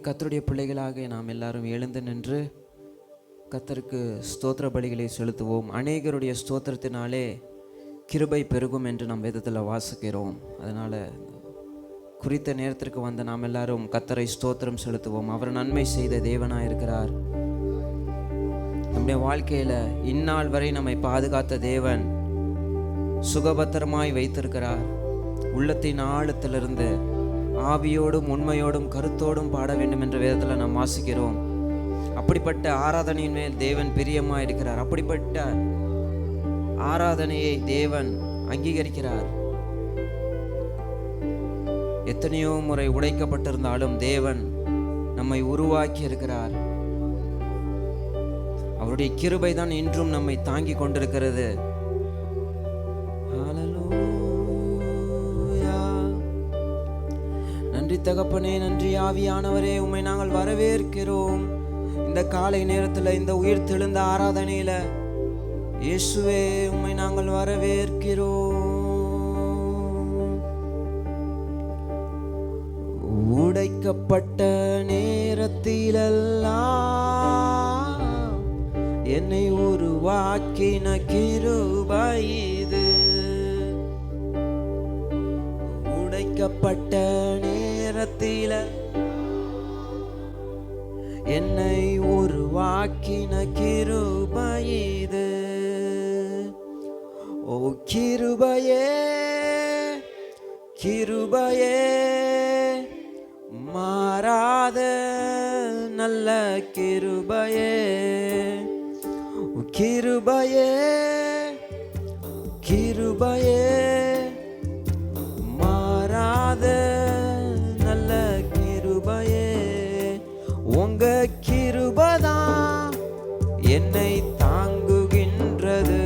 கர்த்தருடைய பிள்ளைகளாக நாம் எல்லாரும் எழுந்து நின்று கர்த்தருக்கு ஸ்தோத்திர பலிகளை செலுத்துவோம். அநேகருடைய ஸ்தோத்திரத்தினாலே கிருபை பெருகும் என்று நாம் வேதத்தில் வாசிக்கிறோம். அதனால் குறித்த நேரத்திற்கு வந்த நாம் எல்லாரும் கர்த்தரை ஸ்தோத்திரம் செலுத்துவோம். அவர் நன்மை செய்த தேவனாக இருக்கிறார். நம்முடைய வாழ்க்கையில் இந்நாள் வரை நம்மை பாதுகாத்த தேவன் சுகபத்திரமாய் வைத்திருக்கிறார். உள்ளத்தின் ஆழத்திலிருந்து ஆவியோடும் உண்மையோடும் கருத்தோடும் பாட வேண்டும் என்ற வேதத்தில் நாம் வாசிக்கிறோம். அப்படிப்பட்ட ஆராதனையின் மேல் தேவன் பிரியமாக இருக்கிறார். அப்படிப்பட்ட ஆராதனையை தேவன் அங்கீகரிக்கிறார். எத்தனையோ முறை உடைக்கப்பட்டிருந்தாலும் தேவன் நம்மை உருவாக்கி இருக்கிறார். அவருடைய கிருபை தான் இன்றும் நம்மை தாங்கி கொண்டிருக்கிறது. நன்றி தகப்பனே, நன்றி ஆவியானவரே, உம்மை நாங்கள் வரவேற்கிறோம். இந்த காலை நேரத்தில் இந்த உயிர் தெழுந்த ஆராதனையில இயேசுவே உம்மை நாங்கள் வரவேற்கிறோம். உடைக்கப்பட்ட நேரத்திலெல்லாம் என்னை உருவாக்கின கிருபை இது. உடைக்கப்பட்ட நேரத்தில என்னை உருவாக்கின கிருபை இது. ஓ கிருபையே, கிருபையே, மாறாத நல்ல கிருபையே, கிருபையே, கிருபையே, மாறாத நல்ல கிருபையே. உங்க கிருபைதான் என்னை தாங்குகின்றது.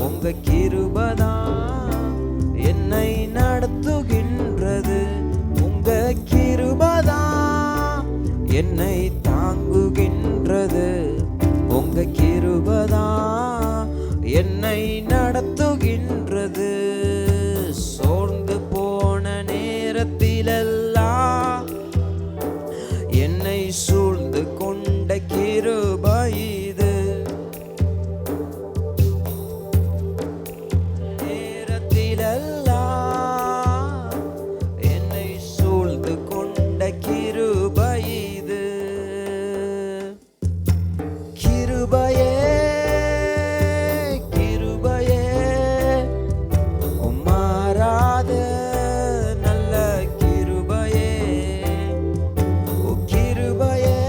உங்க கிருபைதான் என்னை நடத்துகின்றது. உங்க கிருபைதான் என்னை தாங்குகின்றது. உங்க கிருபைதான் என்னை நடத்துகின்றது. சோர்ந்து போன நேரத்திலெல்லாம் என்னை சூழ்ந்து கொண்ட கிருபை இது. நேரத்திலெல்லாம் என்னை சூழ்ந்து கொண்ட கிருபை இது. கிருபையே, கிருபையே, மாறாத நல்ல கிருபையே. ஓ கிருபையே,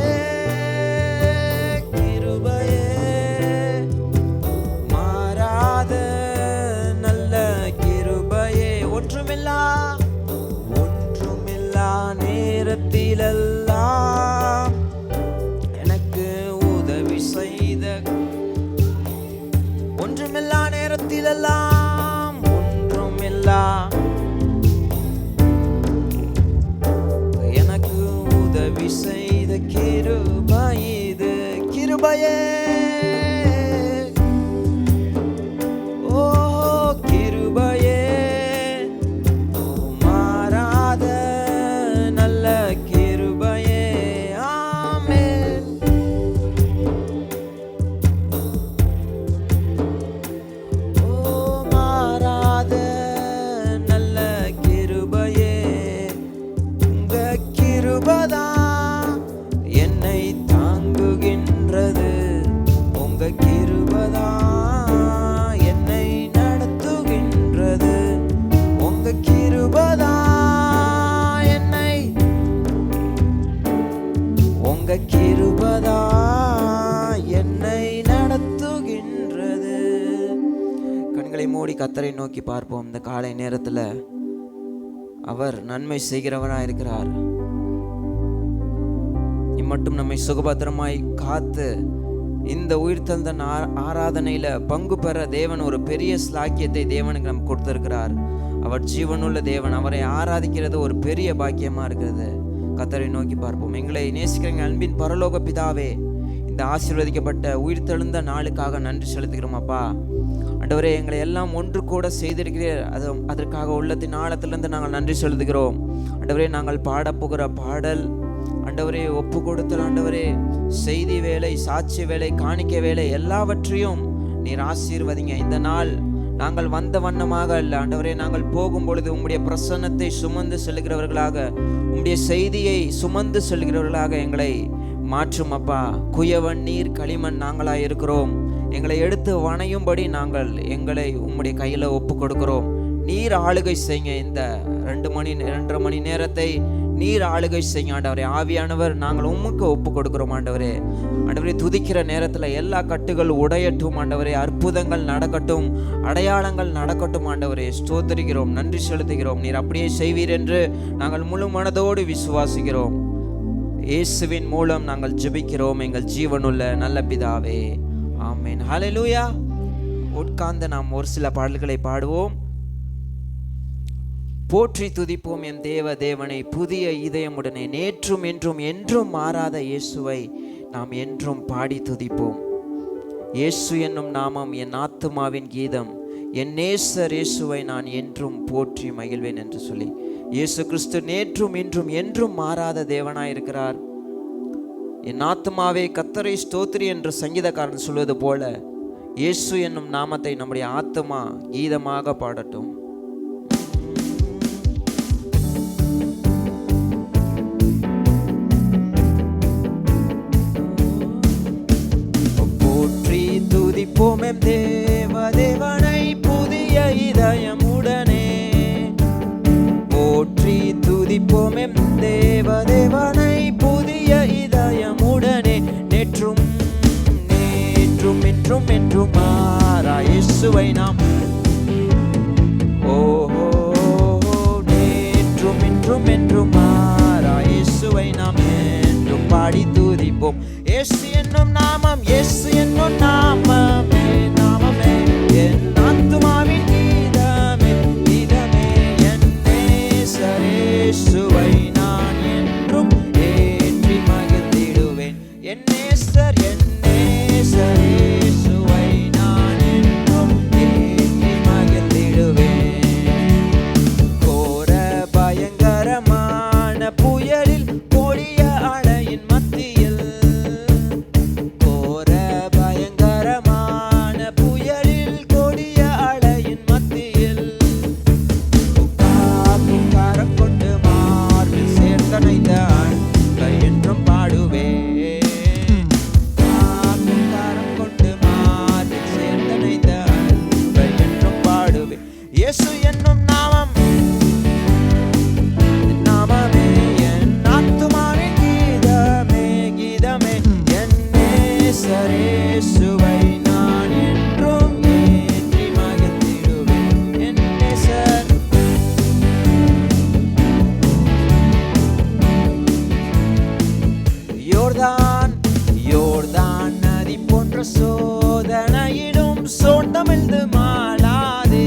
கிருபையே, மாறாத நல்ல கிருபையே. ஒன்றுமில்லா நேரத்திலெல்லாம் எனக்கு உதவி செய்த, ஒன்றுமில்லா நேரத்திலெல்லாம், ஒன்றுமில்லா எனக்கு உதவி செய்த கிருபை இது. கிருபையே, ஓ கிருபையே, மாறாத நல்ல கிருபையே. ஆமென். ஓ மாறாத நல்ல கிருபையே. உங்க கிருபைதான் என்னை தாங்குகின்றது. உங்க கிருபைதான் என்னை நடத்துகின்றது. உங்க கிருபைதான் என்னை, உங்க கிருபைதான் என்னை நடத்துகின்றது. கண்களை மூடி கர்த்தரை நோக்கி பார்ப்போம். இந்த காலை நேரத்தில் அவர் நன்மை செய்கிறவராக இருக்கிறார். இம்மட்டும் நம்மை சுகபத்திரமாய் காத்து இந்த உயிர் தந்த ஆராதனையில பங்கு பெற தேவன் ஒரு பெரிய ஸ்லாக்கியத்தை தேவனுக்கு நம்ம கொடுத்திருக்கிறார். அவர் ஜீவனுள்ள தேவன். அவரை ஆராதிக்கிறது ஒரு பெரிய பாக்கியமா இருக்கிறது. கர்த்தரை நோக்கி பார்ப்போம். எங்களை நேசிக்கிறங்க அன்பின் பரலோக பிதாவே, இந்த ஆசீர்வதிக்கப்பட்ட உயிர் தெழுந்த நாளுக்காக நன்றி செலுத்துகிறோம் அப்பா. ஆண்டவரே, எங்களை எல்லாம் ஒன்று கூட செய்திருக்கிறீர். அதற்காக உள்ளத்தின் ஆழத்திலிருந்து நாங்கள் நன்றி செலுத்துகிறோம். ஆண்டவரே, நாங்கள் பாடப்போகிற பாடல் ஆண்டவரே ஒப்பு கொடுத்தல் ஆண்டவரே, செய்தி வேலை, சாட்சி வேலை, காணிக்க வேலை எல்லாவற்றையும் நீர் ஆசீர்வதிங்க. இந்த நாள் நாங்கள் வந்த வண்ணமாக அல்ல ஆண்டவரே, நாங்கள் போகும் பொழுது உம்முடைய பிரசன்னத்தை சுமந்து செல்கிறவர்களாக, உம்முடைய செய்தியை சுமந்து செல்கிறவர்களாக எங்களை மாற்றும் அப்பா. குயவன் நீர் களிமண் நாங்களாக இருக்கிறோம். எங்களை எடுத்து வணையும்படி நாங்கள் எங்களை உம்முடைய கையில் ஒப்பு கொடுக்கிறோம். நீர் ஆளுகை செய்யுங்க. இந்த 2.5 மணி நேரத்தை நீர் ஆளுகை செய்யுங்க ஆண்டவரே. ஆவியானவர் நாங்கள் உமக்கு ஒப்பு கொடுக்கிறோம் ஆண்டவரே. ஆண்டவரே, துதிக்கிற நேரத்தில் எல்லா கட்டுகள் உடையட்டும் ஆண்டவரே. அற்புதங்கள் நடக்கட்டும், அடையாளங்கள் நடக்கட்டும் ஆண்டவரே. ஸ்தோத்திரிக்கிறோம், நன்றி செலுத்துகிறோம். நீர் அப்படியே செய்வீர் என்று நாங்கள் முழு மனதோடு விசுவாசிக்கிறோம். இயேசுவின் மூலம் நாங்கள் ஜெபிக்கிறோம் எங்கள் ஜீவனுள்ள நல்ல பிதாவே, ஆமென். ஹல்லேலூயா. உட்கார்ந்து நாம் ஒரு சில பாடல்களை பாடுவோம். போற்றி துதிப்போம் என் தேவனை, புதிய இதயமுடனே, நேற்றும் என்றும் என்றும் மாறாத இயேசுவை நாம் என்றும் பாடி துதிப்போம். இயேசு என்னும் நாமம் என் ஆத்துமாவின் கீதம், என் நேசர் இயேசுவை நான் என்றும் போற்றி மகிழ்வேன் என்று சொல்லி, இயேசு கிறிஸ்து நேற்றும் இன்றும் என்றும் மாறாத தேவனாயிருக்கிறார். என் ஆத்துமாவே கர்த்தரை ஸ்தோத்திரி என்று சங்கீதக்காரன் சொல்வது போல, இயேசு என்னும் நாமத்தை நம்முடைய ஆத்துமா கீதமாக பாடட்டும். போற்றி துதிப்போம் எம் தேவனை, புதிய இதயமுடனே. போற்றி துதிப்போம் எம் தேவனை, புதிய இதயமுடனே. நேற்றும் நேற்றும் என்றும் என்றும் மாறா இயேசுவை நாம், ஓஹோ, நேற்றும் என்றும் என்றும் மாறா இயேசுவை நாம் என்றும் பாடி துதிப்போம். இயேசு என்னும் நாமம், இயேசு என்னும் நாமமே, நாமமே என் ஆத்துமாவின் கீதமே, கீதமே என் நேசர் இயேசுவை நான் என்றும் ஏற்றி மகிழ்ந்திடுவேன். என் நேசர் இயேசுவை நான் என்றும் ஏற்றி மகிழ்ந்திடுவேன். கோர பயங்கரமான புயலில், கொடிய அலையின் மத்தியில், கோர பயங்கரமான புயலில், கொடிய அலையின் மத்தியில், கரம் கொண்டு மார்பில் சேர்த்தணைத்த அன்பை என்றும் பாடுவேன். கரம் கொண்டு மார்பில் சேர்த்தணைத்த அன்பை என்றும் பாடுவேன். இயேசு என்னும் நாமம், நாமமே என் ஆத்துமாவின் கீதமே, கீதமே என் நேசர் இயேசுவை நான் என்றும் ஏற்றி மகிழ்ந்திடுவேன். என் நேசர். யோர்தான் நதி போன்ற சோதனையிலும் சோர்ந்தமிழ்ந்து மாளாதே.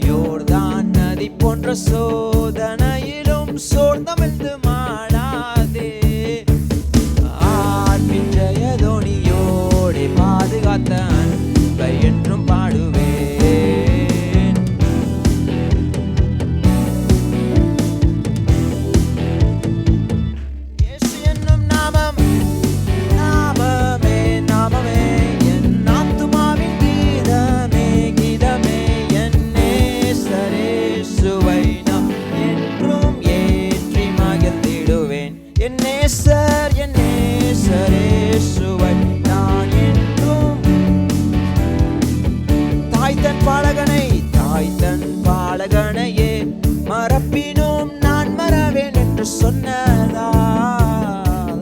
யோர்தான் நதி போன்ற சோதனையிலும் சோர்ந்தமிழ்ந்து மாளாதே. ஆர்ப்பின் ஜெயதோனியோடே பாதுகாத்த அன்பை என்றும் பாடுவேன். இயேசு என்னும் நாமம், நாமமே, நாமமே என் ஆத்துமாவின் கீதமே, கீதமே என் நேசர் இயேசுவை நான் என்றும் ஏற்றி மகிழ்ந்திடுவேன். என் நேசர் இயேசுவை நான் என்றும். தாய் தன் பாலகனையே மறப்பினும் நான் மறவேன் என்று சொன்னதால்,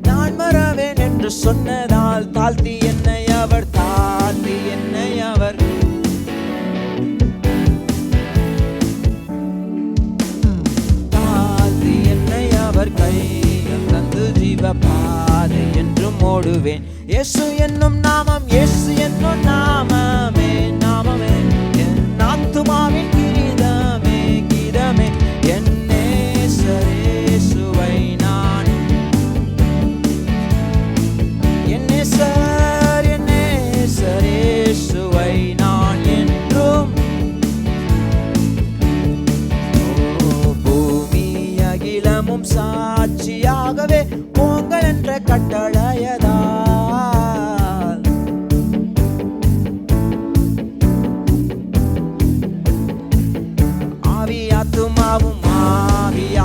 நான் மறவேன் என்று சொன்னதால், தாழ்த்தி என்னை அவர், தாழ்த்தி என்னை அவர், தாழ்த்தி என்னை அவர் கையில் தந்து ஜீவ பாதை என்றும் ஓடுவேன். இயேசு என்னும் நாமம், இயேசு என்னும் நாமமே, நாமமே என் ஆத்துமாவின் கீதமே, கீதமே என் நேசர் இயேசுவை நான், என் நேசர் இயேசுவை நான் என்றும். ஓ சாட்சியாகவே போங்கள் என்ற கட்டளையதால்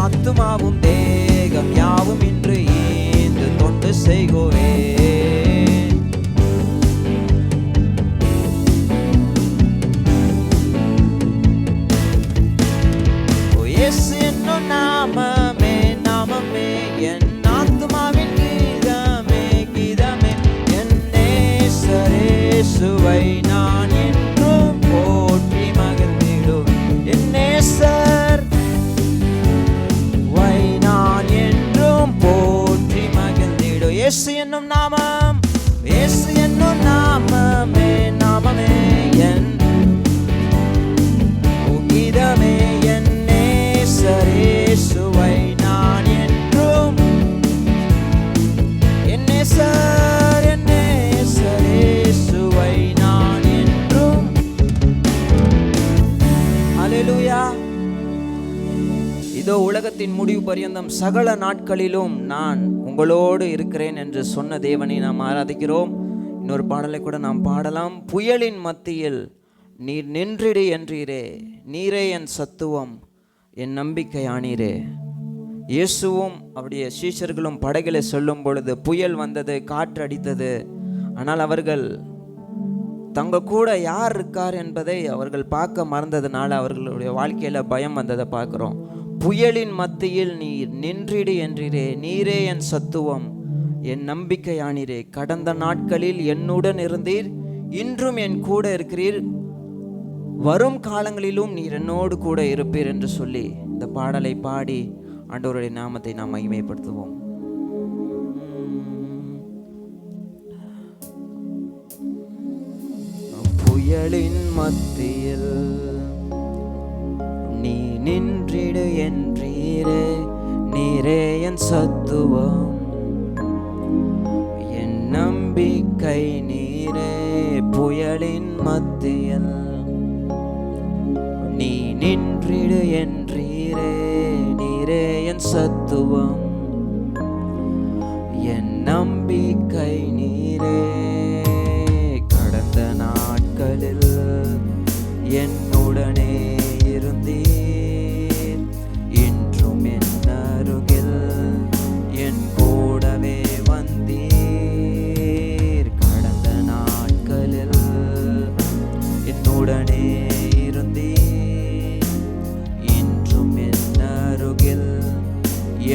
ஆத்துமாவும் தேகம் யாவும் இன்று ஈந்து தொண்டு செய்கோவே. இயேசு என்னும் நாமமே நாமமே என் ஆத்துமாவின் கீதமே கீதமே. என் நேசரேசுவை நான் என்றும் போற்றி மகிழ்ந்திடுவேன். என் நேசர் வை நான் என்றும் போற்றி மகிழ்ந்திடுவேன். இயேசு என்னும் நாமம், இயேசு என்னும் நாமமே நாமமே என் கீதமே. என் நேசரேசுவை நான் என்றும் என் நேசரேசுவை நான் என்றும். அல்லேலூயா. இதோ உலகத்தின் முடிவு பரியந்தம் சகல நாட்களிலும் நான் உங்களோடு இருக்கிறேன் என்று சொன்ன தேவனை நாம் ஆராதிக்கிறோம். இன்னொரு பாடலை கூட நாம் பாடலாம். புயலின் மத்தியில் நீர் நின்றிடு என்றீரே, நீரே என் சத்துவம் என் நம்பிக்கை ஆனீரே. இயேசுவும் அவருடைய சீஷர்களும் படகில செல்லும் பொழுது புயல் வந்தது, காற்று அடித்தது. ஆனால் அவர்கள் தங்க கூட யார் இருக்கார் என்பதை அவர்கள் பார்க்க மறந்ததுனால அவர்களுடைய வாழ்க்கையில பயம் வந்ததை பார்க்கிறோம். புயலின் மத்தியில் நீர் நின்றிடு என்றீரே, நீரே என் சத்துவம் என் நம்பிக்கை ஆனீரே. கடந்த நாட்களில் என்னுடன் இருந்தீர், இன்றும் என் கூட இருக்கிறீர், வரும் காலங்களிலும் நீர் என்னோடு கூட இருப்பீர் என்று சொல்லி இந்த பாடலை பாடி ஆண்டவருடைய நாமத்தை நாம் மகிமைப்படுத்துவோம். புயலின் மத்தியில் நீ நின்றிடு என்றீரே, நீரே என் சத்துவம் என் நம்பிக்கை நீரே. புயலின் மத்தியில் நீ நின்றிடு என்றீரே, நீரே என் சத்துவம் என் நம்பிக்கை நீரே. கடந்த நாட்களில் என்னுடனே இருந்தீர், இன்றும் என் அருகில் என் கூடவே வந்தீர். கடந்த நாட்களில் என்னுடனே இருந்தீர், இன்றும் என் அருகில்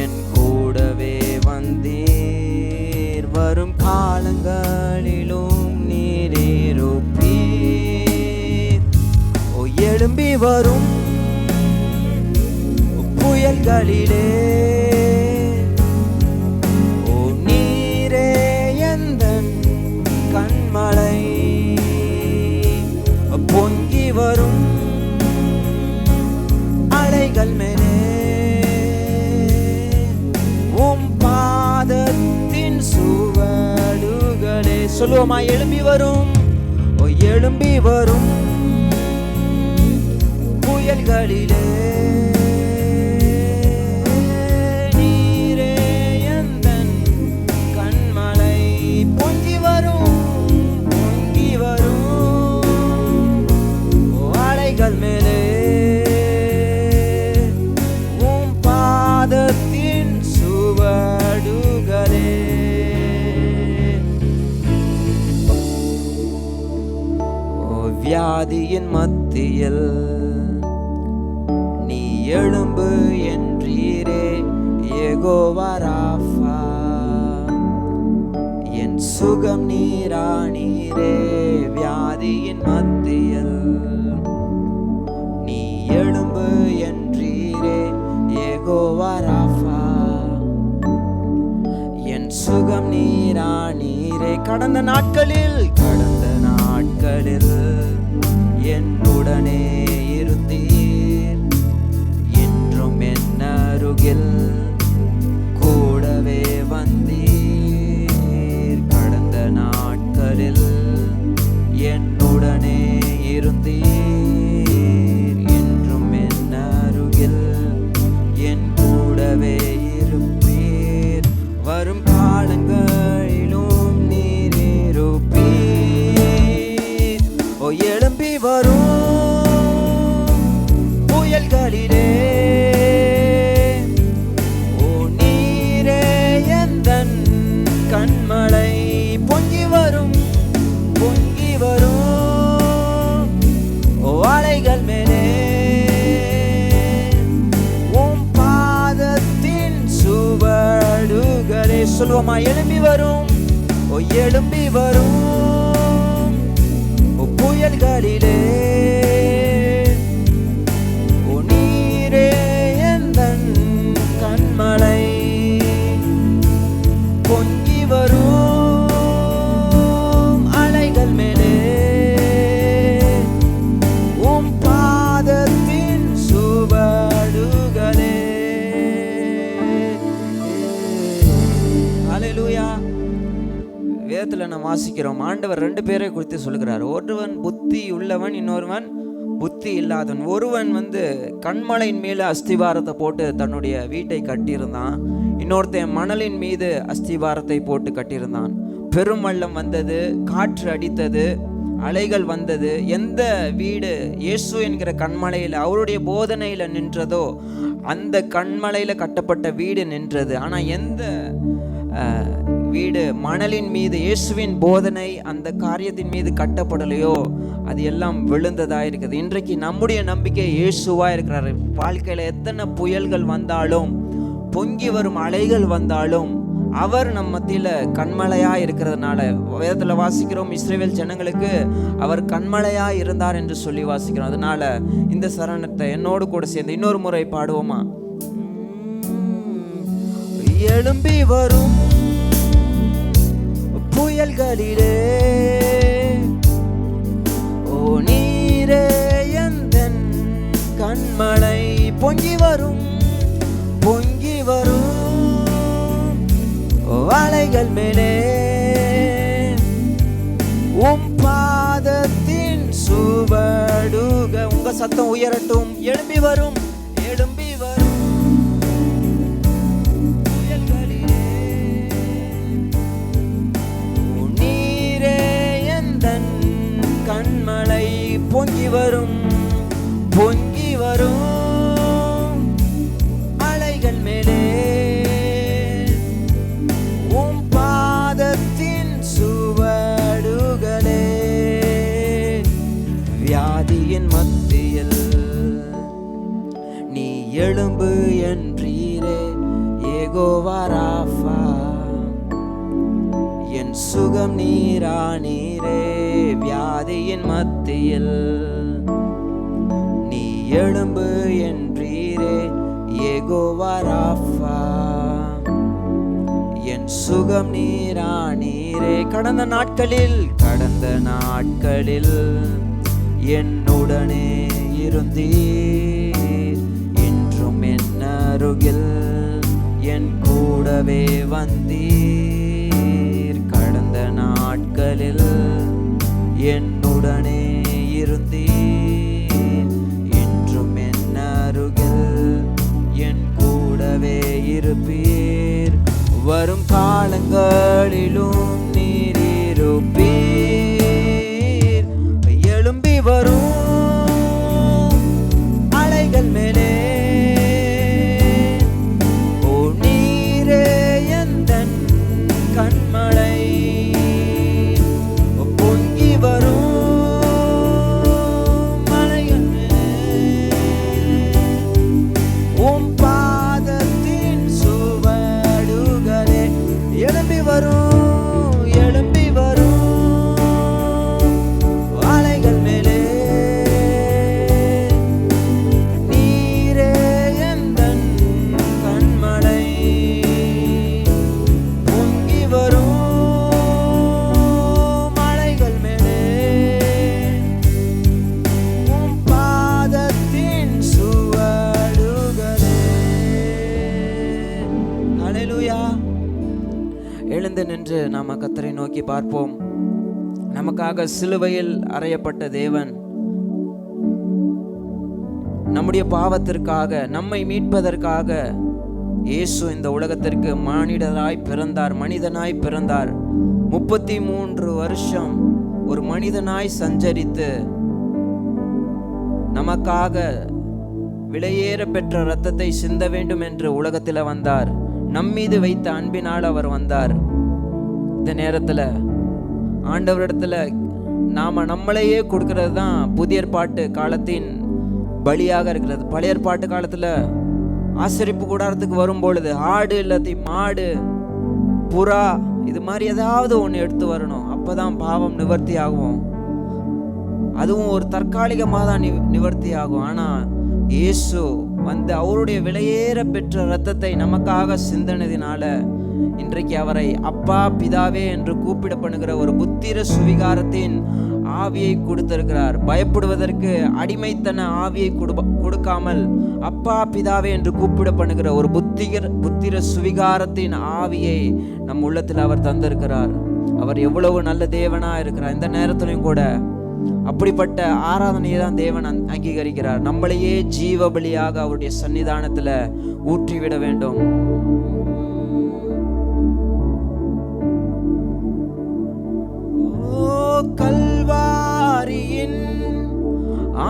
என் கூடவே வந்தீர். வரும் காலங்களிலும் நீரேருப்பீர். எழும்பி வரும் புயல்களிலே ஓ நீரே எந்தன் கண்மலை. பொங்கி வரும் அலைகள் மேலே உம் பாதத்தின் சுவடுகளே. சொல்லுவோமா? எழும்பி வரும், ஓ எழும்பி வரும் புயல்களிலே நீரே எந்தன் கண்மலை. பொங்கி வரும் அலைகள் மேலே உம் பாதத்தின் சுவடுகளே. வியாதியின் மத்தியில் நீ எழும்பு என்றீரே, யெகோவா ராஃபா என் சுகம் நீரானீரே. வியாதியின் மத்தியில் நீ எழும்பு என்றீரே, யெகோவா ராஃபா என் சுகம் நீரானீரே. கடந்த நாட்களில் என்னுடனே இருந்தீர், இன்றும் என் அருகில் கூடவே வந்தீர். கடந்த நாட்களில் என்னுடனே இருந்தீர், இன்றும் என் அருகில் என் கூடவே சொல்லுவோமா? எழும்பி வரும், ஓ எழும்பி வரும் புயல்களிலே, ஓ நீரே எந்தன் கண்மலை, பொங்கி வரும் அலைகள் மேலே உம் பாதத்தின் சுவடுகளே. ஹல்லேலூயா. வேதத்தில் நாம் வாசிக்கிறோம், ஆண்டவர் 2 பேரை குறித்து சொல்கிறார். ஒருவன் புத்தி உள்ளவன், இன்னொருவன் புத்தி இல்லாதவன். ஒருவன் கண்மலையின் மேலே அஸ்திவாரத்தை போட்டு தன்னுடைய வீட்டை கட்டியிருந்தான். இன்னொருத்தன் மணலின் மீது அஸ்திவாரத்தை போட்டு கட்டியிருந்தான். பெரும் வெள்ளம் வந்தது, காற்று அடித்தது, அலைகள் வந்தது. எந்த வீடு இயேசு என்கிற கண்மலையில் அவருடைய போதனையில் நின்றதோ அந்த கண்மலையில் கட்டப்பட்ட வீடு நின்றது. ஆனால் எந்த வீடு மணலின் மீது இயேசுவின் போதனை அந்த காரியத்தின் மீது கட்டப்படலையோ அது எல்லாம் விழுந்ததா இருக்குது. இன்றைக்கு நம்முடைய நம்பிக்கை இயேசுவா இருக்கிறாரு. வாழ்க்கையில எத்தனை புயல்கள் வந்தாலும், பொங்கி வரும் அலைகள் வந்தாலும், அவர் நம்ம மத்தியில கண்மலையா இருக்கிறதுனால வேதத்துல வாசிக்கிறோம், இஸ்ரவேல் ஜனங்களுக்கு அவர் கண்மலையா இருந்தார் என்று சொல்லி வாசிக்கிறோம். அதனால இந்த சரணத்தை என்னோடு கூட சேர்ந்து இன்னொரு முறை பாடுவோமா? எழும்பி வரும் புயல்களிலே, ஓ நீரே எந்தன் கண்மலை, பொங்கி வரும் அலைகள் மேலே உம் பாதத்தின் சுவடுக. உங்க சத்தம் உயரட்டும். எழும்பி வரும், எழும்பி வரும் புயல்களிலே, நீரே எந்தன் கண்மலை, பொங்கி வரும் அலைகள் மேலே உம் பாதத்தின் சுவடுகளே. வியாதியின் மத்தியில் நீ எழும்பு என்றீரே, யெகோவா ராஃபா, என் சுகம் நீரே. வியாதியின் மத்தியில் நீ எழும்பு என்றீரே, யெகோவா ராஃபா, என் சுகம் நீரே. கடந்த நாட்களில் என்னுடனே இருந்தீர், இன்றும் என் அருகில் என் கூடவே வந்தீர். கடந்த நாட்களில் என்னுடனே இருந்தீர், இன்றும் என் அருகில் என் கூடவே இருப்பீர். வரும் காலங்களிலும் நீர் இருப்பீர். எழும்பி வரும் அலைகள் மேலே, ஓ நீரே எந்தன் கண்மலை, பொங்கி வரும் அலைகள் மேலே உம் பாதத்தின் சுவடுகளே. எழும்பி வரும் அலைகள் மேலே, நீரே எந்தன் கண்மலை, பொங்கி வரும் அலைகள் மேலே உம் பாதத்தின் சுவடுகளே. ஹல்லேலூயா. எழுந்து நின்று நாம கர்த்தரை நோக்கி பார்ப்போம். நமக்காக சிலுவையில் அறையப்பட்ட தேவன், நம்முடைய பாவத்திற்காக, நம்மை மீட்பதற்காக இயேசு இந்த உலகத்திற்கு மனிதனாய் பிறந்தார். 33 வருஷம் ஒரு மனிதனாய் சஞ்சரித்து நமக்காக விலையேற பெற்ற இரத்தத்தை சிந்த வேண்டும் என்று உலகத்தில் வந்தார். நம்மீது வைத்த அன்பினால் அவர் வந்தார். இந்த நேரத்தில் ஆண்டவரிடத்துல நாம நம்மளையே கொடுக்கிறது தான் புதிய ஏற்பாட்டு காலத்தின் பலியாக இருக்கிறது. பழைய ஏற்பாட்டு காலத்துல ஆசரிப்பு கூடாரத்துக்கு வரும் பொழுது ஆடு இல்லாட்டி மாடு புறா, இது மாதிரி ஏதாவது ஒன்று எடுத்து வரணும். அப்பதான் பாவம் நிவர்த்தி ஆகும். அதுவும் ஒரு தற்காலிகமாக தான் நிவர்த்தி ஆகும். ஆனா இயேசு வந்து அவருடைய விலையேற பெற்ற இரத்தத்தை நமக்காக சிந்தனதினால இன்றைக்கு அவரை அப்பா பிதாவே என்று கூப்பிடப்படுகிற ஒரு புத்திர சுவிகாரத்தின் ஆவியை கொடுத்திருக்கிறார். பயப்படுவதற்கு அடிமைத்தன ஆவியை கொடுக்காமல் அப்பா பிதாவே என்று கூப்பிடப்படுகிற ஒரு புத்திர சுவிகாரத்தின் ஆவியை நம் உள்ளத்தில் அவர் தந்திருக்கிறார். அவர் எவ்வளவு நல்ல தேவனா இருக்கிறார். இந்த நேரத்திலையும் கூட அப்படிப்பட்ட ஆராதனையை தான் தேவன் அங்கீகரிக்கிறார். நம்மளையே ஜீவ பலியாக அவருடைய சன்னிதானத்துல ஊற்றிவிட வேண்டும். கல்வாரியின்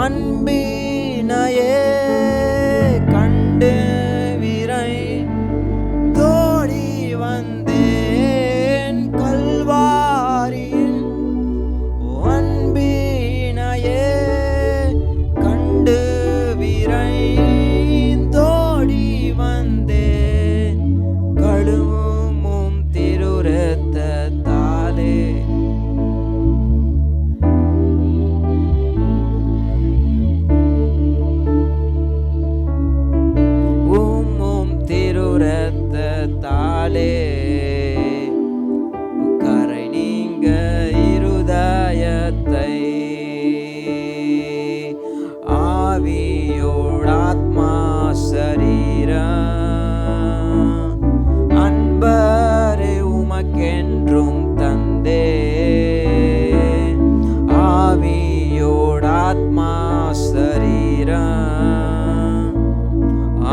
அன்பினையே கண்டு விரை தோடி வந்தேன். கல்வாரியின் அன்பினையே கண்டு விரை தோடி வந்தேன். கழுவும் திருரத்தத்தாலே கரை நீங்க இருதயத்தை ஆவியோடாத்மா சரீரம் அன்பரே உமக்கென்றும் தந்தே. ஆவியோடாத்மா சரீரம்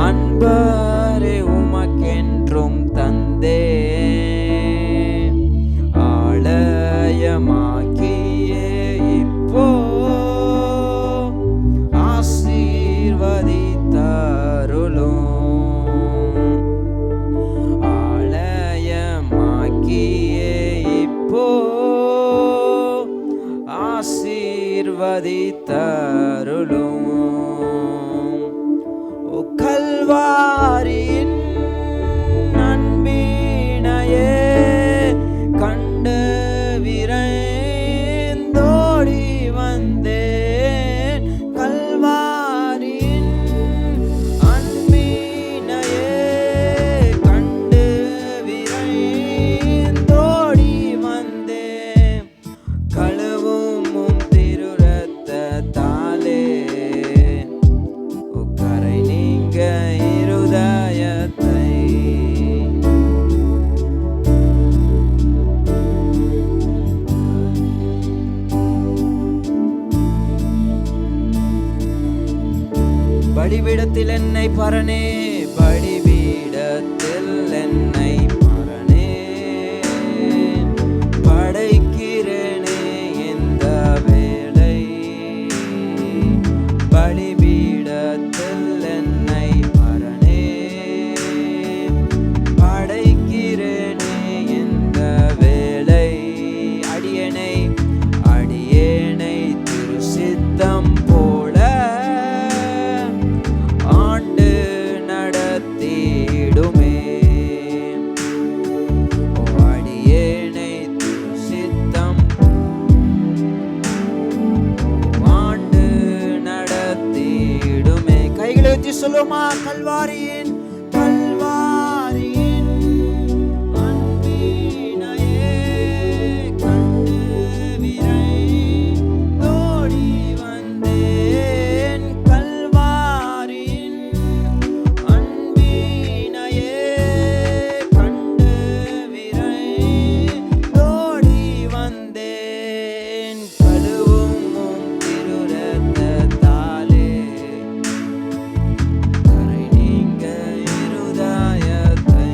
அன்பரே உமக்கென்றும் தந்தே. ஆலயமாக்கியே இப்போ ஆசீர்வதித்தருளும். ஆலயமாக்கியே இப்போ ஆசீர்வதித்தருளும். கல்வாரியின் அன்பினையே கண்டு விரைந்தோடி வந்தேன். கல்வாரியின் அன்பினையே கண்டு விரைந்தோடி வந்தேன். கழுவும் திருரத்தத்தாலே கரை நீங்க இருதயத்தை. பலிபீடத்தில் என்னை பரனே, பலிபீடத்தில் என்னை பரனே படைக்கிறேனே இந்த வேளை. பலிபீடத்தில் என்னை பரனே படைக்கிறேனே இந்த வேளை. அடியேனை அடியேனை திருசித்தம் போல ஆண்டு நடத்திடுமே. அடியேனை திருசித்தம் ஆண்டு நடத்திடுமே. கைகளை வச்சு சொல்லுமா, கல்வாரியின் கல்வாரியின் அன்பினையே கண்டு விரைந்தோடி வந்தேன். கல்வாரியின் அன்பினையே கண்டு விரைந்தோடி வந்தேன். கழுவும் திருரத்தத்தாலே கரை நீங்க இருதயத்தை.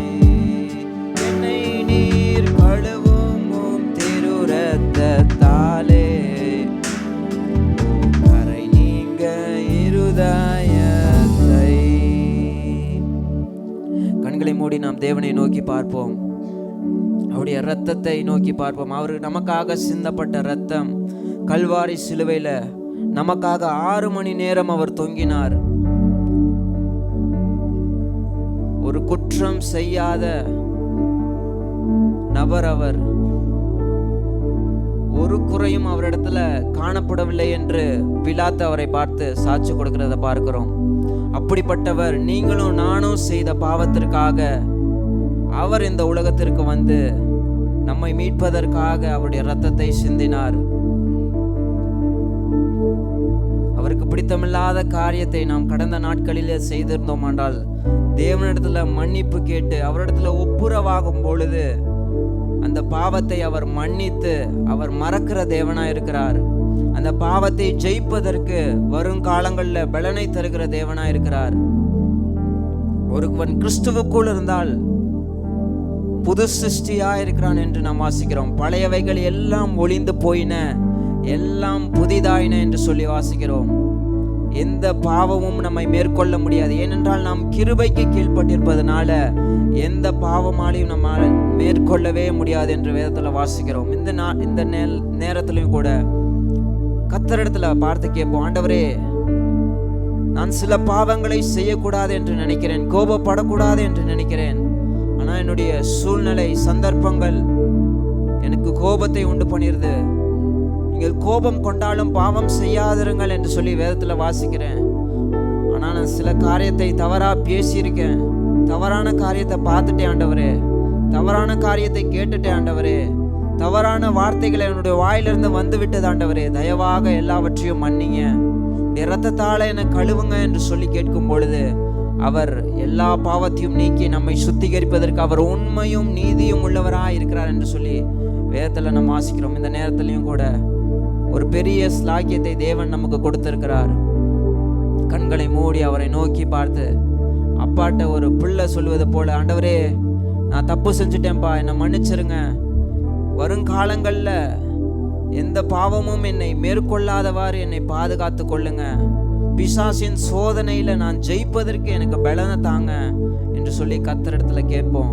என்னை நீர் கழுவும் திருரத்தத்தாலே கரை நீங்க இருதயத்தை. கண்களை மூடி நாம் தேவனை நோக்கி பார்ப்போம். அவருடைய இரத்தத்தை நோக்கி பார்ப்போம். அவர் நமக்காக சிந்தப்பட்ட இரத்தம் கல்வாரி சிலுவையில நமக்காக 6 மணி நேரம் அவர் தொங்கினார். ஒரு குற்றம் செய்யாத நபர் அவர். ஒரு குறையும் அவரிடத்துல காணப்படவில்லை என்று பிலாத்து அவரை பார்த்து சாட்சி கொடுக்கிறத பார்க்கிறோம். அப்படிப்பட்டவர் நீங்களும் நானும் செய்த பாவத்திற்காக அவர் இந்த உலகத்திற்கு வந்து நம்மை மீட்பதற்காக அவருடைய இரத்தத்தை சிந்தினார். அவருக்கு பிடித்தமில்லாத காரியத்தை நாம் கடந்த நாட்களிலே செய்திருந்தோம் என்றால் தேவனிடத்துல மன்னிப்பு கேட்டு அவரிடத்துல ஒப்புரவாகும் பொழுது அந்த பாவத்தை அவர் மன்னித்து அவர் மறக்கிற தேவனா இருக்கிறார். அந்த பாவத்தை ஜெயிப்பதற்கு வருங்காலங்களில் பலனை தருகிற தேவனா இருக்கிறார். ஒருவன் கிறிஸ்துவுக்குள் இருந்தால் புது சிருஷ்டியா இருக்கிறான் என்று நாம் வாசிக்கிறோம். பழையவைகள் எல்லாம் ஒளிந்து போயின, எல்லாம் புதிதாயின என்று சொல்லி வாசிக்கிறோம். எந்த பாவமும் நம்மை மேற்கொள்ள முடியாது. ஏனென்றால் நாம் கிருபைக்கு கீழ்ப்பட்டிருப்பதனால எந்த பாவமாலையும் நம்மால் மேற்கொள்ளவே முடியாது என்று வேதத்தில் வாசிக்கிறோம். இந்த நேரத்திலையும் கூட கர்த்தரிடத்துல பார்த்து கேட்போம், ஆண்டவரே, நான் சில பாவங்களை செய்யக்கூடாது என்று நினைக்கிறேன், கோபப்படக்கூடாது என்று நினைக்கிறேன். ஆனால் என்னுடைய சூழ்நிலை சந்தர்ப்பங்கள் எனக்கு கோபத்தை உண்டு பண்ணிருது. நீங்கள் கோபம் கொண்டாலும் பாவம் செய்யாதிருங்கள் என்று சொல்லி வேதத்தில் வாசிக்கிறேன். ஆனால் நான் சில காரியத்தை தவறாக பேசியிருக்கேன், தவறான காரியத்தை பார்த்துட்டேன் ஆண்டவரே, தவறான காரியத்தை கேட்டுட்டேன் ஆண்டவரே, தவறான வார்த்தைகளை என்னுடைய வாயிலிருந்து வந்து விட்டது ஆண்டவரே, தயவாக எல்லாவற்றையும் மன்னிங்க, இரத்தத்தால என்னை கழுவுங்க என்று சொல்லி கேட்கும் பொழுது அவர் எல்லா பாவத்தையும் நீக்கி நம்மை சுத்திகரிப்பதற்கு அவர் உண்மையும் நீதியும் உள்ளவராக இருக்கிறார் என்று சொல்லி வேதத்தில் நம்ம வாசிக்கிறோம். இந்த நேரத்திலையும் கூட ஒரு பெரிய ஸ்லாக்கியத்தை தேவன் நமக்கு கொடுத்திருக்கிறார். கண்களை மூடி அவரை நோக்கி பார்த்து அப்பாட்ட ஒரு பிள்ளை சொல்லுவது போல, ஆண்டவரே, நான் தப்பு செஞ்சுட்டேன்ப்பா, என்னை மன்னிச்சிருங்க, வருங்காலங்களில் எந்த பாவமும் என்னை மேற்கொள்ளாதவாறு என்னை பாதுகாத்து கொள்ளுங்க, பிசாசின் சோதனையில நான் ஜெயிப்பதற்கு எனக்கு பலனை தாங்க என்று சொல்லி கர்த்தரிடத்துல கேட்போம்.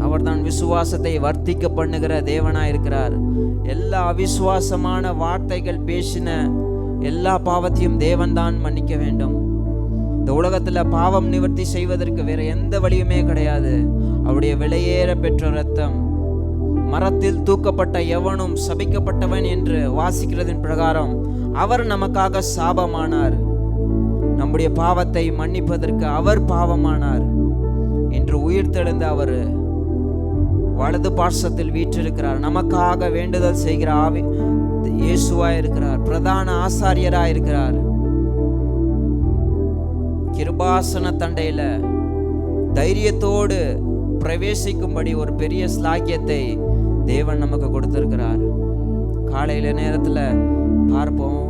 அவர்தான் விசுவாசத்தை வர்த்திக்க பண்ணுகிற தேவனா இருக்கிறார். எல்லா அவிசுவாசமான வார்த்தைகள் பேசின எல்லா பாவத்தையும் தேவன் தான் மன்னிக்க வேண்டும். இந்த உலகத்துல பாவம் நிவர்த்தி செய்வதற்கு வேற எந்த வழியுமே கிடையாது. அவருடைய விலையேற பெற்ற ரத்தம், மரத்தில் தூக்கப்பட்ட எவனும் சபிக்கப்பட்டவன் என்று வாசிக்கிறதின் பிரகாரம் அவர் நமக்காக சாபமானார். நம்முடைய பாவத்தை மன்னிப்பதற்கு அவர் பாவமானார். என்று உயிர்த்தெழுந்த அவர் வலது பார்சத்தில் வீற்றிருக்கிறார். நமக்காக வேண்டுதல் செய்கிற ஆவி இயேசுவாய் இருக்கிறார். பிரதான ஆசாரியராய் இருக்கிறார். கிருபாசன தண்டையில தைரியத்தோடு பிரவேசிக்கும்படி ஒரு பெரிய ஸ்லாக்கியத்தை தேவன் நமக்கு கொடுத்திருக்கிறார். காலையில நேரத்துல பார்ப்போம்.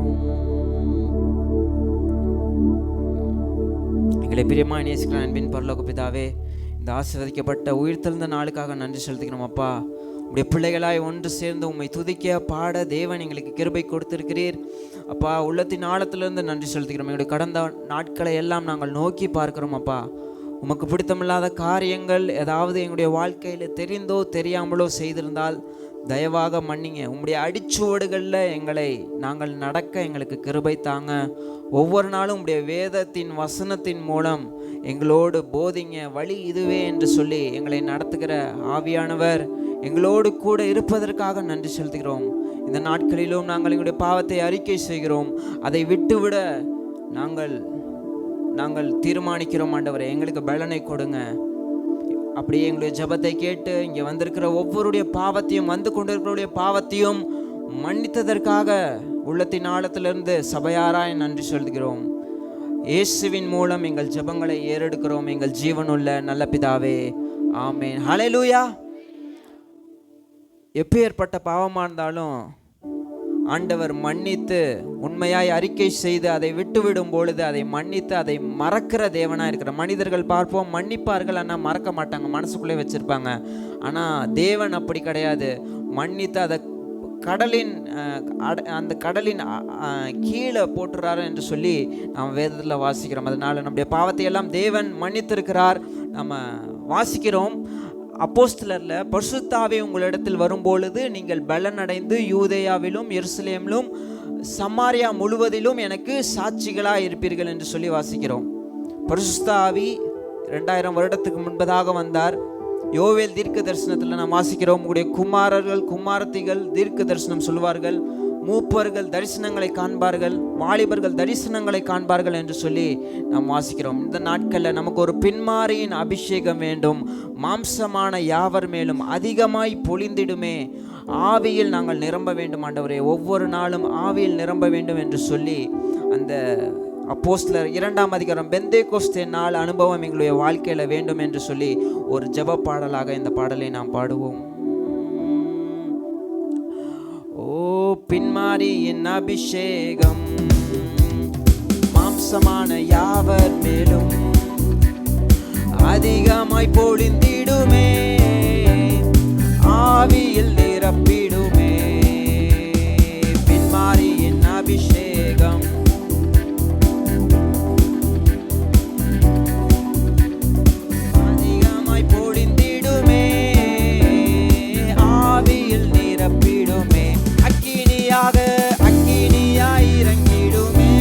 எங்களை பிரியமா நேசிக்கிற அன்பின் பரலோக பிதாவே, இந்த ஆசீர்வதிக்கப்பட்ட உயிர்த்தெழுந்த நாளுக்காக நன்றி செலுத்துகிறோம். அப்பா, உடைய பிள்ளைகளாய் ஒன்று சேர்ந்து உம்மை துதிக்க பாட தேவன் எங்களுக்கு கிருபை கொடுத்திருக்கிறீர். அப்பா, உள்ளத்தின் ஆழத்திலிருந்து நன்றி செலுத்துகிறோம். எங்களுடைய கடந்த நாட்களை எல்லாம் நாங்கள் நோக்கி பார்க்கிறோம். அப்பா, உமக்கு பிடித்தமில்லாத காரியங்கள் ஏதாவது எங்களுடைய வாழ்க்கையில் தெரிந்தோ தெரியாமலோ செய்திருந்தால் தயவாக மன்னிங்க. உம்முடைய அடிச்சுவடுகளில் நாங்கள் நடக்க எங்களுக்கு கிருபை தாங்க. ஒவ்வொரு நாளும் உம்முடைய வேதத்தின் வசனத்தின் மூலம் எங்களோடு போதிங்க. வழி இதுவே என்று சொல்லி எங்களை நடத்துகிற ஆவியானவர் எங்களோடு கூட இருப்பதற்காக நன்றி செலுத்துகிறோம். இந்த நாட்களிலும் நாங்கள் எங்களுடைய பாவத்தை அறிக்கை செய்கிறோம். அதை விட்டுவிட நாங்கள் தீர்மானிக்கிறோம். ஆண்டவரே, எங்களுக்கு பலனை கொடுங்க. அப்படியே எங்களுடைய ஜெபத்தை கேட்டு இங்கே வந்திருக்கிற ஒவ்வொருடைய பாவத்தையும், வந்து கொண்டிருக்கிறவருடைய பாவத்தையும் மன்னித்ததற்காக உள்ளத்தின் ஆழத்திலிருந்து சபையாராய் நன்றி சொல்கிறோம். இயேசுவின் மூலம் எங்கள் ஜெபங்களை ஏறெடுக்கிறோம். எங்கள் ஜீவனுள்ள நல்ல பிதாவே, ஆமென். ஹல்லேலூயா. எப்பேற்பட்ட பாவமாக இருந்தாலும் ஆண்டவர் மன்னித்து உண்மையாய் அறிக்கை செய்து அதை விட்டுவிடும் பொழுது அதை மன்னித்து அதை மறக்கிற தேவனாக இருக்கிற மனிதர்கள் பார்ப்போம், மன்னிப்பார்கள், ஆனால் மறக்க மாட்டாங்க, மனசுக்குள்ளே வச்சுருப்பாங்க. ஆனால் தேவன் அப்படி கிடையாது. மன்னித்து அதை அந்த கடலின் கீழே போட்டுறாரு என்று சொல்லி நாம் வேதத்தில் வாசிக்கிறோம். அதனால் நம்முடைய பாவத்தை எல்லாம் தேவன் மன்னித்திருக்கிறார். நம்ம வாசிக்கிறோம். அப்போஸ்தலரில் பரிசுத்த ஆவி உங்களிடத்தில் வரும்பொழுது நீங்கள் பலனடைந்து யூதேயாவிலும் எருசலேமிலும் சமாரியா முழுவதிலும் எனக்கு சாட்சிகளாக இருப்பீர்கள் என்று சொல்லி வாசிக்கிறோம். பரிசுத்த ஆவி 2000 வருடத்துக்கு முன்பதாக வந்தார். யோவேல் தீர்க்க தரிசனத்தில் நாம் வாசிக்கிறோம், உங்களுடைய குமாரர்கள் குமாரத்திகள் தீர்க்க தரிசனம் சொல்வார்கள், மூப்பர்கள் தரிசனங்களை காண்பார்கள், வாலிபர்கள் தரிசனங்களை காண்பார்கள் என்று சொல்லி நாம் வாசிக்கிறோம். இந்த நாட்களில் நமக்கு ஒரு பின்மாரியின் அபிஷேகம் வேண்டும். மாம்சமான யாவர் மேலும் அதிகமாய் பொழிந்திடுமே, ஆவியில் நாங்கள் நிரம்ப வேண்டும் ஆண்டவரே, ஒவ்வொரு நாளும் ஆவியில் நிரம்ப வேண்டும் என்று சொல்லி அந்த அப்போஸ்தலர் 2ஆம் அதிகாரம் பெந்தேகோஸ்தே நாள் அனுபவம் எங்களுடைய வாழ்க்கையில் வேண்டும் என்று சொல்லி ஒரு ஜெப பாடலாக இந்த பாடலை நாம் பாடுவோம். ஓ பின்மாரியின் அபிஷேகம் மாம்சமான யாவர் மேலும் அதிகமாய் பொழிந்திடுமே, ஆவியில் நிரப்பிடுமே. பின்மாரியின் அபிஷேகம் அதிகமாய் பொழிந்திடுமே, ஆவியில் நிரப்பிடுமே. அக்கினியாக அக்கினியாய் இறங்கிடுமே,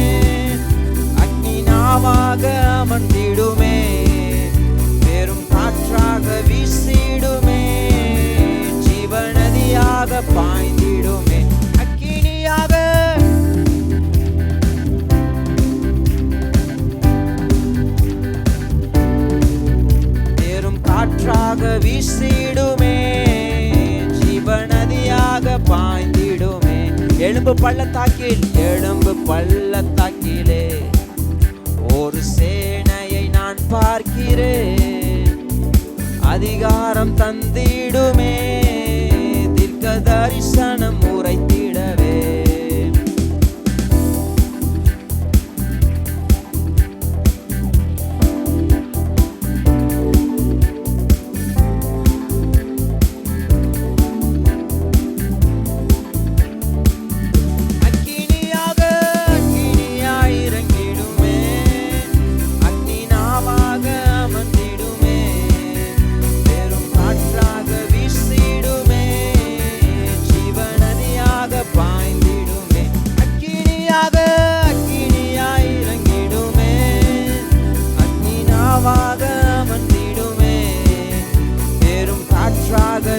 அக்கினாவாக அமர்ந்திடுமே, பெரும் காற்றாக வீசிடுமே, ஜீவநதியாக பாய்ந்திடுமே. அக்கினியாக பெரும் காற்றாக வீசிடுமே, ஜீவநதியாக பாய்ந்திடுமே. எலும்பு பள்ளத்தாக்கிலே ஒரு சேனையை நான் பார்க்கிறேன், அதிகாரம் தந்திடுமே, தீர்க்க தரிசனம் உரைத்திடவே.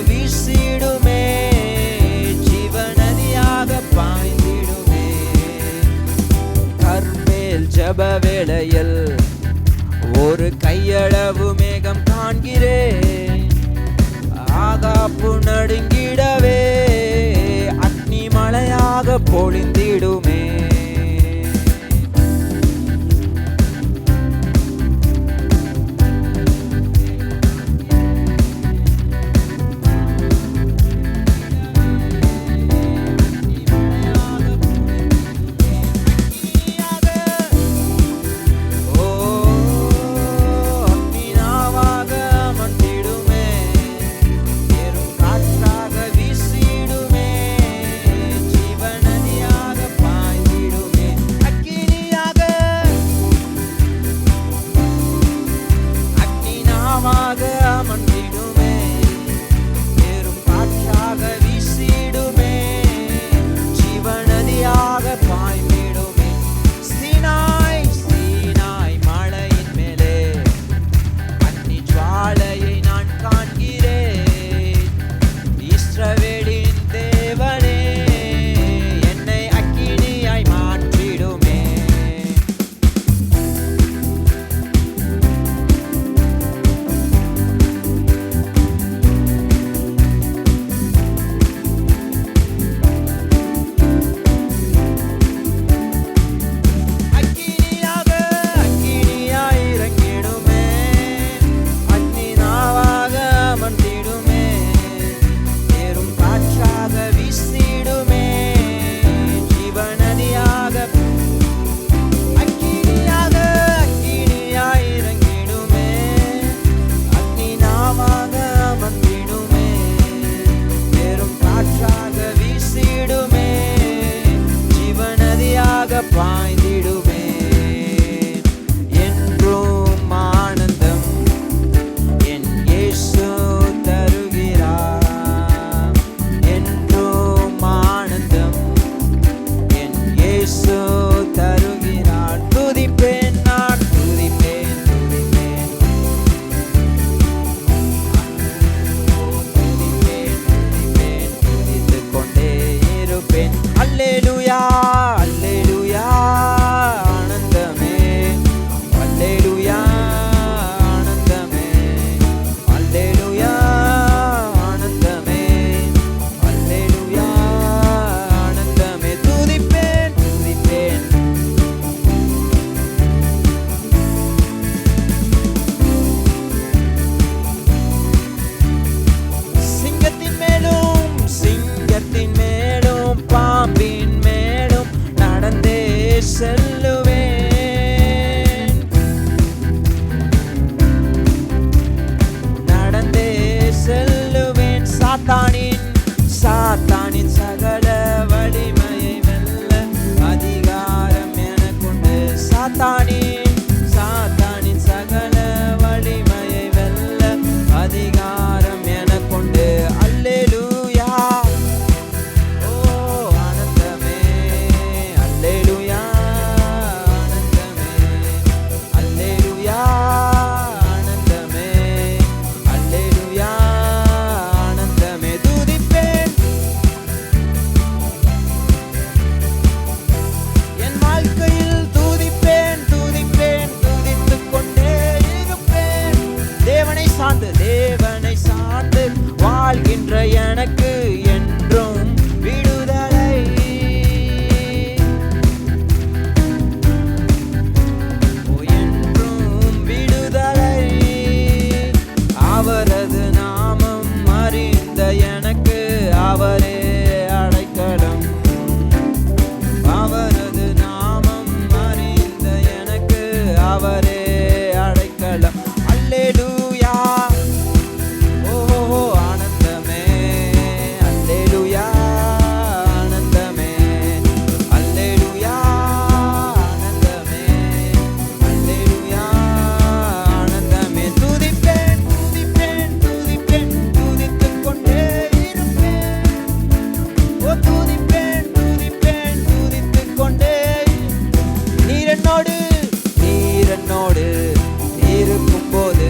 வீசிடுமே, ஜீவநதியாக பாய்ந்திடுமே. கர்மேல் ஜெப வேளையில் ஒரு கையளவு மேகம் காண்கிறேன், ஆகாப்பு நடுங்கிடவே அக்னி மழையாக பொழிந்திடுமே. சாத்தானின் சகல வலிமையை வெல்ல அதிகாரம் எனக்குண்டு. சாத்தானின் சகல வலிமையை வெல்ல அதிகாரம் எனக்குண்டு. அல்லேலூயா, ஓ ஆனந்தமே, அல்லேலூயா ஆனந்தமே, அல்லேலூயா ஆனந்தமே, அல்லேலூயா ஆனந்தமே. துதிப்பேன் என் வாழ்க்கையில், துதிப்பேன் துதிப்பேன் துதித்துக் கொண்டே இருப்பேன். தேவனை சார்ந்து வாழ்கின்ற எனக்கு என்றும் விடுதலை. என்றும் விடுதலை. அவரது நாமம் அறிந்த எனக்கு அவரே அடைக்கலம். அவரது நாமம் அறிந்த எனக்கு அவரே அடைக்கலம். அல்லேலூயா, ஓ ஆனந்தமே, அல்லேலூயா ஆனந்தமே, அல்லேலூயா ஆனந்தமே, அல்லேலூயா ஆனந்தமே. துதிப்பேன் துதிப்பேன் துதிப்பேன் துதித்துக் கொண்டே இருப்பேன். ஓ துதிப்பேன் துதிப்பேன் துதித்துக் கொண்டே. நீர் என்னோடு இருக்கும்போது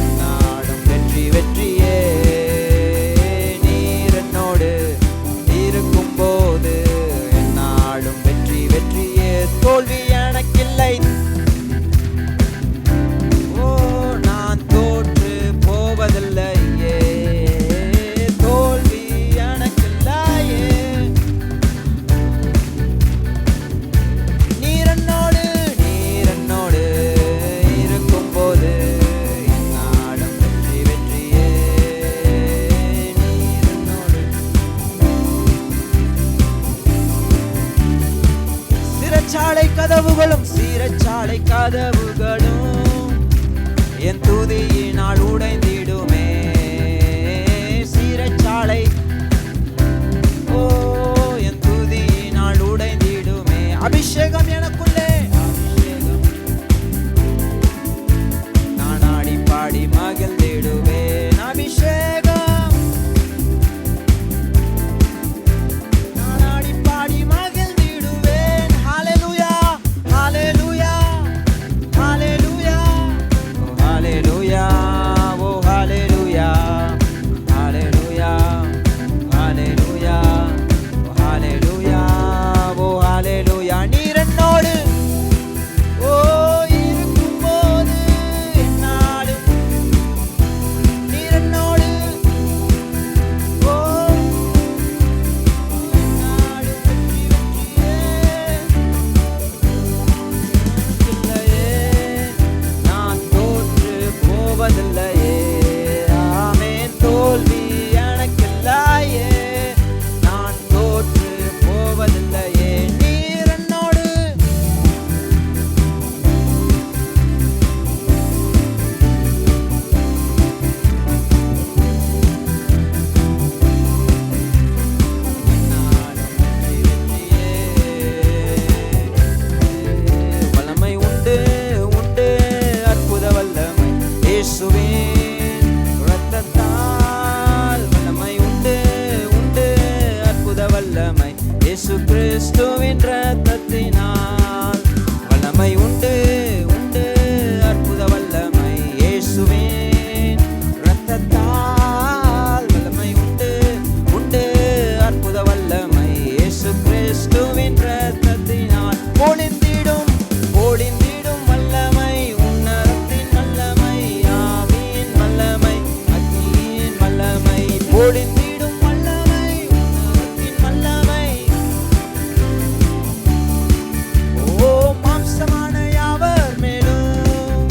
என்னாலும் வெற்றி வெற்றியே. நீர் என்னோடு இருக்கும்போது என்னாலும் வெற்றி வெற்றியே. தோல்வி எனக்கில்லை, ஓ நான் தோற்று போவதில்லையே. தோல்வி எனக்கில்லையே. நீர் என்னோடு இருக்கும்போது என்னாலும் வெற்றி வெற்றியே. நீர் என்னோடு. சிறைச்சாலை கதவுகளும் என் துதியினால் உடைந்திடுமே. சிறைச்சாலை, ஓ என் துதியினால் உடைந்திடுமே. அபிஷேகம் எனக்குள்ளே, அபிஷேகம். நான் ஆடி பாடி மகிழ்ந்திடுவேன். அபிஷேகம், நான் ஆடி பாடி மகிழ்ந்திடுவேன். ஹalleluya, ஹalleluya, ஹalleluya, ஓ ஹalleluya, ஓ ஹalleluya, ஹalleluya, ஹalleluya, ஓ ஹalleluya, ஓ ஹalleluya. நீர் என்னோடு, ஓ இருக்கும்போது என்னாலும். நீர் என்னோடு, ஓ என்னாலும் வெற்றி வெற்றியே. இல்லையே, நான் தோற்று போவதில்லையே. ஆமென். தோல்வி எனக்கில்லையே. நான் தோற்று போவதில்லையே. நீர் என்னோடு. வல்லமை உண்டு உண்டு அற்புத வல்லமை இயேசுவின் இரத்தத்தால். வல்லமை உண்டு உண்டு அற்புத வல்லமை இயேசு கிறிஸ்துவின் இரத்தத்தினால். வல்லமை உண்டு உண்டு அற்புத வல்லமை இயேசுவின் இரத்தத்தால். வல்லமை உண்டு உண்டு அற்புத வல்லமை இயேசு கிறிஸ்துவின் இரத்தத்தினால். பொழிந்திடும் வல்லமை உன்னதத்தின் வல்லமை, ஆவியின் வல்லமை, அக்னியின் வல்லமை. பொழிந்திடும் வல்லமை உன்னதத்தின் வல்லமை. ஓ மாம்சமான யாவர் மேலும்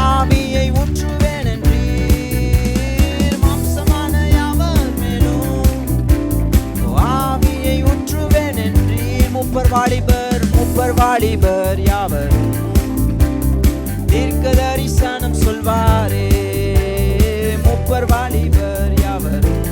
ஆவியை ஊற்றுவேன் என்றீர். மாம்சமான யாவர் மேலும் ஆவியை ஊற்றுவேன் என்றீர். முப்பர் வாலிபர் யாவரும் தீர்க்க தரிசனம் சொல்வாரே. முப்பர் வாலிபர் யாவரும்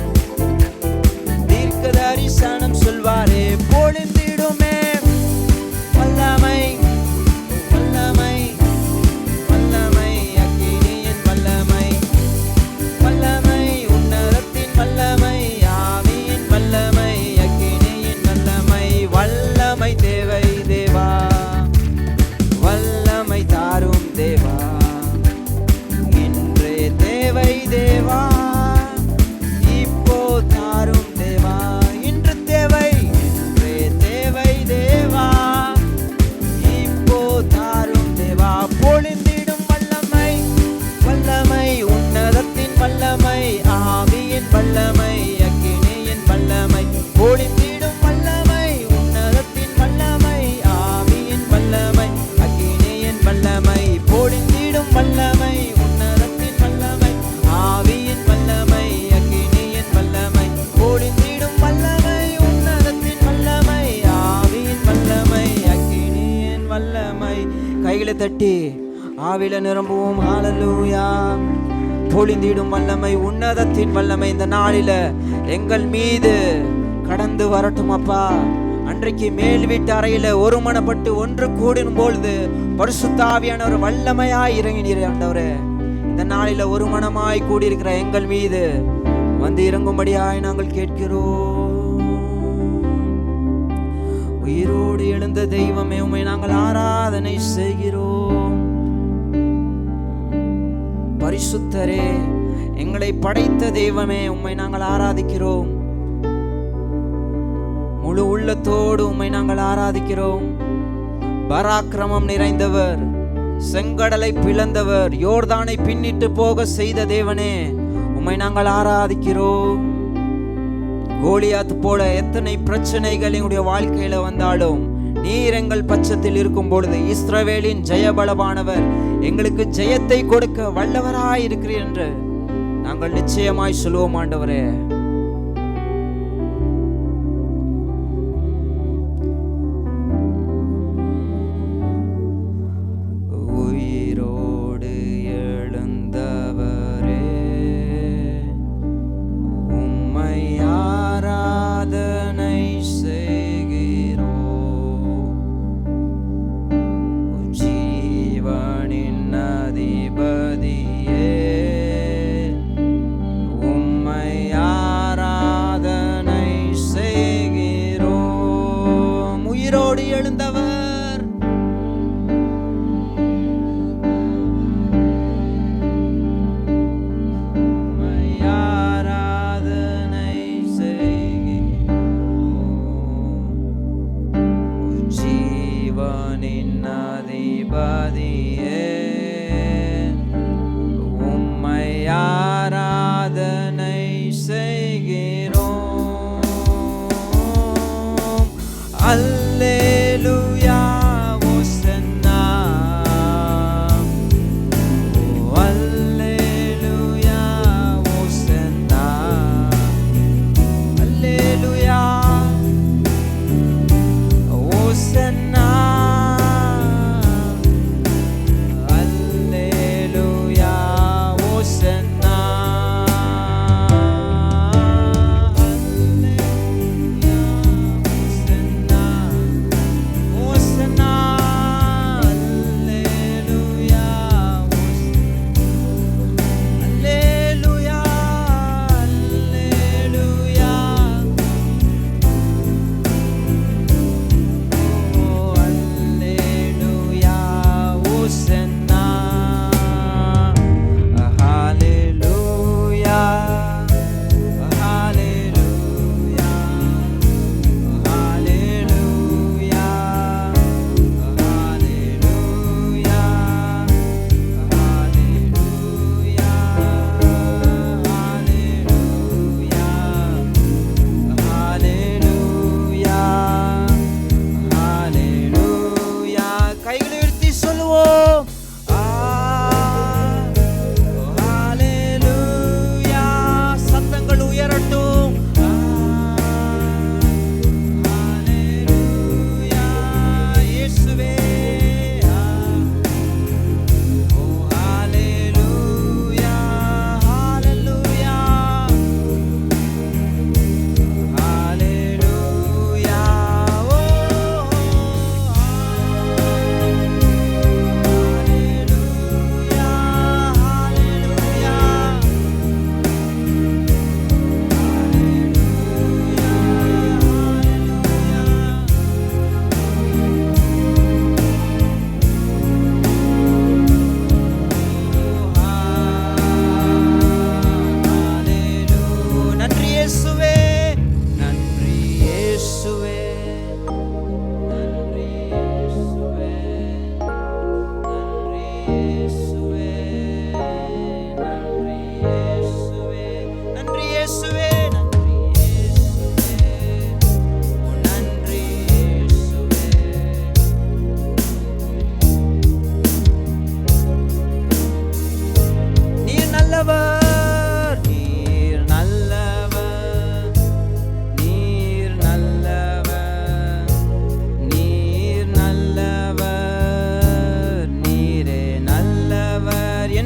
ஆவில நிரம்புவோம். ஹalleluya. பொழிந்திடும் வல்லமை, உன்னதத்தின் வல்லமை இந்த நாளில எங்கள் மீது கடந்து வரட்டும் அப்பா. அன்றைக்கு மேல் வீட்டு அறையில ஒருமனப்பட்டு ஒன்று கூடும் பொழுது பரிசுத்த ஆவியானவர் வல்லமையாய் இறங்கினீர் ஆண்டவரே. இந்த நாளில ஒரு மனமாய் கூடியிருக்கிற எங்கள் மீது வந்து இறங்கும்படியாய் நாங்கள் கேட்கிறோம். உயிரோடு எழுந்த தெய்வமே, உம்மை நாங்கள் ஆராதனை செய்கிறோம். பரிசுத்தரே, எங்களை படைத்த தெய்வமே, உம்மை நாங்கள் ஆராதிக்கிறோம். முழு உள்ளத்தோடு உம்மை நாங்கள் ஆராதிக்கிறோம். பராக்கிரமம் நிறைந்தவர், செங்கடலை பிளந்தவர், யோர்தானை பின்னிட்டு போக செய்த தேவனே, உம்மை நாங்கள் ஆராதிக்கிறோம். கோலியாத் போல எத்தனை பிரச்சனைகள் எங்களுடைய வாழ்க்கையில வந்தாலும் நீர் எங்கள் பட்சத்தில் இருக்கும் பொழுது இஸ்ரவேலின் ஜெயபலமானவர், எங்களுக்கு ஜெயத்தை கொடுக்க வல்லவராய் இருக்கிறீர் என்று நாங்கள் நிச்சயமாய் சொல்லுவோம் ஆண்டவரே. உம்மை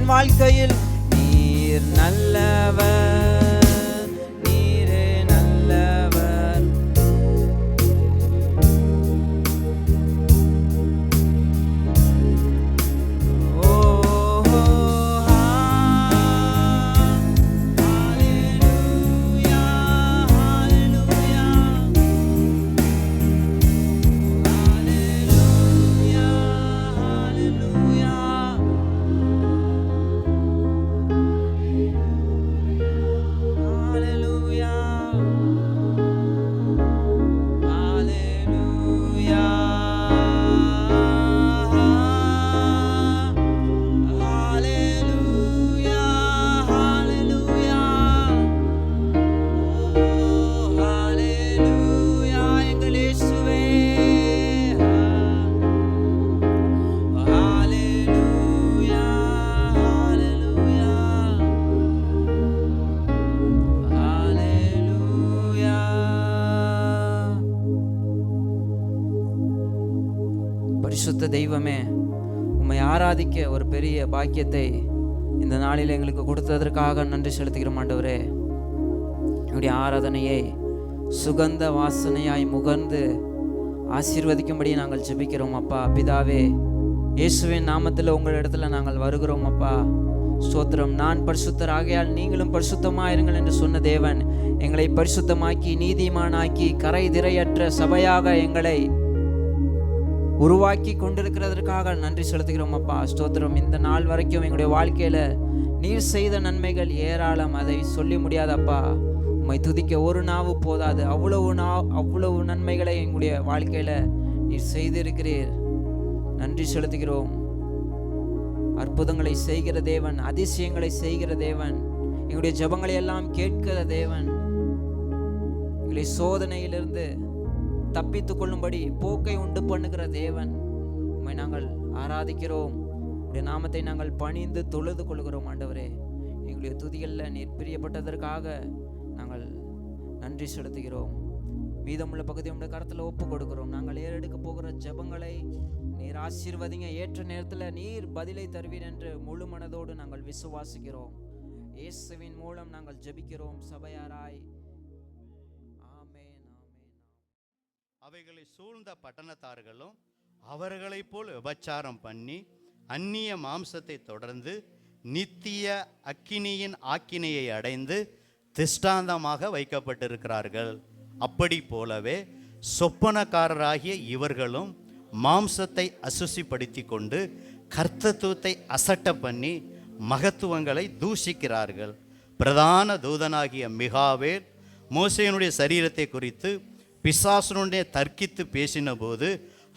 என் வாழ்க்கையில் நீர் நல்லவர், நீரே நல்லவர். ஓ ஹalleluya, ஹalleluya, ஹalleluya, ஹalleluya. பரிசுத்த தெய்வமே, உம்மை ஆராதிக்க ஒரு பெரிய பாக்கியத்தை இந்த நாளில் எங்களுக்கு கொடுத்ததற்காக நன்றி செலுத்துகிறோம் ஆண்டவரே. என்னுடைய ஆராதனையை சுகந்த வாசனையாய் முகர்ந்து ஆசீர்வதிக்கும்படி நாங்கள் ஜெபிக்கிறோம் அப்பா. பிதாவே, இயேசுவின் நாமத்தில் உங்களிடத்துல நாங்கள் வருகிறோம் அப்பா. ஸ்தோத்திரம். நான் பரிசுத்தர் ஆகையால் நீங்களும் பரிசுத்தமாயிருங்கள் என்று சொன்ன தேவன் எங்களை பரிசுத்தமாக்கி நீதிமானாக்கி கரை திரையற்ற சபையாக எங்களை உருவாக்கி கொண்டிருக்கிறதற்காக நன்றி செலுத்துகிறோம் அப்பா. ஸ்தோத்திரம். இந்த நாள் வரைக்கும் எங்களுடைய வாழ்க்கையில நீர் செய்த நன்மைகள் ஏராளம், அதை சொல்லி முடியாதப்பா. உம்மை துதிக்க ஒரு நாவு போதாது. அவ்வளவு நன்மைகளை எங்களுடைய வாழ்க்கையில நீர் செய்திருக்கிறீர். நன்றி செலுத்துகிறோம். அற்புதங்களை செய்கிற தேவன், அதிசயங்களை செய்கிற தேவன், எங்களுடைய ஜெபங்களை எல்லாம் கேட்கிற தேவன், எங்களை சோதனையிலிருந்து தப்பித்துக் கொள்ளும்படி போக்கை உண்டு பண்ணுகிற தேவன், உம்மை நாங்கள் ஆராதிக்கிறோம். உடைய நாமத்தை நாங்கள் பணிந்து தொழுது கொள்கிறோம் ஆண்டவரே. எங்களுடைய துதிகளில் நீர் பிரியப்பட்டதற்காக நாங்கள் நன்றி செலுத்துகிறோம். மீதமுள்ள பகுதியை உடைய கரத்தில் ஒப்பு கொடுக்கிறோம். நாங்கள் ஏறெடுக்க போகிற ஜெபங்களை நீர் ஆசீர்வதிங்க. ஏற்ற நேரத்தில் நீர் பதிலை தருவீர் என்று முழு மனதோடு நாங்கள் விசுவாசிக்கிறோம். இயேசுவின் மூலம் நாங்கள் ஜெபிக்கிறோம் சபையாராய். அவைகளை சூழ்ந்த பட்டணத்தார்களும் அவர்களைப் போல் விபச்சாரம் பண்ணி அந்நிய மாம்சத்தை தொடர்ந்து நித்திய அக்கினியின் ஆக்கினையை அடைந்து திஷ்டாந்தமாக வைக்கப்பட்டிருக்கிறார்கள். அப்படி போலவே சொப்பனக்காரராகிய இவர்களும் மாம்சத்தை அசுசிப்படுத்தி கொண்டு கர்த்தத்துவத்தை அசட்ட பண்ணி மகத்துவங்களை தூஷிக்கிறார்கள். பிரதான தூதனாகிய மிகாவேல் மோசேயினுடைய சரீரத்தை குறித்து பிசாசுனுடைய தர்க்கித்து பேசின போது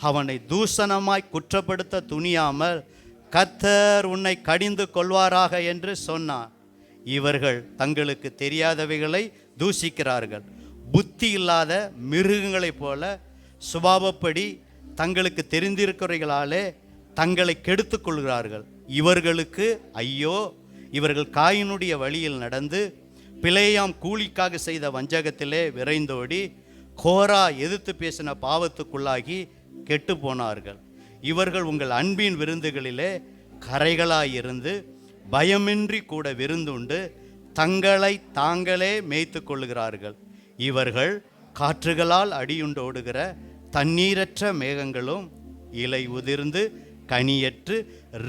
அவனை தூஷணமாய் குற்றப்படுத்த துணியாமல் கர்த்தர் உன்னை கடிந்து கொள்வாராக என்று சொன்னான். இவர்கள் தங்களுக்கு தெரியாதவைகளை தூஷிக்கிறார்கள். புத்தி இல்லாத மிருகங்களைப் போல சுபாவப்படி தங்களுக்கு தெரிந்திருக்கிறவர்களாலே தங்களை கெடுத்து கொள்கிறார்கள். இவர்களுக்கு ஐயோ, இவர்கள் காயினுடைய வழியில் நடந்து பிளேயாம் கூலிக்காக செய்த வஞ்சகத்திலே விரைந்தோடி கோரா எதிர்த்து பேசின பாவத்துக்குள்ளாகி கெட்டு போனார்கள். இவர்கள் உங்கள் அன்பின் விருந்துகளிலே கரைகளாயிருந்து பயமின்றி கூட விருந்துண்டு தங்களை தாங்களே மேய்த்து கொள்ளுகிறார்கள். இவர்கள் காற்றுகளால் அடியுண்டோடுகிற தண்ணீரற்ற மேகங்களும் இலை உதிர்ந்து கனியற்று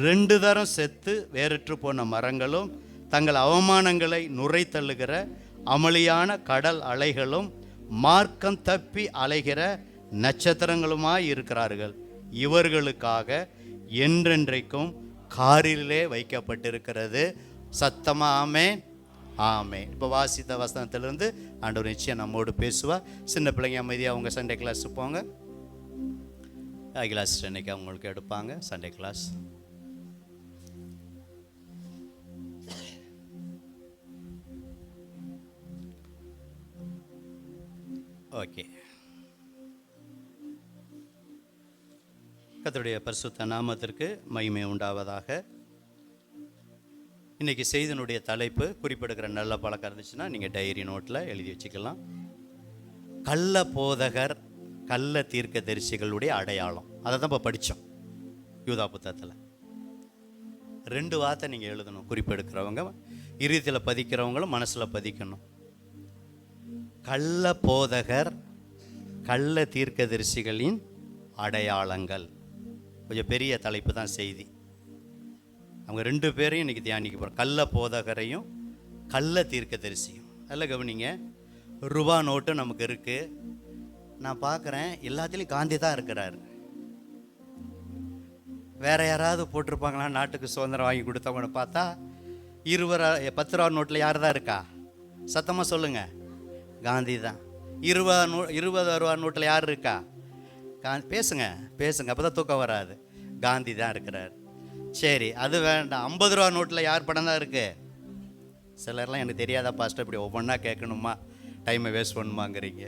2 தரம் செத்து வேறற்று போன மரங்களும் தங்கள் அவமானங்களை நுரை தள்ளுகிற அமளியான கடல் அலைகளும் மார்க்கம் தப்பி அலைகிற நட்சத்திரங்களுமாய் இருக்கிறார்கள். இவர்களுக்காக என்றென்றைக்கும் காரிலே வைக்கப்பட்டிருக்கிறது. சத்தமா ஆமென், ஆமென். இப்போ வாசித்த வசனத்திலிருந்து ஆண்டவர் நிச்சயம் நம்மோடு பேசுவார். சின்ன பிள்ளைங்க அமைதியாக அவங்க சண்டே கிளாஸ் போங்க. கிளாஸ் அன்னைக்கு அவங்களுக்கு எடுப்பாங்க சண்டே கிளாஸ். ஓகே. கர்த்தருடைய பரிசுத்த நாமத்திற்கு மகிமை உண்டாவதாக. இன்றைக்கி செய்தியினுடைய தலைப்பு குறிப்பிடுகிற நல்ல பழக்கம் இருந்துச்சுன்னா நீங்கள் டைரி நோட்டில் எழுதி வச்சுக்கலாம். கள்ள போதகர் கள்ள தீர்க்க தரிசிகளுடைய அடையாளம். அதை தான் இப்போ படித்தோம் யூதா புத்தகத்தில். 2 வார்த்தை நீங்கள் எழுதணும். குறிப்பெடுக்கிறவங்க இருதயத்தில் பதிக்கிறவங்களும் மனசில் பதிக்கணும். கள்ள போதகர், கள்ள தீர்க்கதரிசிகளின் அடையாளங்கள். கொஞ்சம் பெரிய தலைப்பு தான் செய்தி. அவங்க 2 பேரையும் இன்றைக்கி தியானிக்க போகிறோம். கள்ள போதகரையும் கள்ள தீர்க்கதரிசியும். அதில் கவனிங்க, ரூபா நோட்டு நமக்கு இருக்குது. நான் பார்க்குறேன் எல்லாத்துலேயும் காந்தி தான் இருக்கிறார். வேறு யாராவது போட்டிருப்பாங்களா? நாட்டுக்கு சுதந்திரம் வாங்கி கொடுத்தவங்கன்னு பார்த்தா 10 ரூபா நோட்டில் யார் தான் இருக்கா? சத்தமாக சொல்லுங்கள். காந்தி தான். 20 ரூபா நோட்டில் யார் இருக்கா? பேசுங்க அப்போ தான் தூக்கம் வராது. காந்தி தான் இருக்கிறார். சரி, அது வேண்டாம். 50 ரூபா நோட்டில் யார் படம் தான் இருக்குது? சிலர்லாம் எனக்கு தெரியாதா பாஸ்டர், இப்படி ஒவ்வொன்றா கேட்கணுமா, டைமை வேஸ்ட் பண்ணுமாங்கிறீங்க.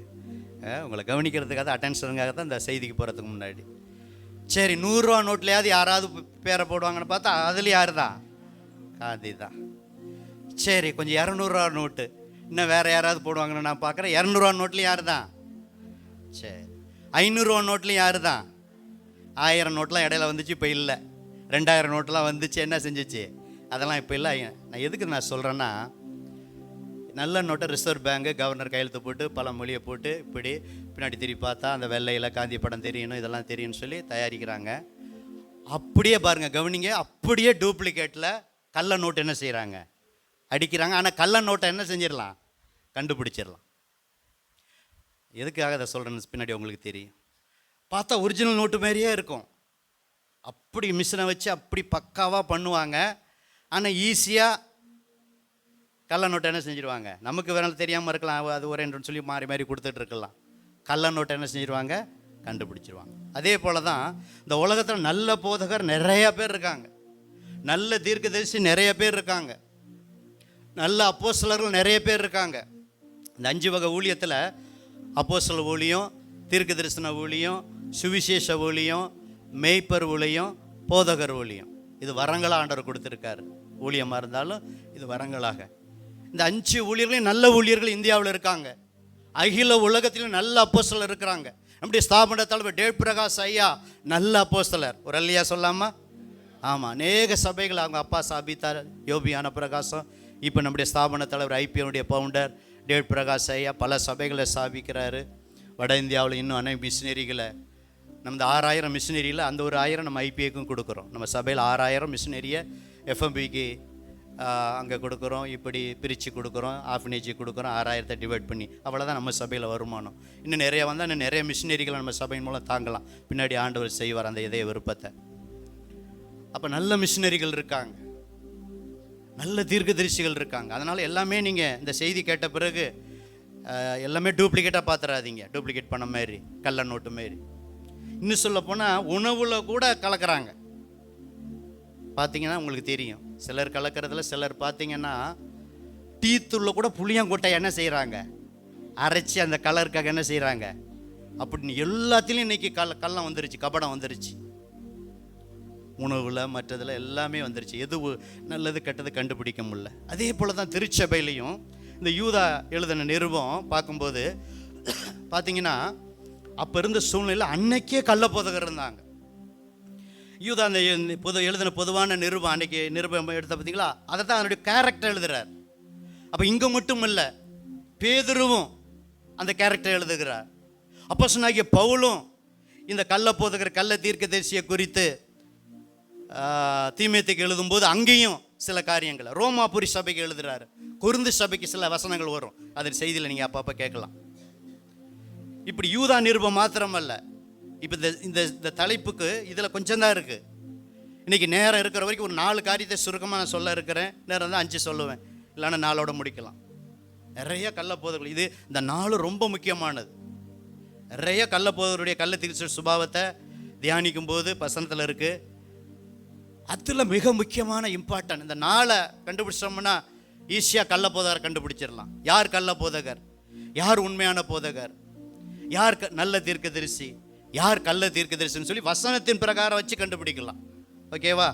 உங்களை கவனிக்கிறதுக்காக, அட்டென்ஷனுக்காக தான் இந்த செய்திக்கு போகிறதுக்கு முன்னாடி. சரி, 100 ரூபா நோட்லையாவது யாராவது பேரை போடுவாங்கன்னு பார்த்தா அதில் யார் தான்? காந்தி தான். சரி, கொஞ்சம் 200 ரூபா நோட்டு இன்னும் வேறு யாராவது போடுவாங்கன்னு நான் பார்க்குறேன். 200 ரூபா நோட்லையும் யார் தான்? சரி, 500 ரூபா நோட்லையும் யார் தான்? 1000 நோட்லாம் இடையில வந்துச்சு, இப்போ இல்லை. 2000 நோட்டெலாம் வந்துச்சு, என்ன செஞ்சிச்சு? அதெல்லாம் இப்போ இல்லை. நான் எதுக்கு நான் சொல்கிறேன்னா, நல்ல நோட்டை ரிசர்வ் பேங்கு கவர்னர் கையெழுத்து போட்டு பல மொழியை போட்டு இப்படி பின்னாடி திருப்பி பார்த்தா அந்த வெள்ளையில் காந்தி படம் தெரியணும், இதெல்லாம் தெரியும்னு சொல்லி தயாரிக்கிறாங்க. அப்படியே பாருங்கள், கவனிங்க, அப்படியே டூப்ளிகேட்டில் கள்ள நோட்டு என்ன செய்கிறாங்க? அடிக்கிறாங்க. ஆனால் கள்ள நோட்டை என்ன செஞ்சிடலாம்? கண்டுபிடிச்சிடலாம். எதுக்காக அதை சொல்கிறேன்னு பின்னாடி உங்களுக்கு தெரியும். பார்த்தா ஒரிஜினல் நோட்டு மாதிரியே இருக்கும். அப்படி மிஷினை வச்சு அப்படி பக்காவாக பண்ணுவாங்க. ஆனால் ஈஸியாக கள்ள நோட்டை என்ன செஞ்சிடுவாங்க? நமக்கு வேணாலும் தெரியாமல் இருக்கலாம், அது ஒரேன்னு சொல்லி மாறி மாறி கொடுத்துட்டு இருக்கலாம். கள்ள நோட்டை என்ன செஞ்சிடுவாங்க? கண்டுபிடிச்சிருவாங்க. அதே போல் தான் இந்த உலகத்தில் நல்ல போதகர் நிறையா பேர் இருக்காங்க, நல்ல தீர்க்கதரிசி நிறைய பேர் இருக்காங்க, நல்ல அப்போஸ்தலர்கள் நிறைய பேர் இருக்காங்க. இந்த 5 வகை ஊழியத்தில் அப்போஸ்தல ஊழியம், தீர்க்க தரிசன ஊழியம், சுவிசேஷ ஊழியம், மேய்ப்பர் ஊழியம், போதகர் ஊழியம். இது வரங்களாக ஆண்டவர் கொடுத்துருக்காரு. ஊழியமாக இருந்தாலும் இது வரங்களாக. இந்த 5 ஊழியர்களையும் நல்ல ஊழியர்கள் இந்தியாவில் இருக்காங்க. அகில உலகத்திலும் நல்ல அப்போஸ்தலர் இருக்கிறாங்க. நம்முடைய ஸ்தாபன தலைவர் டேவிட் பிரகாஷ் ஐயா நல்ல அப்போஸ்தலர். ஒரு அல்லையா சொல்லாமா? ஆமாம், அநேக சபைகள் அவங்க அப்பா சாபித்தார், யோபியான பிரகாசம். இப்போ நம்முடைய ஸ்தாபன தலைவர் ஐபிஎனுடைய பவுண்டர் டேவிட் பிரகாஷ் ஐயா பல சபைகளை ஸ்தாபிக்கிறாரு. வட இந்தியாவில் இன்னும் அநேக மிஷினரிகளை, நம்ம 6000 மிஷினரியில் அந்த ஒரு 1000 நம்ம ஐபிஏக்கும் கொடுக்குறோம். நம்ம சபையில் 6000 மிஷினரியை எஃப்எம்பிக்கு அங்கே கொடுக்குறோம். இப்படி பிரித்து கொடுக்குறோம், ஆஃபனேஜி கொடுக்குறோம். 6000 டிவைட் பண்ணி, அவ்வளோதான் நம்ம சபையில் வருமானம். இன்னும் நிறைய வந்தால் இன்னும் நிறைய மிஷினரிகளை நம்ம சபையின் மூலம் தாங்கலாம். பின்னாடி ஆண்டவர் செய்வார் அந்த இதய விருப்பத்தை. அப்போ நல்ல மிஷினரிகள் இருக்காங்க, நல்ல தீர்க்கதரிசிகள் இருக்காங்க. அதனால் எல்லாமே நீங்கள் இந்த செய்தி கேட்ட பிறகு எல்லாமே டூப்ளிகேட்டாக பார்த்துறாதீங்க. டூப்ளிகேட் பண்ண மாதிரி, கள்ள நோட்டு மாரி. இன்னும் சொல்ல போனால் உணவில் கூட கலக்கிறாங்க. பார்த்தீங்கன்னா உங்களுக்கு தெரியும், சிலர் கலக்கிறதுல சிலர் பார்த்தீங்கன்னா டீத்தூளில் கூட புளியங்கொட்டை என்ன செய்கிறாங்க? அரைச்சி அந்த கலருக்காக என்ன செய்கிறாங்க? அப்படி எல்லாத்துலேயும் இன்றைக்கி கள்ளம் வந்துருச்சு, கபடம் வந்துருச்சு. உணவில் மற்றதில் எல்லாமே வந்துருச்சு. எது நல்லது கெட்டது கண்டுபிடிக்க முடியல. அதே போல் தான் திருச்சபையிலையும் இந்த யூதா எழுதின நிருபம் பார்க்கும்போது பார்த்தீங்கன்னா, அப்போ இருந்த சூழ்நிலையில் அன்னைக்கே கள்ள போதகர் இருந்தாங்க. யூதா அந்த எழுதின பொதுவான நிருபம், அன்னைக்கு நிருபம் எடுத்த பார்த்தீங்களா, அதை தான் அதனுடைய கேரக்டர் எழுதுகிறார். அப்போ இங்கே மட்டும் இல்லை, பேதுருவும் அந்த கேரக்டர் எழுதுகிறார். அப்போஸ்தலனாகிய பவுலும் இந்த கள்ள போதகர், கள்ள தீர்க்கதரிசியை குறித்து தீமோத்தேயுக்கு எழுதும்போது அங்கேயும் சில காரியங்களை, ரோமாபுரி சபைக்கு எழுதுகிறாரு, கொரிந்து சபைக்கு சில வசனங்கள் வரும். அதன் செய்தியில் நீங்கள் அப்பப்போ கேட்கலாம். இப்படி யூதா நிருபம் மாத்திரமல்ல, இப்போ இந்த தலைப்புக்கு இதில் கொஞ்சம் தான் இருக்குது. இன்றைக்கி நேரம் இருக்கிற வரைக்கும் ஒரு 4 காரியத்தை சுருக்கமாக நான் சொல்ல இருக்கிறேன். நேரம் தான் 5 சொல்லுவேன், இல்லைன்னா 4ஓட முடிக்கலாம். நிறைய கள்ள போதகர்கள், இது இந்த 4 ரொம்ப முக்கியமானது. நிறைய கள்ள போதகருடைய கள்ள தீர்க்க சுபாவத்தை தியானிக்கும் போது வசனத்தில் இருக்குது. அதில் மிக முக்கியமான இம்பார்ட்டன்ட், இந்த 4 கண்டுபிடிச்சோம்னா ஈஸியாக கள்ள போதகர் கண்டுபிடிச்சிடலாம். யார் கள்ள போதகர், யார் உண்மையான போதகர், யார் நல்ல தீர்க்கதரிசி, யார் கள்ள தீர்க்கதரிசின்னு சொல்லி வசனத்தின் பிரகாரம் வச்சு கண்டுபிடிக்கலாம். ஓகேவா?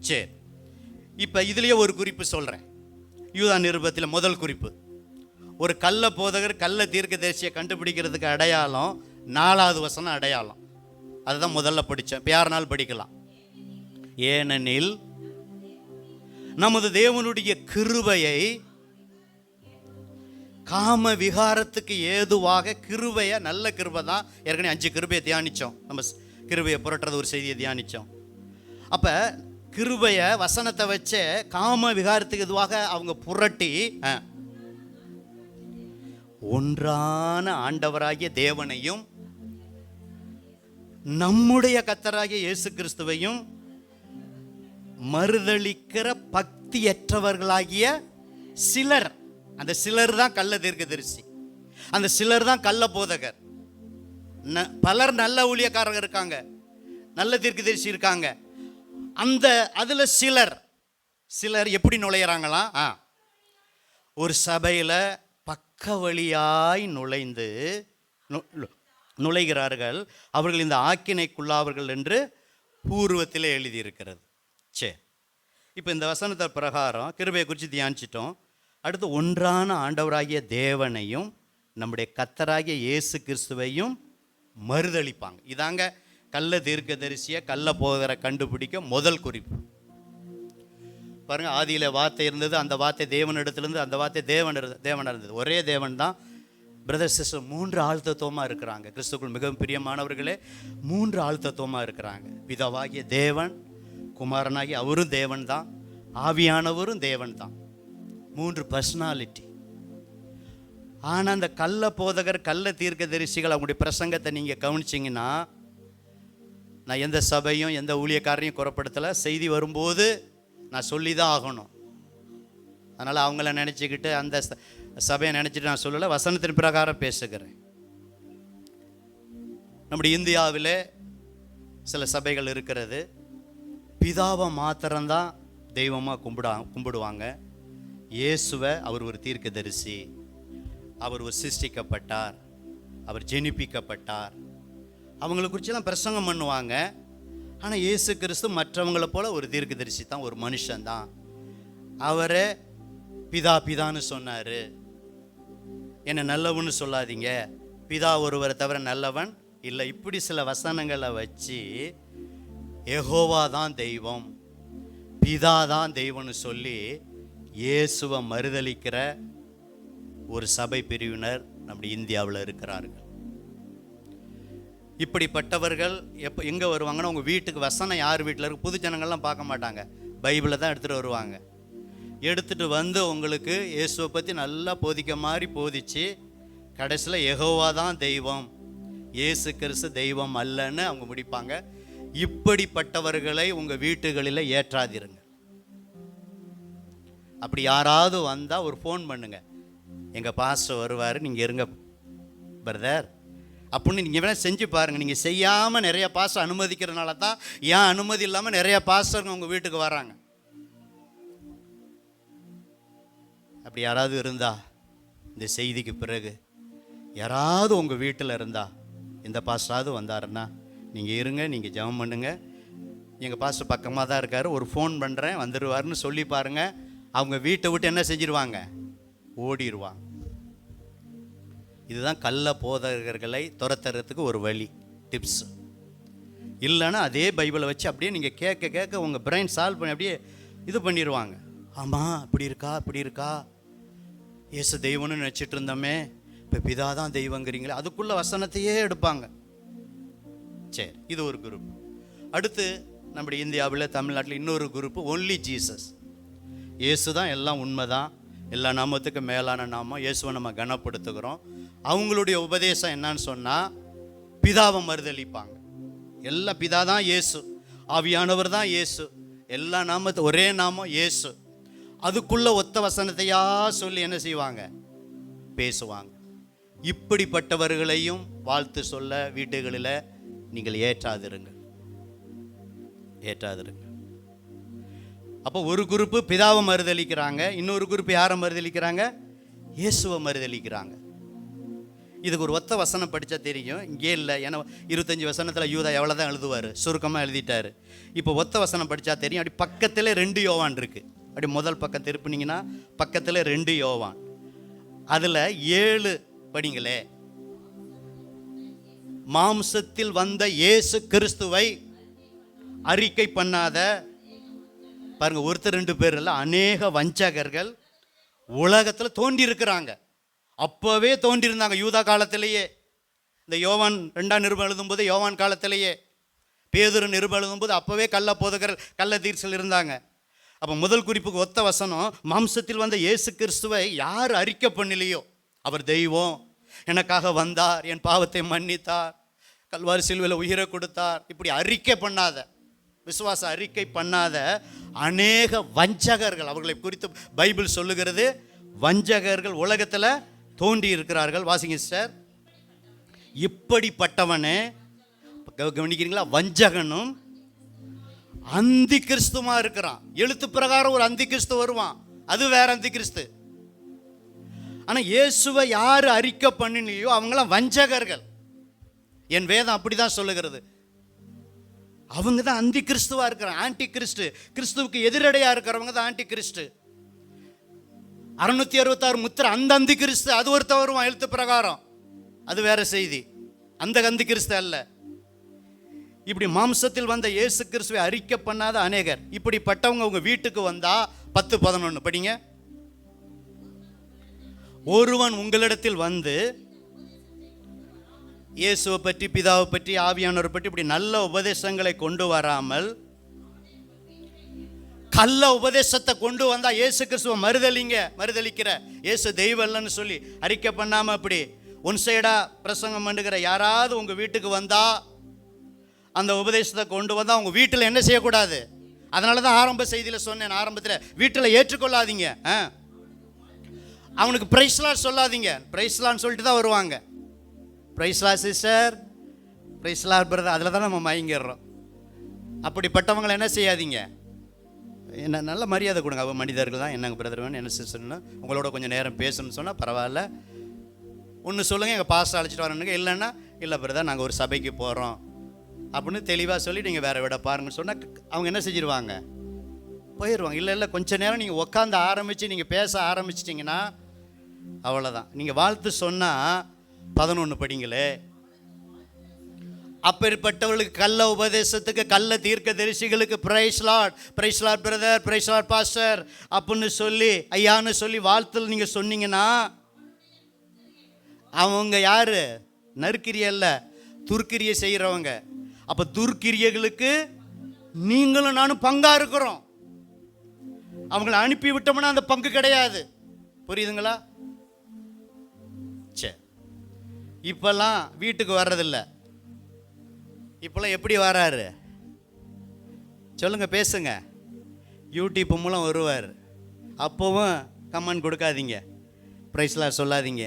சரி, இப்போ இதுலேயே ஒரு குறிப்பு சொல்கிறேன். யூதா நிருபத்தில் முதல் குறிப்பு, ஒரு கள்ள போதகர் கள்ள தீர்க்கதரிசியை கண்டுபிடிக்கிறதுக்கு அடையாளம் 4வது வசனம் அடையாளம். அதுதான் முதல்ல படித்தேன். இப்போ யாருனாலும் படிக்கலாம். ஏனெனில் நமது தேவனுடைய கிருபையை காம விகாரத்துக்கு ஏதுவாக கிருபையை, நல்ல கிருபை தான். ஏற்கனவே 5 கிருபையை தியானித்தோம். நம்ம கிருபையை புரட்டுறது ஒரு செய்தியை தியானித்தோம். அப்போ கிருபையை வசனத்தை வச்சே காம விகாரத்துக்கு எதுவாக அவங்க புரட்டி ஒன்றான ஆண்டவராகிய தேவனையும் நம்முடைய கர்த்தராகிய இயேசு கிறிஸ்துவையும் மறுதலிக்கிற பக்தியற்றவர்களாகிய சிலர், அந்த சிலர் தான் கள்ள தீர்க்கதரிசி, அந்த சிலர் தான் கள்ள போதகர். பலர் நல்ல ஊழியக்காரங்க இருக்காங்க, நல்ல தீர்க்கதரிசி இருக்காங்க. அந்த அதுல சிலர் எப்படி நுழையிறாங்களாம்? ஒரு சபையில பக்க வழியாய் நுழைகிறார்கள். அவர்கள் இந்த ஆக்கினைக்குள்ளாவர்கள் என்று பூர்வத்தில் எழுதியிருக்கிறது. சரி, இப்போ இந்த வசனத்தை பிரகாரம் கிருபையை குறித்து தியானிச்சிட்டோம். அடுத்து ஒன்றான ஆண்டவராகிய தேவனையும் நம்முடைய கர்த்தராகிய இயேசு கிறிஸ்துவையும் மறுதலிப்பாங்க. இதாங்க கள்ள தீர்க்கதரிசியை கள்ள போதரை கண்டுபிடிக்க முதல் குறிப்பு. பாருங்க, ஆதியில் வார்த்தை இருந்தது, அந்த வார்த்தை தேவனிடத்திலிருந்து, அந்த வார்த்தை தேவன் இருந்தது. ஒரே தேவன் தான். பிரதர் சிஸ்டர், 3 ஆழ்த்தத்துவமாக இருக்கிறாங்க. கிறிஸ்துக்குள் மிகவும் பிரியமானவர்களே, 3 ஆழ்த்தத்துவமாக இருக்கிறாங்க. பிதாவாகிய தேவன், குமாரனாகி அவரும் தேவன் தான், ஆவியானவரும் தேவன் தான். 3 பர்சனாலிட்டி. ஆனால் அந்த கள்ள போதகர், கள்ள தீர்க்கதரிசிகள், அவங்களுடைய பிரசங்கத்தை நீங்கள் கவனிச்சிங்கன்னா, நான் எந்த சபையும் எந்த ஊழியக்காரையும் குறப்படுத்தலை. செய்தி வரும்போது நான் சொல்லி தான் ஆகணும். அதனால் அவங்கள நினச்சிக்கிட்டு அந்த சபையை நினச்சிட்டு நான் சொல்லலை, வசனத்தின் பிரகாரம் பேசுகிறேன். நம்முடைய இந்தியாவில் சில சபைகள் இருக்கிறது. பிதாவை மாத்திரம்தான் தெய்வமாக கும்பிடுவாங்க. இயேசுவை அவர் ஒரு தீர்க்கதரிசி, அவர் ஒரு சிருஷ்டிக்கப்பட்டார், அவர் ஜெனிப்பிக்கப்பட்டார், அவங்களை குறிச்செல்லாம் பிரசங்கம் பண்ணுவாங்க. ஆனால் இயேசு கிறிஸ்து மற்றவங்களை போல ஒரு தீர்க்கதரிசி தான், ஒரு மனுஷன்தான். அவரை பிதான்னு சொன்னார். என்ன நல்லவன்னு சொல்லாதீங்க, பிதா ஒருவரை தவிர நல்லவன் இல்லை. இப்படி சில வசனங்களை வச்சு யெகோவா தான் தெய்வம், பிதா தான் தெய்வம்னு சொல்லி இயேசுவை மறுதலிக்கிற ஒரு சபை பிரிவினர் நம்முடைய இந்தியாவில் இருக்கிறார்கள். இப்படிப்பட்டவர்கள் எங்கே வருவாங்கன்னா, உங்கள் வீட்டுக்கு வசனம் யார் வீட்டில் இருக்கு, புது ஜனங்கள்லாம் பார்க்க மாட்டாங்க, பைபிளை தான் எடுத்துகிட்டு வருவாங்க. எடுத்துகிட்டு வந்து உங்களுக்கு இயேசுவை பற்றி நல்லா போதிக்க மாதிரி போதிச்சு கடைசியில் யெகோவா தான் தெய்வம், இயேசு கிறிஸ்து தெய்வம் அல்லன்னு அவங்க முடிப்பாங்க. இப்படிப்பட்டவர்களை உங்கள் வீட்டுகளில் ஏற்றாதிருங்க. அப்படி யாராவது வந்தால் ஒரு ஃபோன் பண்ணுங்க, எங்கள் பாஸ்டர் வருவார், நீங்கள் இருங்க பிரதர் அப்படின்னு நீங்கள் வேணால் செஞ்சு பாருங்கள். நீங்கள் செய்யாமல் நிறைய பாஸ்டர் அனுமதிக்கிறதுனால தான் ஏன் அனுமதி இல்லாமல் நிறைய பாஸ்டருங்க உங்கள் வீட்டுக்கு வராங்க. அப்படி யாராவது இருந்தா, இந்த செய்திக்கு பிறகு யாராவது உங்கள் வீட்டில் இருந்தா, இந்த பாஸ்டராவது வந்தாருன்னா நீங்கள் இருங்க, நீங்கள் ஜெபம் பண்ணுங்க. எங்கள் பாஸ்டர் பக்கமாக தான் இருக்கார், ஒரு ஃபோன் பண்ணுறேன் வந்துடுவார்னு சொல்லி பாருங்கள். அவங்க வீட்டை விட்டு என்ன செஞ்சிருவாங்க? ஓடிடுவாங்க. இதுதான் கள்ள போதகர்களை துரத்துறதுக்கு ஒரு வழி, டிப்ஸ். இல்லைன்னா அதே பைபிளை வச்சு அப்படியே நீங்கள் கேட்க கேட்க உங்கள் பிரெயின் சால்வ் பண்ணி அப்படியே இது பண்ணிடுவாங்க. ஆமாம், இப்படி இருக்கா, இயேசு தெய்வம்னு நினச்சிட்டு இருந்தோமே, இப்போ பிதா தான் தெய்வங்கிறீங்களே, அதுக்குள்ள வசனத்தையே எடுப்பாங்க. சரி, இது ஒரு குரூப். அடுத்து நம்முடைய இந்தியாவில், தமிழ்நாட்டில் இன்னொரு குரூப்பு, ஒன்லி ஜீசஸ். இயேசு தான் எல்லாம், உண்மைதான், எல்லா நாமத்துக்கும் மேலான நாமம், இயேசுவை நம்ம கனப்படுத்துகிறோம். அவங்களுடைய உபதேசம் என்னன்னு சொன்னால், பிதாவை மறுதலிப்பாங்க. எல்லாம் பிதா தான் இயேசு, ஆவியானவர் தான் இயேசு, எல்லா நாமத்து ஒரே நாமம் இயேசு. அதுக்குள்ள ஒத்த வசனத்தையா சொல்லி என்ன செய்வாங்க? பேசுவாங்க. இப்படிப்பட்டவர்களையும் வாழ்த்து சொல்ல வீட்டுகளில் நீங்கள் ஏற்றாதிருங்க. அப்போ ஒரு குரூப்பு பிதாவை மறுதலிக்கிறாங்க, இன்னொரு குரூப்பு யாரை மறுதலிக்கிறாங்க? இயேசுவை மறுதலிக்கிறாங்க. இதுக்கு ஒரு ஒத்த வசனம் படித்தா தெரியும். இங்கே இல்லை, ஏன்னா 25 வசனத்தில் யூதா எவ்வளோ தான் எழுதுவார், சுருக்கமாக எழுதிட்டார். இப்போ ஒத்த வசனம் படித்தா தெரியும். அப்படி பக்கத்தில் 2 யோவான் இருக்குது. அப்படி முதல் பக்கம் திருப்பினீங்கன்னா பக்கத்தில் 2 யோவான், அதில் 7 படிங்களே. மாம்சத்தில் வந்த இயேசு கிறிஸ்துவை அறிக்கை பண்ணாத பாருங்க, ஒருத்தர் ரெண்டு பேர் இல்லை, அநேக வஞ்சகர்கள் உலகத்தில் தோன்றி இருக்கிறாங்க. அப்போவே தோன்றியிருந்தாங்க, யூதா காலத்திலேயே. இந்த யோவான் 2ஆம் நிருபம் எழுதும்போது, யோவான் காலத்திலேயே, பேதுரு நிருபம் எழுதும்போது அப்போவே கள்ள போதகர்கள், கள்ள தீர்ச்சல் இருந்தாங்க. அப்போ முதல் குறிப்புக்கு ஒத்த வசனம், மாம்சத்தில் வந்த இயேசு கிறிஸ்துவை யார் அறிக்கை பண்ணலையோ, அவர் தெய்வம், எனக்காக வந்தார், என் பாவத்தை மன்னித்தார், கல்வாரி சிலுவையில் உயிரை கொடுத்தார், இப்படி அறிக்கை பண்ணாத, விசுவாச அறிக்கை பண்ணாத அநேக வஞ்சகர்கள், அவர்களை குறித்து பைபிள் சொல்லுகிறது, வஞ்சகர்கள் உலகத்தில் தோன்றி இருக்கிறார்கள். வாசிங்க சார். இப்படிப்பட்டவனே, கவனிக்கிறீங்களா, வஞ்சகனும் அந்தி கிறிஸ்துமா இருக்கிறான். எழுத்து பிரகாரம் ஒரு அந்தி கிறிஸ்து வருவான், அது வேற அந்தி கிறிஸ்து. ஆனா இயேசுவை யாரு அறிக்கை பண்ணினையோ அவங்களாம் வஞ்சகர்கள். என் வேதம் அப்படிதான் சொல்லுகிறது. அவங்க தான் அந்தி கிறிஸ்துவா இருக்கிறாங்க, ஆன்டி கிறிஸ்து. கிறிஸ்துவுக்கு எதிரடையா இருக்கிறவங்க தான் ஆன்டி கிறிஸ்து. 666 முத்திரை, அந்த அந்தி கிறிஸ்து, அது ஒருத்த வருவான் எழுத்து பிரகாரம், அது வேற செய்தி, அந்த அந்தி கிறிஸ்து அல்ல. இப்படி மாம்சத்தில் வந்த இயேசு கிறிஸ்துவை அறிக்கை பண்ணாத அநேகர். இப்படிப்பட்டவங்க உங்க வீட்டுக்கு வந்தா 10-11 படிங்க. ஒருவன் உங்களிடத்தில் வந்து இயேசுவை பற்றி, பிதாவை பற்றி, ஆவியானவரை பற்றி இப்படி நல்ல உபதேசங்களை கொண்டு வராமல் கள்ள உபதேசத்தை கொண்டு வந்தா, இயேசு கிறிஸ்துவ மறுதலிக்கிற, இயேசு தெய்வம் இல்லைன்னு சொல்லி அறிக்கை பண்ணாம அப்படி ஒன் சைடா பிரசங்கம் பண்ணுகிற யாராவது உங்க வீட்டுக்கு வந்தா, அந்த உபதேசத்தை கொண்டு வந்தா உங்க வீட்டில் என்ன செய்யக்கூடாது? அதனால தான் ஆரம்ப செய்தியில் சொன்னேன், ஆரம்பத்தில் வீட்டில் ஏற்றுக்கொள்ளாதீங்க, அவனுக்கு பிரைஸ்லாட் சொல்லாதீங்க. பிரைஸ்லான்னு சொல்லிட்டு தான் வருவாங்க. பிரைஸ்லா சிஸ்டர், பிரைஸ்லா பிரதர், அதில் தான் நம்ம மயங்கிடுறோம். அப்படிப்பட்டவங்களை என்ன செய்யாதீங்க, என்ன நல்ல மரியாதை கொடுங்க. அவன் மனிதர்கள் தான், என்னங்க பிரதர் வேணும், என்ன சிஸ்டர்னு, உங்களோட கொஞ்சம் நேரம் பேசணும்னு சொன்னால் பரவாயில்ல, ஒன்று சொல்லுங்கள், எங்கள் பாஸ்டர் அழைச்சிட்டு வரணுங்க, இல்லைன்னா இல்லை பிரதர் நாங்கள் ஒரு சபைக்கு போகிறோம் அப்படின்னு தெளிவாக சொல்லி நீங்கள் வேறு விட பாருங்கன்னு சொன்னால் அவங்க என்ன செஞ்சிருவாங்க, போயிடுவாங்க. இல்லை கொஞ்சம் நேரம் நீங்கள் உட்காந்து ஆரம்பித்து நீங்கள் பேச ஆரம்பிச்சிட்டிங்கன்னா அவ்வளோதான். நீங்கள் வாழ்த்து சொன்னால் 11 படிங்களே. அப்பேற்பட்டவர்களுக்கு, கள்ள உபதேசத்துக்கு, கள்ள தீர்க்க தரிசிகளுக்கு praise lord, praise lord brother, praise lord pastor அப்படின்னு சொல்லி, ஐயான்னு சொல்லி வாழ்த்தில் நீங்கள் சொன்னீங்கன்னா அவங்க யாரு? நற்கிரியல்ல, துர்க்கிரியை செய்கிறவங்க. அப்போ துர்க்கிரியர்களுக்கு நீங்களும் நானும் பங்கா இருக்கிறோம். அவங்கள அனுப்பி விட்டோம்னா அந்த பங்கு கிடையாது. புரியுதுங்களா? சரி, இப்பெல்லாம் வீட்டுக்கு வர்றதில்ல. இப்பெல்லாம் எப்படி வராரு சொல்லுங்க, பேசுங்க. யூடியூப் மூலம் வருவார். அப்போவும் கமெண்ட் கொடுக்காதீங்க, பிரைஸ்லாம் சொல்லாதீங்க,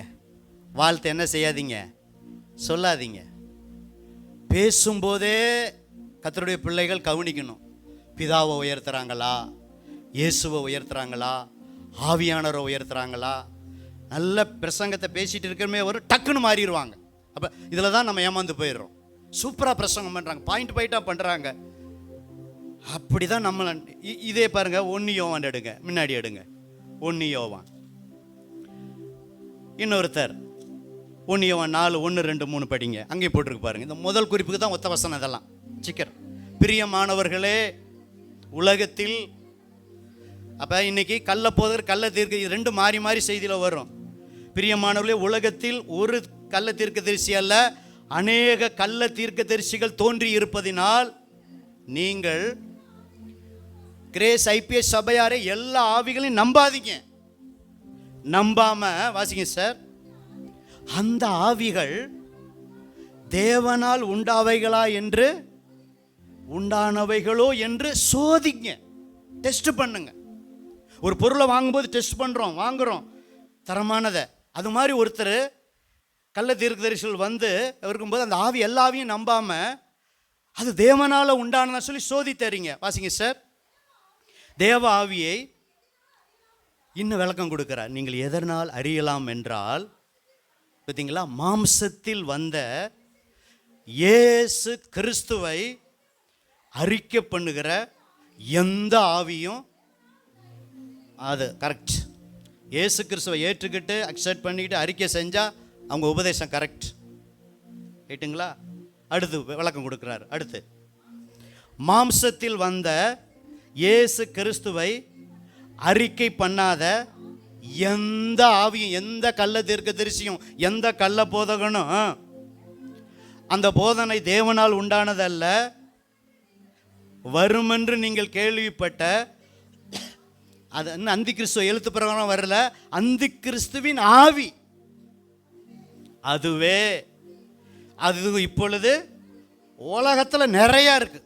வாழ்த்து என்ன செய்யாதீங்க, சொல்லாதீங்க. பேசும்போதே கர்த்தருடைய பிள்ளைகள் கவனிக்கணும். பிதாவை உயர்த்துறாங்களா, இயேசுவை உயர்த்துறாங்களா, ஆவியானவரை உயர்த்துறாங்களா? நல்ல பிரசங்கத்தை பேசிட்டு இருக்கிறமே ஒரு டக்குன்னு மாறிடுவாங்க. அப்போ இதில் தான் நம்ம ஏமாந்து போயிடுறோம். சூப்பராக பிரசங்கம் பண்ணுறாங்க, பாயிண்ட் பாயிண்ட்டாக பண்ணுறாங்க. அப்படி தான் நம்ம இதே பாருங்கள். 1 யோவான் எடுங்க, முன்னாடி எடுங்க. 1 யோவான். இன்னொருத்தர் 1 யோவான் 4, 1, 2, 3 படிங்க. அங்கேயும் போட்டிருக்கு பாருங்க. இந்த முதல் குறிப்புக்கு தான் ஒத்த வசனம் இதெல்லாம். சிக்கர் பிரியமானவர்களே, உலகத்தில் அப்போ இன்னைக்கு கள்ள போதர், கள்ள தீர்க்க, இது 2 மாறி மாறி செய்தியில் வரும். பிரியமானவர்களே, உலகத்தில் ஒரு கள்ள தீர்க்க தரிசி அல்ல, அநேக கள்ள தீர்க்க தரிசிகள் தோன்றி இருப்பதினால் நீங்கள் கிரேஸ் ஐபிஎஸ் சபையாரை எல்லா ஆவிகளையும் நம்பாதீங்க. நம்பாம வாசிங்க சார். அந்த ஆவிகள் தேவனால் உண்டானவைகளோ என்று சோதிங்க, டெஸ்ட் பண்ணுங்க. ஒரு பொருளை வாங்கும்போது டெஸ்ட் பண்ணுறோம், வாங்குகிறோம் தரமானதை. அது மாதிரி ஒருத்தர் கள்ள தீர்க்கதரிசிகள் வந்து இருக்கும்போது அந்த ஆவி எல்லா ஆவியும் நம்பாமல் அது தேவனால் உண்டானதா சொல்லி சோதித்தறீங்க. வாசிங்க சார். தேவ ஆவியை இன்னும் விளக்கம் கொடுக்கிறார். நீங்கள் எதனால் அறியலாம் என்றால், பார்த்தீங்களா, மாம்சத்தில் வந்த இயேசு கிறிஸ்துவை அறிக்கை பண்ணுகிற எந்த ஆவியும் அது கரெக்ட். இயேசு கிறிஸ்துவை ஏற்றுக்கிட்டு அக்செப்ட் பண்ணிக்கிட்டு அறிக்கை செஞ்சால் அவங்க உபதேசம் கரெக்ட். ரைட்டுங்களா? அடுத்து விளக்கம் கொடுக்குறாரு. அடுத்து, மாம்சத்தில் வந்த இயேசு கிறிஸ்துவை அறிக்கை பண்ணாத எந்த ஆவியும், எந்த கள்ள தீர்க்கதரிசியும், எந்த கள்ள போதகனும் அந்த போதனை தேவனால் உண்டானதல்ல, வருமென்று நீங்கள் கேள்விப்பட்ட, அது அந்தி கிறிஸ்துவ எழுத்து பிரகாரம் வரல, அந்தி கிறிஸ்துவின் ஆவி அதுவே. அது இப்பொழுது உலகத்தில் நிறையா இருக்கு.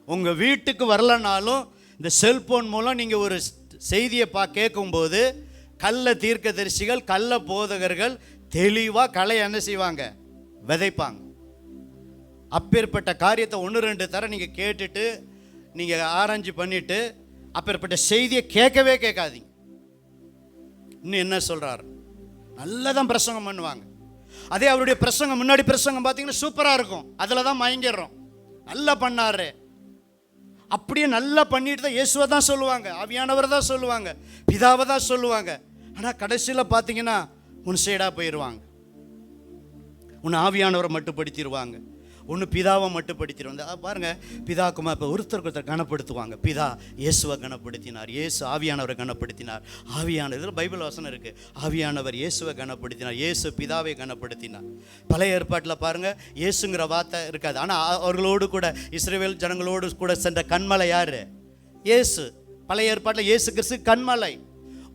உங்கள் வீட்டுக்கு வரலனாலும் இந்த செல்போன் மூலம் நீங்கள் ஒரு செய்தியை கேட்கும்போது கள்ள தீர்க்கதரிசிகள், கள்ள போதகர்கள் தெளிவாக கலை என்ன செய்வாங்க, விதைப்பாங்க. அப்பேற்பட்ட காரியத்தை 1-2 தர நீங்கள் கேட்டுட்டு நீங்கள் ஆராய்ச்சி பண்ணிட்டு அப்பேற்பட்ட செய்தியை கேட்கவே கேட்காதீங்க. இன்னும் என்ன சொல்கிறார், நல்லதான் பிரசங்கம் பண்ணுவாங்க. அதே அவருடைய பிரசங்கம், முன்னாடி பிரசங்கம் பார்த்தீங்கன்னா சூப்பராக இருக்கும், அதில் தான் மயங்கிடுறோம். நல்லா பண்ணாரு, அப்படியே நல்லா பண்ணிட்டு தான் இயேசுவை தான் சொல்லுவாங்க, ஆவியானவர் தான் சொல்லுவாங்க, பிதாவை தான் சொல்லுவாங்க. ஆனால் கடைசியில் பார்த்தீங்கன்னா ஒன்று சைடாக போயிடுவாங்க. ஒன்று ஆவியானவரை மட்டுப்படுத்திடுவாங்க, ஒன்று பிதாவை மட்டுப்படுத்திடுவாங்க. பாருங்க, பிதாக்குமா இப்போ ஒருத்தர் கனப்படுத்துவாங்க. பிதா இயேசுவை கனப்படுத்தினார், இயேசு ஆவியானவரை கனப்படுத்தினார். ஆவியானவர், இதில் பைபிள் வசனம் இருக்குது, ஆவியானவர் இயேசுவை கனப்படுத்தினார், இயேசு பிதாவை கனப்படுத்தினார். பழைய ஏற்பாட்டில் பாருங்கள் இயேசுங்கிற வார்த்தை இருக்காது. ஆனால் அவர்களோடு கூட, இஸ்ரவேல் ஜனங்களோடு கூட சென்ற கன்மலை யார்? இயேசு. பழைய ஏற்பாட்டில் இயேசு கிறிஸ்து கன்மலை.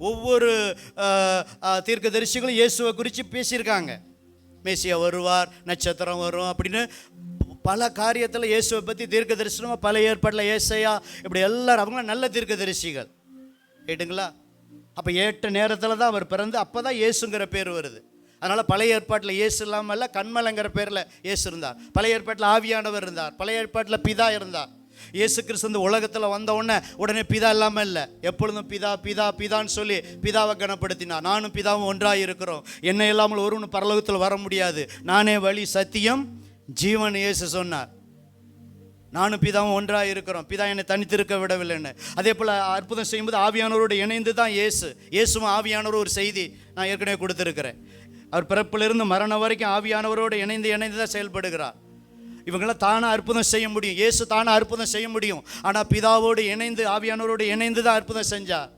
ஒவ்வொரு தீர்க்கதரிசிகளும் இயேசுவை குறித்து பேசியிருக்காங்க. மேசியா வருவார், நட்சத்திரம் வரும் அப்படின்னு பல காரியத்தில் இயேசுவை பற்றி தீர்க்க தரிசனமாக பழைய ஏற்பாட்டில் ஏசையா இப்படி எல்லாரும் அவங்க நல்ல தீர்க்க தரிசிகள் கேட்டுங்களா. அப்போ ஏற்ற நேரத்தில் தான் அவர் பிறந்து அப்போ தான் இயேசுங்கிற பேர் வருது. அதனால் பழைய ஏற்பாட்டில் இயேசு இல்லாமல் கன்மலைங்கிற பேரில் இயேசு இருந்தார். பழைய ஏற்பாட்டில் ஆவியானவர் இருந்தார். பழைய ஏற்பாட்டில் பிதா இருந்தார். இயேசு கிறிஸ்து இந்த உலகத்தில் வந்த உடனே பிதா இல்லாமல் இல்லை, எப்பொழுதும் பிதா பிதா பிதான்னு சொல்லி பிதாவை கனப்படுத்தினார். நானும் பிதாவும் ஒன்றாக இருக்கிறோம், என்னை இல்லாமல் ஒருவனும் பரலோகத்தில் வர முடியாது, நானே வழி சத்தியம் ஜீவன் இயேசு சொன்னார். நானும் பிதாவும் ஒன்றாக இருக்கிறோம், பிதா என்னை தனித்திருக்க விடவில்லைன்னு. அதே போல் அற்புதம் செய்யும்போது ஆவியானவரோடு இணைந்து தான் இயேசுவும் ஆவியானவர் ஒரு செய்தி நான் ஏற்கனவே கொடுத்துருக்கிறேன். அவர் பிறப்பிலிருந்து மரணம் வரைக்கும் ஆவியானவரோடு இணைந்து தான் செயல்படுகிறார். இவங்களாம் தானாக அற்புதம் செய்ய முடியும், இயேசு தானாக அற்புதம் செய்ய முடியும். ஆனால் பிதாவோடு இணைந்து ஆவியானவரோடு இணைந்து தான் அற்புதம் செஞ்சார்.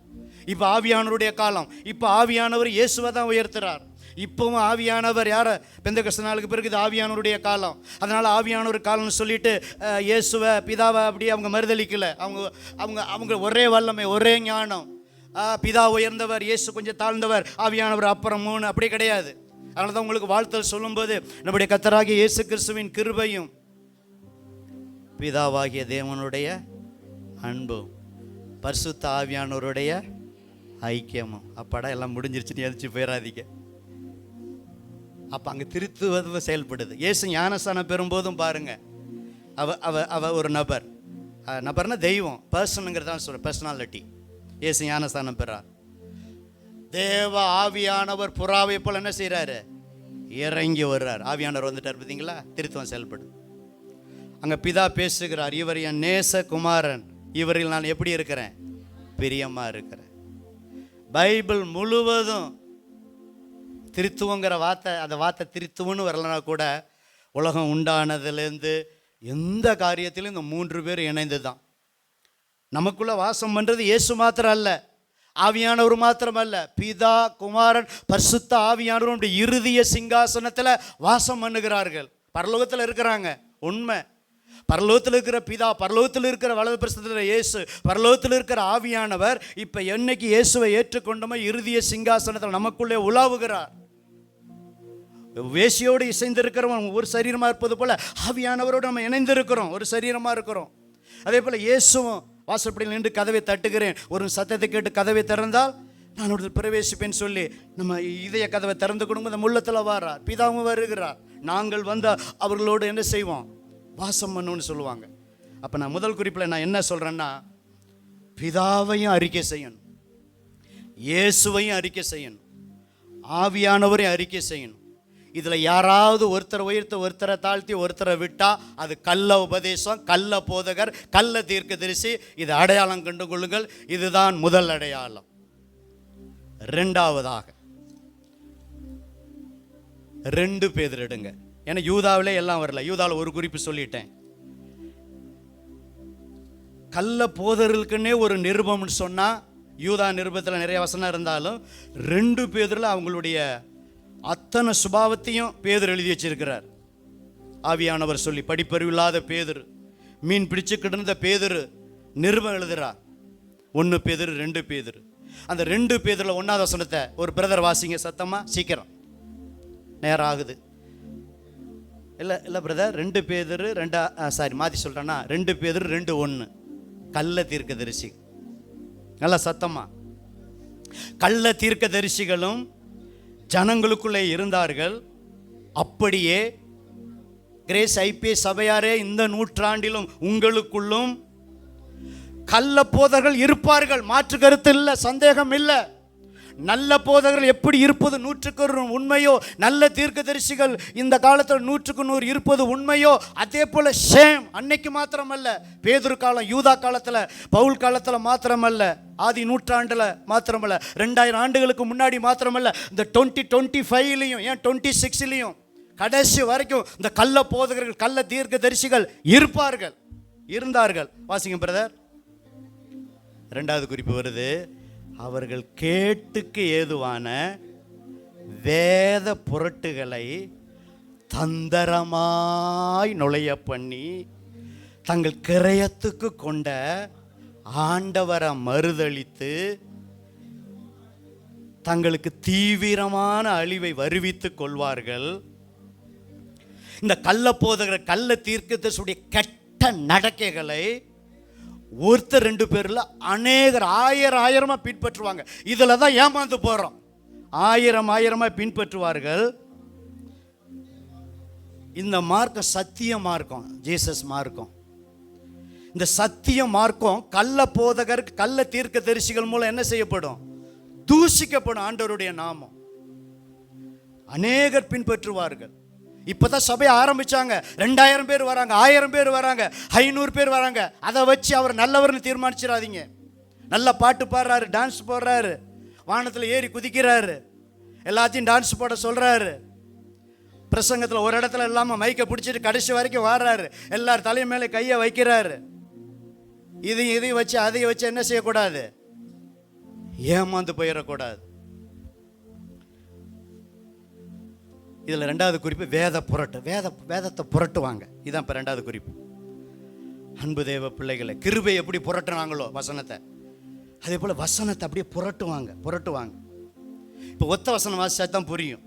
இப்போ ஆவியானவருடைய காலம். இப்போ ஆவியானவர் இயேசுவை தான் உயர்த்துறார். இப்போவும் ஆவியானவர் யாரை, பெந்தெகோஸ்து நாளுக்கு பிறகு இது ஆவியானவருடைய காலம். அதனால் ஆவியானவர் காலம்னு சொல்லிட்டு இயேசுவை பிதாவை அப்படியே அவங்க மறுதளிக்கலை. அவங்க ஒரே வல்லமை, ஒரே ஞானம். பிதா உயர்ந்தவர், இயேசு கொஞ்சம் தாழ்ந்தவர், ஆவியானவர் அப்புறம் 3 அப்படி கிடையாது. அதனால தான் உங்களுக்கு வாழ்த்தல் சொல்லும்போது நம்முடைய கர்த்தராகிய இயேசு கிறிஸ்துவின் கிருபையும் பிதாவாகிய தேவனுடைய அன்பும் பரிசுத்த ஆவியானவருடைய ஐக்கியமும். அப்பாடா எல்லாம் முடிஞ்சிருச்சுன்னு எதிர்த்து போயிடாதீங்க. அப்போ அங்கே திருத்துவதும் செயல்படுது. இயேசு ஞானஸ்தானம் பெறும்போதும் பாருங்க, அவ ஒரு நபர்னா தெய்வம், பர்சனுங்கிறதான் சொல்ற பர்சனாலிட்டி. இயேசு ஞானஸ்தானம் பெறார். தேவ ஆவியானவர் புறாவை போல் என்ன செய்கிறாரு, இறங்கி வர்றார். ஆவியானவர் வந்துட்டார் பார்த்தீங்களா, திருத்துவம் செயல்படுது. அங்கே பிதா பேசுகிறார், இவர் என் நேச குமாரன், இவரில் நான் எப்படி இருக்கிறேன், பிரியமாக இருக்கிறேன். பைபிள் முழுவதும் திருத்துவங்கிற வார்த்தை, அந்த வார்த்தை திருத்துவன்னு வரலனா கூட உலகம் உண்டானதுலேருந்து எந்த காரியத்திலும் இந்த 3 பேர் இணைந்து தான். நமக்குள்ளே வாசம் பண்ணுறது இயேசு மாத்திரம் அல்ல, ஆவியானவர் மாத்திரம் அல்ல, பிதா குமாரன் பரிசுத்த ஆவியானவர் இறுதிய சிங்காசனத்தில் வாசம் பண்ணுகிறார்கள். பரலோகத்தில் இருக்கிறாங்க, உண்மை. பரலோகத்தில் இருக்கிற பிதா, பரலோகத்தில் இருக்கிற வலது பிரசத்தில் இயேசு, பரலோகத்தில் இருக்கிற ஆவியானவர் இப்போ என்னைக்கு இயேசுவை ஏற்றுக்கொண்டோமோ இறுதிய சிங்காசனத்தில் நமக்குள்ளே உலாவுகிறார். வேசியோடு இசைந்திருக்கிறவன் ஒரு சரீரமாக இருப்பது போல ஆவியானவரோடு நம்ம இணைந்திருக்கிறோம், ஒரு சரீரமாக இருக்கிறோம். அதே போல் இயேசுவும் வாசற்படியில் நின்று கதவை தட்டுகிறேன், ஒரு சத்தத்தை கேட்டு கதவை திறந்தால் நான் ஒரு பிரவேசிப்பேன் சொல்லி நம்ம இதய கதவை திறந்து கொடுங்க. அந்த உள்ளத்தில் வாரார், பிதாவும் வருகிறார். நாங்கள் வந்தால் அவர்களோடு என்ன செய்வோம், வாசம் பண்ணுன்னு சொல்லுவாங்க. அப்போ நான் முதல் குறிப்பில் நான் என்ன சொல்கிறேன்னா, பிதாவையும் அறிக்கை செய்யணும், இயேசுவையும் அறிக்கை செய்யணும், ஆவியானவரையும் அறிக்கை செய்யணும். இதில் யாராவது ஒருத்தரை உயர்த்த, ஒருத்தரை தாழ்த்தி, ஒருத்தரை விட்டால் அது கள்ள உபதேசம், கள்ள போதகர், கள்ள தீர்க்கதரிசி. இது அடையாளம் கண்டு கொள்ளுங்கள். இதுதான் முதல் அடையாளம். 2வதாக 2 பேதுரு எடுங்க. ஏன்னா யூதாவிலே எல்லாம் வரல, யூதாவில் ஒரு குறிப்பு சொல்லிட்டேன். கள்ள போதர்களுக்குன்னே ஒரு நிருபம்னு சொன்னால், யூதா நிருபத்தில் நிறைய வசனம் இருந்தாலும் 2 பேதுருல அவங்களுடைய அத்தனை சுபாவத்தையும் பேதுரு எழுதி வச்சிருக்கிறார். ஆவியானவர் சொல்லி, படிப்பறிவில்லாத பேதுரு, மீன் பிடிச்சு கிடந்த பேதுரு நிருபம் எழுதுறார். 1 பேதுரு 2 பேதுரு. அந்த 2 பேதுருல 1ஆவது வசனத்தை ஒரு பிரதர் வாசிங்க சத்தமா, சீக்கிரம், நேரம் ஆகுது. இல்லை பிரதர், 2 பேதுரு 2 மாற்றி சொல்கிறேன்னா 2 பேதுரு 2:1. கள்ள தீர்க்கதரிசி, நல்லா சத்தமா. கள்ள தீர்க்கதரிசிகளும் ஜனங்களுக்குள்ளே இருந்தார்கள். அப்படியே கிரேஸ் ஐபிஎஸ் சபையாரே, இந்த நூற்றாண்டிலும் உங்களுக்குள்ளும் கள்ள போதகர்கள் இருப்பார்கள். மாற்று கருத்து இல்லை, சந்தேகம் இல்லை. நல்ல போதகர்கள் எப்படி இருப்பது 100% உண்மையோ, நல்ல தீர்க்கதரிசிகள் இந்த காலத்தில் 100% இருப்பது உண்மையோ, அதே போல ஷேம் அன்னைக்கு மாத்திரமல்ல, பேதுரு காலம், யூதா காலத்தில், பவுல் காலத்தில் மாத்திரமல்ல, ஆதி நூற்றாண்டில் மாத்திரமல்ல, 2000 ஆண்டுகளுக்கு முன்னாடி மாத்திரமல்ல, இந்த 2025லையும், ஏன் 26லையும், கடைசி வரைக்கும் இந்த கள்ள போதகர்கள், கள்ள தீர்க்கதரிசிகள் இருப்பார்கள், இருந்தார்கள். வாசிங்க பிரதர். 2வது குறிப்பு வருது. அவர்கள் கேட்டுக்கு ஏதுவான வேத புரட்டுகளை தந்திரமாய் நுழைய பண்ணி தங்கள் கிரயத்துக்கு கொண்ட ஆண்டவரை மறுதலித்து தங்களுக்கு தீவிரமான அழிவை வருவித்துக் கொள்வார்கள். இந்த கள்ள போதகர், கள்ள தீர்க்கதரிசியுடைய கெட்ட நடக்கைகளை ஒருத்தர் 2 பேர்ல அநேகர் ஆயிரமா பின்பற்றுவாங்க. இதில் தான் ஏமாந்து போகிறோம். ஆயிரமா பின்பற்றுவார்கள். இந்த மார்க்கம் சத்திய மார்க்கம், ஜீசஸ் மார்க்கம். இந்த சத்திய மார்க்கம் கள்ள போதகர், கள்ள தீர்க்கதரிசிகள் மூலம் என்ன செய்யப்படும்? தூஷிக்கப்படும் ஆண்டவருடைய நாமம். அநேகர் பின்பற்றுவார்கள். இப்போதான் சபையை ஆரம்பிச்சாங்க. 2000 பேர் வராங்க, 1000 பேர் வராங்க, 500 பேர் வராங்க. அதை வச்சு அவர் நல்லவர்னு தீர்மானிச்சிடாதீங்க. நல்ல பாட்டு பாடுறாரு, டான்ஸ் போடுறாரு, வானத்தில் ஏறி குதிக்கிறாரு, எல்லாத்தையும் டான்ஸ் போட சொல்றாரு, பிரசங்கத்தில் ஒரு இடத்துல இல்லாமல் மைக்கை பிடிச்சிட்டு கடைசி வரைக்கும் வாடுறாரு, எல்லார் தலை மேலே கையை வைக்கிறாரு. இதையும் வச்சு அதையும் வச்சு என்ன செய்யக்கூடாது? ஏமாந்து போயிடக்கூடாது. இதில் 2வது குறிப்பு வேத புரட்டு. வேதத்தை புரட்டுவாங்க. இதுதான் இப்போ 2வது குறிப்பு. அன்பு தேவ பிள்ளைகளை, கிருபை எப்படி புரட்டுனாங்களோ வசனத்தை, அதே போல் வசனத்தை அப்படியே புரட்டுவாங்க. இப்போ ஒத்த வசனம் வாசிச்சா தான் புரியும்.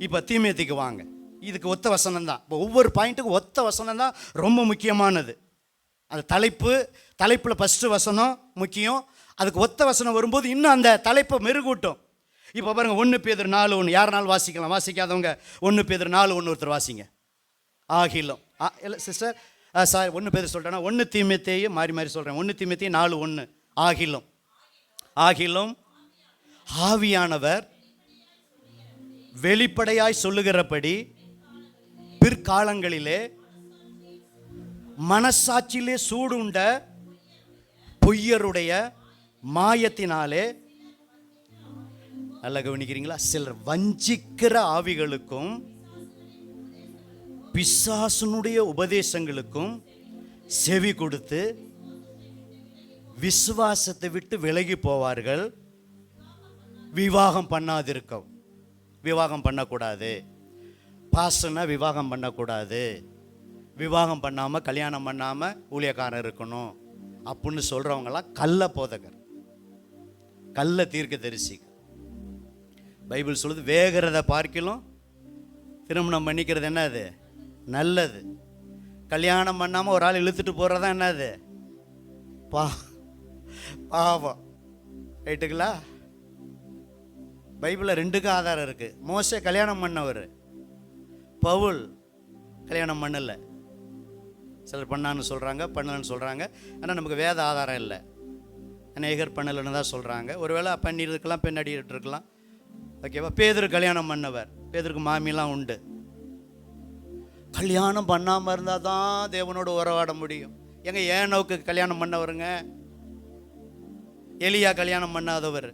இப்போ தீமேத்திக்கு வாங்க. இதுக்கு ஒத்த வசனம் தான். இப்போ ஒவ்வொரு பாயிண்ட்டுக்கும் ஒத்த வசனம் தான் ரொம்ப முக்கியமானது. அந்த தலைப்பில் ஃபஸ்ட்டு வசனம் முக்கியம். அதுக்கு ஒத்த வசனம் வரும்போது இன்னும் அந்த தலைப்பை மெருகூட்டும். இப்போ பாருங்க, 1 பேதுரு 4:1. யாருனாலும் வாசிக்கலாம், வாசிக்காதவங்க 1 பேதுரு 4:1 ஒருத்தர் வாசிங்க. ஆகிலும் இல்லை சிஸ்டர், சாரி 1 பேதுரு சொல்லிட்டேன்னா 1 தீமோத்தேயு மாறி சொல்கிறேன். 1 தீமோத்தேயு 4:1. ஆகிலும் ஆவியானவர் வெளிப்படையாய் சொல்லுகிறபடி பிற்காலங்களிலே மனசாட்சியிலே சூடுண்ட பொய்யருடைய மாயத்தினாலே, நல்லா கவனிக்கிறீங்களா, சிலர் வஞ்சிக்கிற ஆவிகளுக்கும் பிசாசனுடைய உபதேசங்களுக்கும் செவி கொடுத்து விசுவாசத்தை விட்டு விலகி போவார்கள். விவாகம் பண்ணக்கூடாது. பாசனா விவாகம் பண்ணக்கூடாது. விவாகம் பண்ணாமல் கல்யாணம் பண்ணாமல் ஊழியக்காரன் இருக்கணும் அப்படின்னு சொல்கிறவங்களாம் கள்ள போதகர், கள்ள தீர்க்கதரிசி. பைபிள் சொல்லுது, வேகிறத பார்க்கிலும் திருமணம் பண்ணிக்கிறது என்னது? நல்லது. கல்யாணம் பண்ணாமல் ஒரு ஆள் இழுத்துட்டு போகிறதா என்னது? பாவம். ரைட்டுங்களா? பைபிளில் 2க்கும் ஆதாரம் இருக்குது. மோசே கல்யாணம் பண்ணவர், பவுல் கல்யாணம் பண்ணலை. சிலர் பண்ணான்னு சொல்கிறாங்க, பண்ணலன்னு சொல்கிறாங்க. ஆனால் நமக்கு வேத ஆதாரம் இல்லை. அநேகர் பண்ணலைன்னு தான் சொல்கிறாங்க. ஒருவேளை பண்ணியிருக்கலாம், பெண் அடிக்கிட்டு இருக்கலாம். ஓகேவா? பேதுரு கல்யாணம் பண்ணவர். பேதுருக்கு மாமிலாம் உண்டு. கல்யாணம் பண்ணாமல் இருந்தால் தான் தேவனோடு உறவாட முடியும். எங்க ஏனோக்கு கல்யாணம் பண்ணவருங்க, எலியா கல்யாணம் பண்ணாதவர்.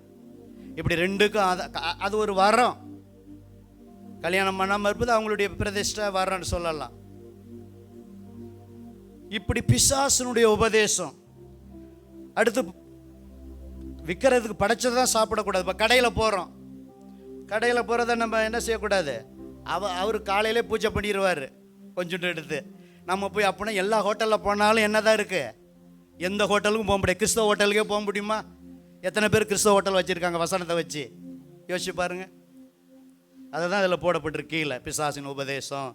இப்படி 2க்கும் அது ஒரு வரம். கல்யாணம் பண்ணாமல் இருப்பது அவங்களுடைய பிரதிஷ்டை வரன்னு சொல்லலாம். இப்படி பிசாசனுடைய உபதேசம், அடுத்து விற்கிறதுக்கு படைச்சது தான் சாப்பிடக்கூடாது. இப்போ கடையில் போகிறோம், கடையில் போகிறத நம்ம என்ன செய்யக்கூடாது, அவர் காலையிலே பூஜை பண்ணிடுவார் கொஞ்சோண்டு எடுத்து. நம்ம போய் அப்படின்னா எல்லா ஹோட்டலில் போனாலும் என்ன தான் இருக்குது, எந்த ஹோட்டலுக்கும் போக முடியாது. கிறிஸ்தவ ஹோட்டலுக்கே போக முடியுமா? எத்தனை பேர் கிறிஸ்தவ ஹோட்டல் வச்சுருக்காங்க வசனத்தை வச்சு? யோசிச்சு பாருங்கள். அதை தான் அதில் போடப்பட்டிருக்கு கீழே. பிசாசின் உபதேசம்,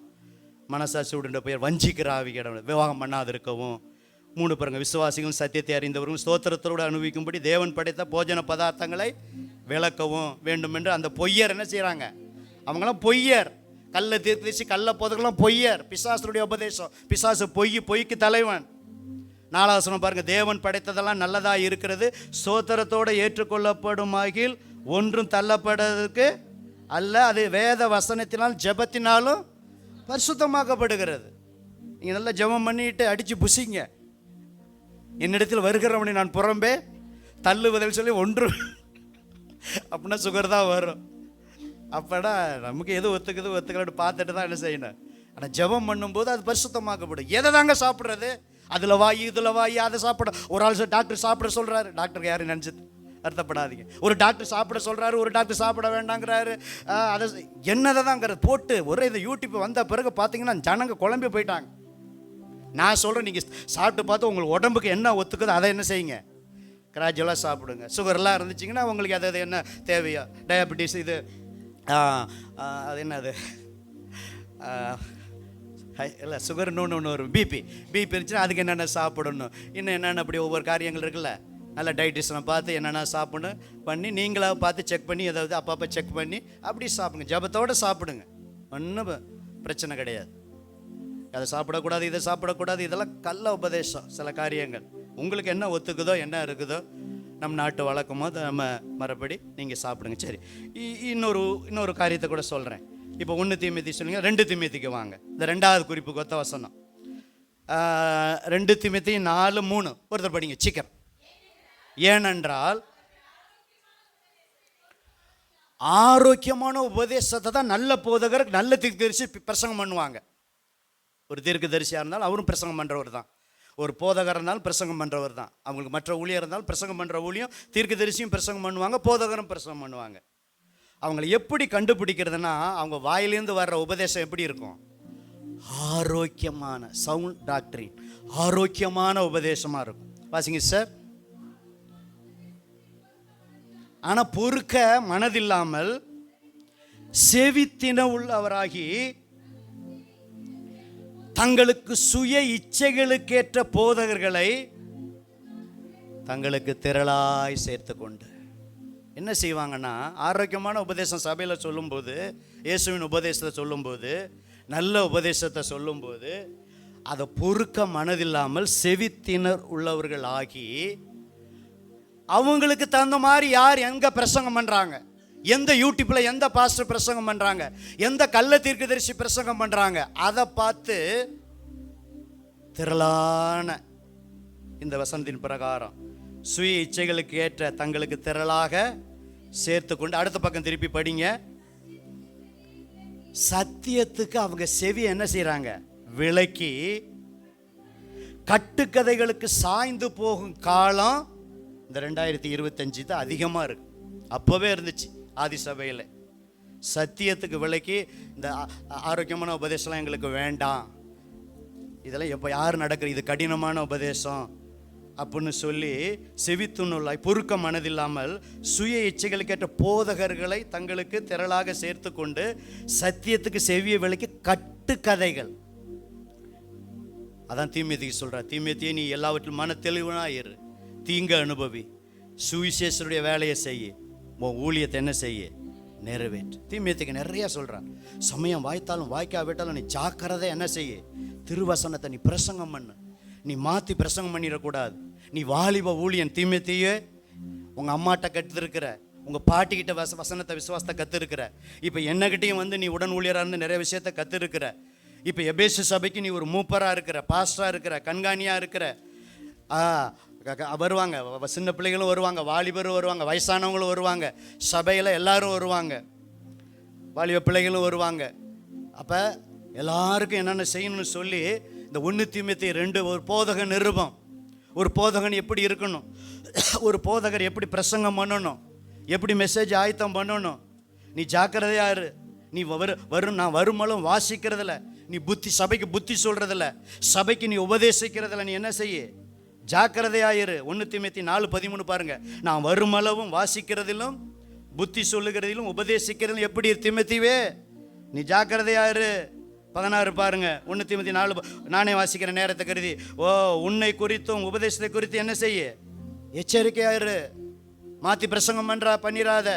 மனசாட்சி உடைய பெயர், வஞ்சிக்கிற ஆவியிடம், விவாகம் பண்ணாதிருக்கவும், 3 பாருங்க, விசுவாசிகளும் சத்தியத்தை அறிந்தவர்களும் ஸ்தோத்திரத்தோடு அனுபவிக்கும்படி தேவன் படைத்த போஜன பதார்த்தங்களை விளக்கவும் வேண்டும் என்று அந்த பொய்யர் என்ன செய்கிறாங்க? அவங்களாம் பொய்யர், கல்லை தீர்த்து கல்லை போதெல்லாம் பொய்யர். பிசாசுடைய உபதேசம், பிசாசு பொய்க்கு தலைவன். 4வது வசனம் பாருங்க, தேவன் படைத்ததெல்லாம் நல்லதாக இருக்கிறது, ஸ்தோத்திரத்தோடு ஏற்றுக்கொள்ளப்படுமாகில் ஒன்றும் தள்ளப்படுறதுக்கு அல்ல, அது வேத வசனத்தினால் ஜெபத்தினாலும் பரிசுத்தமாக்கப்படுகிறது. நீங்கள் நல்லா ஜெபம் பண்ணிட்டு அடித்து புசிங்க, என்னிடத்தில் வருகிறவனை நான் புறம்பே தள்ளுவதில் சொல்லி ஒன்று அப்படின்னா சுகர் தான் வரும். அப்படா நமக்கு எது ஒத்துக்கலான்னு பார்த்துட்டு தான் என்ன செய்யணும். ஆனால் ஜெபம் பண்ணும்போது அது பரிசுத்தமாக்கப்படும். எதை தாங்க சாப்பிட்றது? அதில் வாயு இதில் வாயு, அதை சாப்பிட. ஒரு ஆள் டாக்டர் சாப்பிட சொல்கிறாரு, டாக்டருக்கு யாரும் நினச்சி அர்த்தப்படாதீங்க. ஒரு டாக்டர் சாப்பிட சொல்கிறாரு, ஒரு டாக்டர் சாப்பிட வேண்டாங்கிறாரு. அதை என்னதை தாங்கிறது போட்டு ஒரே இது யூடியூப் வந்த பிறகு பார்த்தீங்கன்னா ஜனங்க குழம்பி போயிட்டாங்க. நான் சொல்கிறேன், நீங்கள் சாப்பிட்டு பார்த்து உங்களுக்கு உடம்புக்கு என்ன ஒத்துக்குதோ அதை என்ன செய்யுங்க, கிராஜுவலாக சாப்பிடுங்க. சுகர்லாம் இருந்துச்சிங்கன்னா உங்களுக்கு அது என்ன தேவையோ, டயபெட்டிஸ், இது அது என்னது இல்லை சுகர், இன்னொன்று வரும் பிபி இருந்துச்சுன்னா அதுக்கு என்னென்ன சாப்பிடணும், இன்னும் என்னென்ன அப்படி ஒவ்வொரு காரியங்கள் இருக்குல்ல. நல்ல டயட்டிஷனை பார்த்து என்னென்ன சாப்பிடணும் பண்ணி நீங்களாக பார்த்து செக் பண்ணி, ஏதாவது அப்பப்போ செக் பண்ணி அப்படி சாப்பிடுங்க. ஜபத்தோடு சாப்பிடுங்க, ஒன்றும் பிரச்சனை கிடையாது. அதை சாப்பிடக்கூடாது, இதை சாப்பிடக்கூடாது, இதெல்லாம் கள்ள உபதேசம். சில காரியங்கள் உங்களுக்கு என்ன ஒத்துக்குதோ என்ன இருக்குதோ நம்ம நாட்டு வழக்கமோ நம்ம மறுபடி நீங்கள் சாப்பிடுங்க. சரி, இன்னொரு காரியத்தை கூட சொல்கிறேன். இப்போ 1 தீமோத்தி சொல்லுங்க, 2 தீமோத்திக்கு வாங்க. இந்த 2வது குறிப்புக்கு ஒத்த வசனம் 2 தீமோத்தி 4:3 ஒருத்தர் படிங்க சீக்கிரம். ஏனென்றால் ஆரோக்கியமான உபதேசத்தை தான் நல்ல போதகர், நல்ல தீர்க்கதரிசி பிரசங்கம் பண்ணுவாங்க. ஒரு தீர்க்கதரிசியாக இருந்தாலும் அவரும் பிரசங்கம் பண்ணுறவர் தான், ஒரு போதகர் இருந்தாலும் பிரசங்கம் பண்ணுறவர் தான். அவங்களுக்கு மற்ற ஊழியர் இருந்தாலும் பிரசங்கம் பண்ணுற ஊழியம், தீர்க்கதரிசியும் பிரசங்கம் பண்ணுவாங்க, போதகரும் பிரசங்கம் பண்ணுவாங்க. அவங்களை எப்படி கண்டுபிடிக்கிறதுனா, அவங்க வாயிலேருந்து வர்ற உபதேசம் எப்படி இருக்கும்? ஆரோக்கியமான சவுண்ட் டாக்டரின், ஆரோக்கியமான உபதேசமாக இருக்கும். வாசிங்க சார். ஆனால் பொறுக்க மனதில்லாமல் செவித்தின உள்ளவராகி தங்களுக்கு சுய இச்சைகளுக்கேற்ற போதகர்களை தங்களுக்கு திரளாய் சேர்த்து கொண்டு என்ன செய்வாங்கன்னா, ஆரோக்கியமான உபதேசம் சபையில் சொல்லும்போது, இயேசுவின் உபதேசத்தை சொல்லும்போது, நல்ல உபதேசத்தை சொல்லும்போது அதை பொறுக்க மனதில்லாமல் செவித்தினர் உள்ளவர்கள் ஆகி அவங்களுக்கு தகுந்த மாதிரி யார் எங்கே பிரசங்கம் பண்ணுறாங்க, எந்த யூடியூப்பில் எந்த பாஸ்டர் பிரசங்கம் பண்ணுறாங்க, எந்த கள்ள தீர்க்கதரிசி பிரசங்கம் பண்ணுறாங்க, அதை பார்த்து திரளான இந்த வசனத்தின் பிரகாரம் சுய இச்சைகளுக்கு ஏற்ற தங்களுக்கு திரளாக சேர்த்து கொண்டு, அடுத்த பக்கம் திருப்பி படிங்க. சத்தியத்துக்கு அவங்க செவி என்ன செய்கிறாங்க, விலக்கி கட்டுக்கதைகளுக்கு சாய்ந்து போகும் காலம் இந்த 2025 தான் அதிகமாக இருக்கு. அப்போவே இருந்துச்சு ஆதி சபையில். சத்தியத்துக்கு விலக்கி இந்த ஆரோக்கியமான உபதேசம்லாம் எங்களுக்கு வேண்டாம், இதெல்லாம் எப்போ யார் நடக்கிற, இது கடினமான உபதேசம் அப்படின்னு சொல்லி செவித்துணுள்ளாய் பொறுக்க மனதில்லாமல் சுய இச்சைகளுக்கேற்ற போதகர்களை தங்களுக்கு திரளாக சேர்த்து கொண்டு சத்தியத்துக்கு செவியை விலக்கி கட்டுக்கதைகள். அதான் தீமோத்திக்கு சொல்கிறார், தீமோத்தியே நீ எல்லாவற்றிலும் மன தெளிவனாயிரு, தீங்கு அனுபவி, சுவிசேஷருடைய வேலையை செய்ய, உன் ஊழியத்தை என்ன செய்ய, நிறைவேற்று. தீமோத்திக்கு நிறைய சொல்கிறான். சமயம் வாய்த்தாலும் வாய்க்காவிட்டாலும் நீ ஜாக்கிரதை என்ன செய்ய, திருவசனத்தை நீ பிரசங்கம் பண்ணு, நீ மாற்றி பிரசங்கம் பண்ணிடக்கூடாது. நீ வாலிப ஊழியன் தீமோத்தியே, உங்கள் அம்மாட்ட கற்றுருக்கிற, உங்கள் பாட்டிக்கிட்ட வசனத்தை விசுவாசத்தை கற்றுருக்கிற, இப்போ என்னகிட்டையும் வந்து நீ உடன் ஊழியராக இருந்து நிறைய விஷயத்தை கற்றுருக்கிற. இப்போ எபேசு சபைக்கு நீ ஒரு மூப்பராக இருக்கிற, பாஸ்டராக இருக்கிற, கண்காணியாக இருக்கிற. வருவாங்க, சின்ன பிள்ளைகளும் வருவாங்க, வாலிபரும் வருவாங்க, வயசானவங்களும் வருவாங்க, சபையில் எல்லாரும் வருவாங்க, வாலிப பிள்ளைகளும் வருவாங்க. அப்போ எல்லாருக்கும் என்னென்ன செய்யணும்னு சொல்லி இந்த 1 தீமோத்தி 2 ஒரு போதக நிருபம், ஒரு போதகன் எப்படி இருக்கணும், ஒரு போதகர் எப்படி பிரசங்கம் பண்ணணும், எப்படி மெசேஜ் ஆயத்தம் பண்ணணும். நீ ஜாக்கிரதையா இரு. நீ நான் வருமளவும் வாசிக்கிறதில்ல, நீ சபைக்கு புத்தி சொல்றதில்ல, சபைக்கு நீ உபதேசிக்கிறதில்ல. நீ என்ன செய்ய? ஜாக்கிரதையாயிரு. 1 தீமோத்தேயு 4:13 பாருங்க. நான் வருமளவும் வாசிக்கிறதிலும் புத்தி சொல்லுகிறதிலும் உபதேசிக்கிறதிலும் எப்படி தீமோத்தேயுவே நீ ஜாக்கிரதையாயிரு. 16 பாருங்க. 1 தீமோத்தேயு 4 நானே வாசிக்கிற நேரத்தை கருதி. உன்னை குறித்தும் உபதேசத்தை குறித்து என்ன செய்ய? எச்சரிக்கையாயிரு. மாற்றி பிரசங்கம் பண்ணிடாத.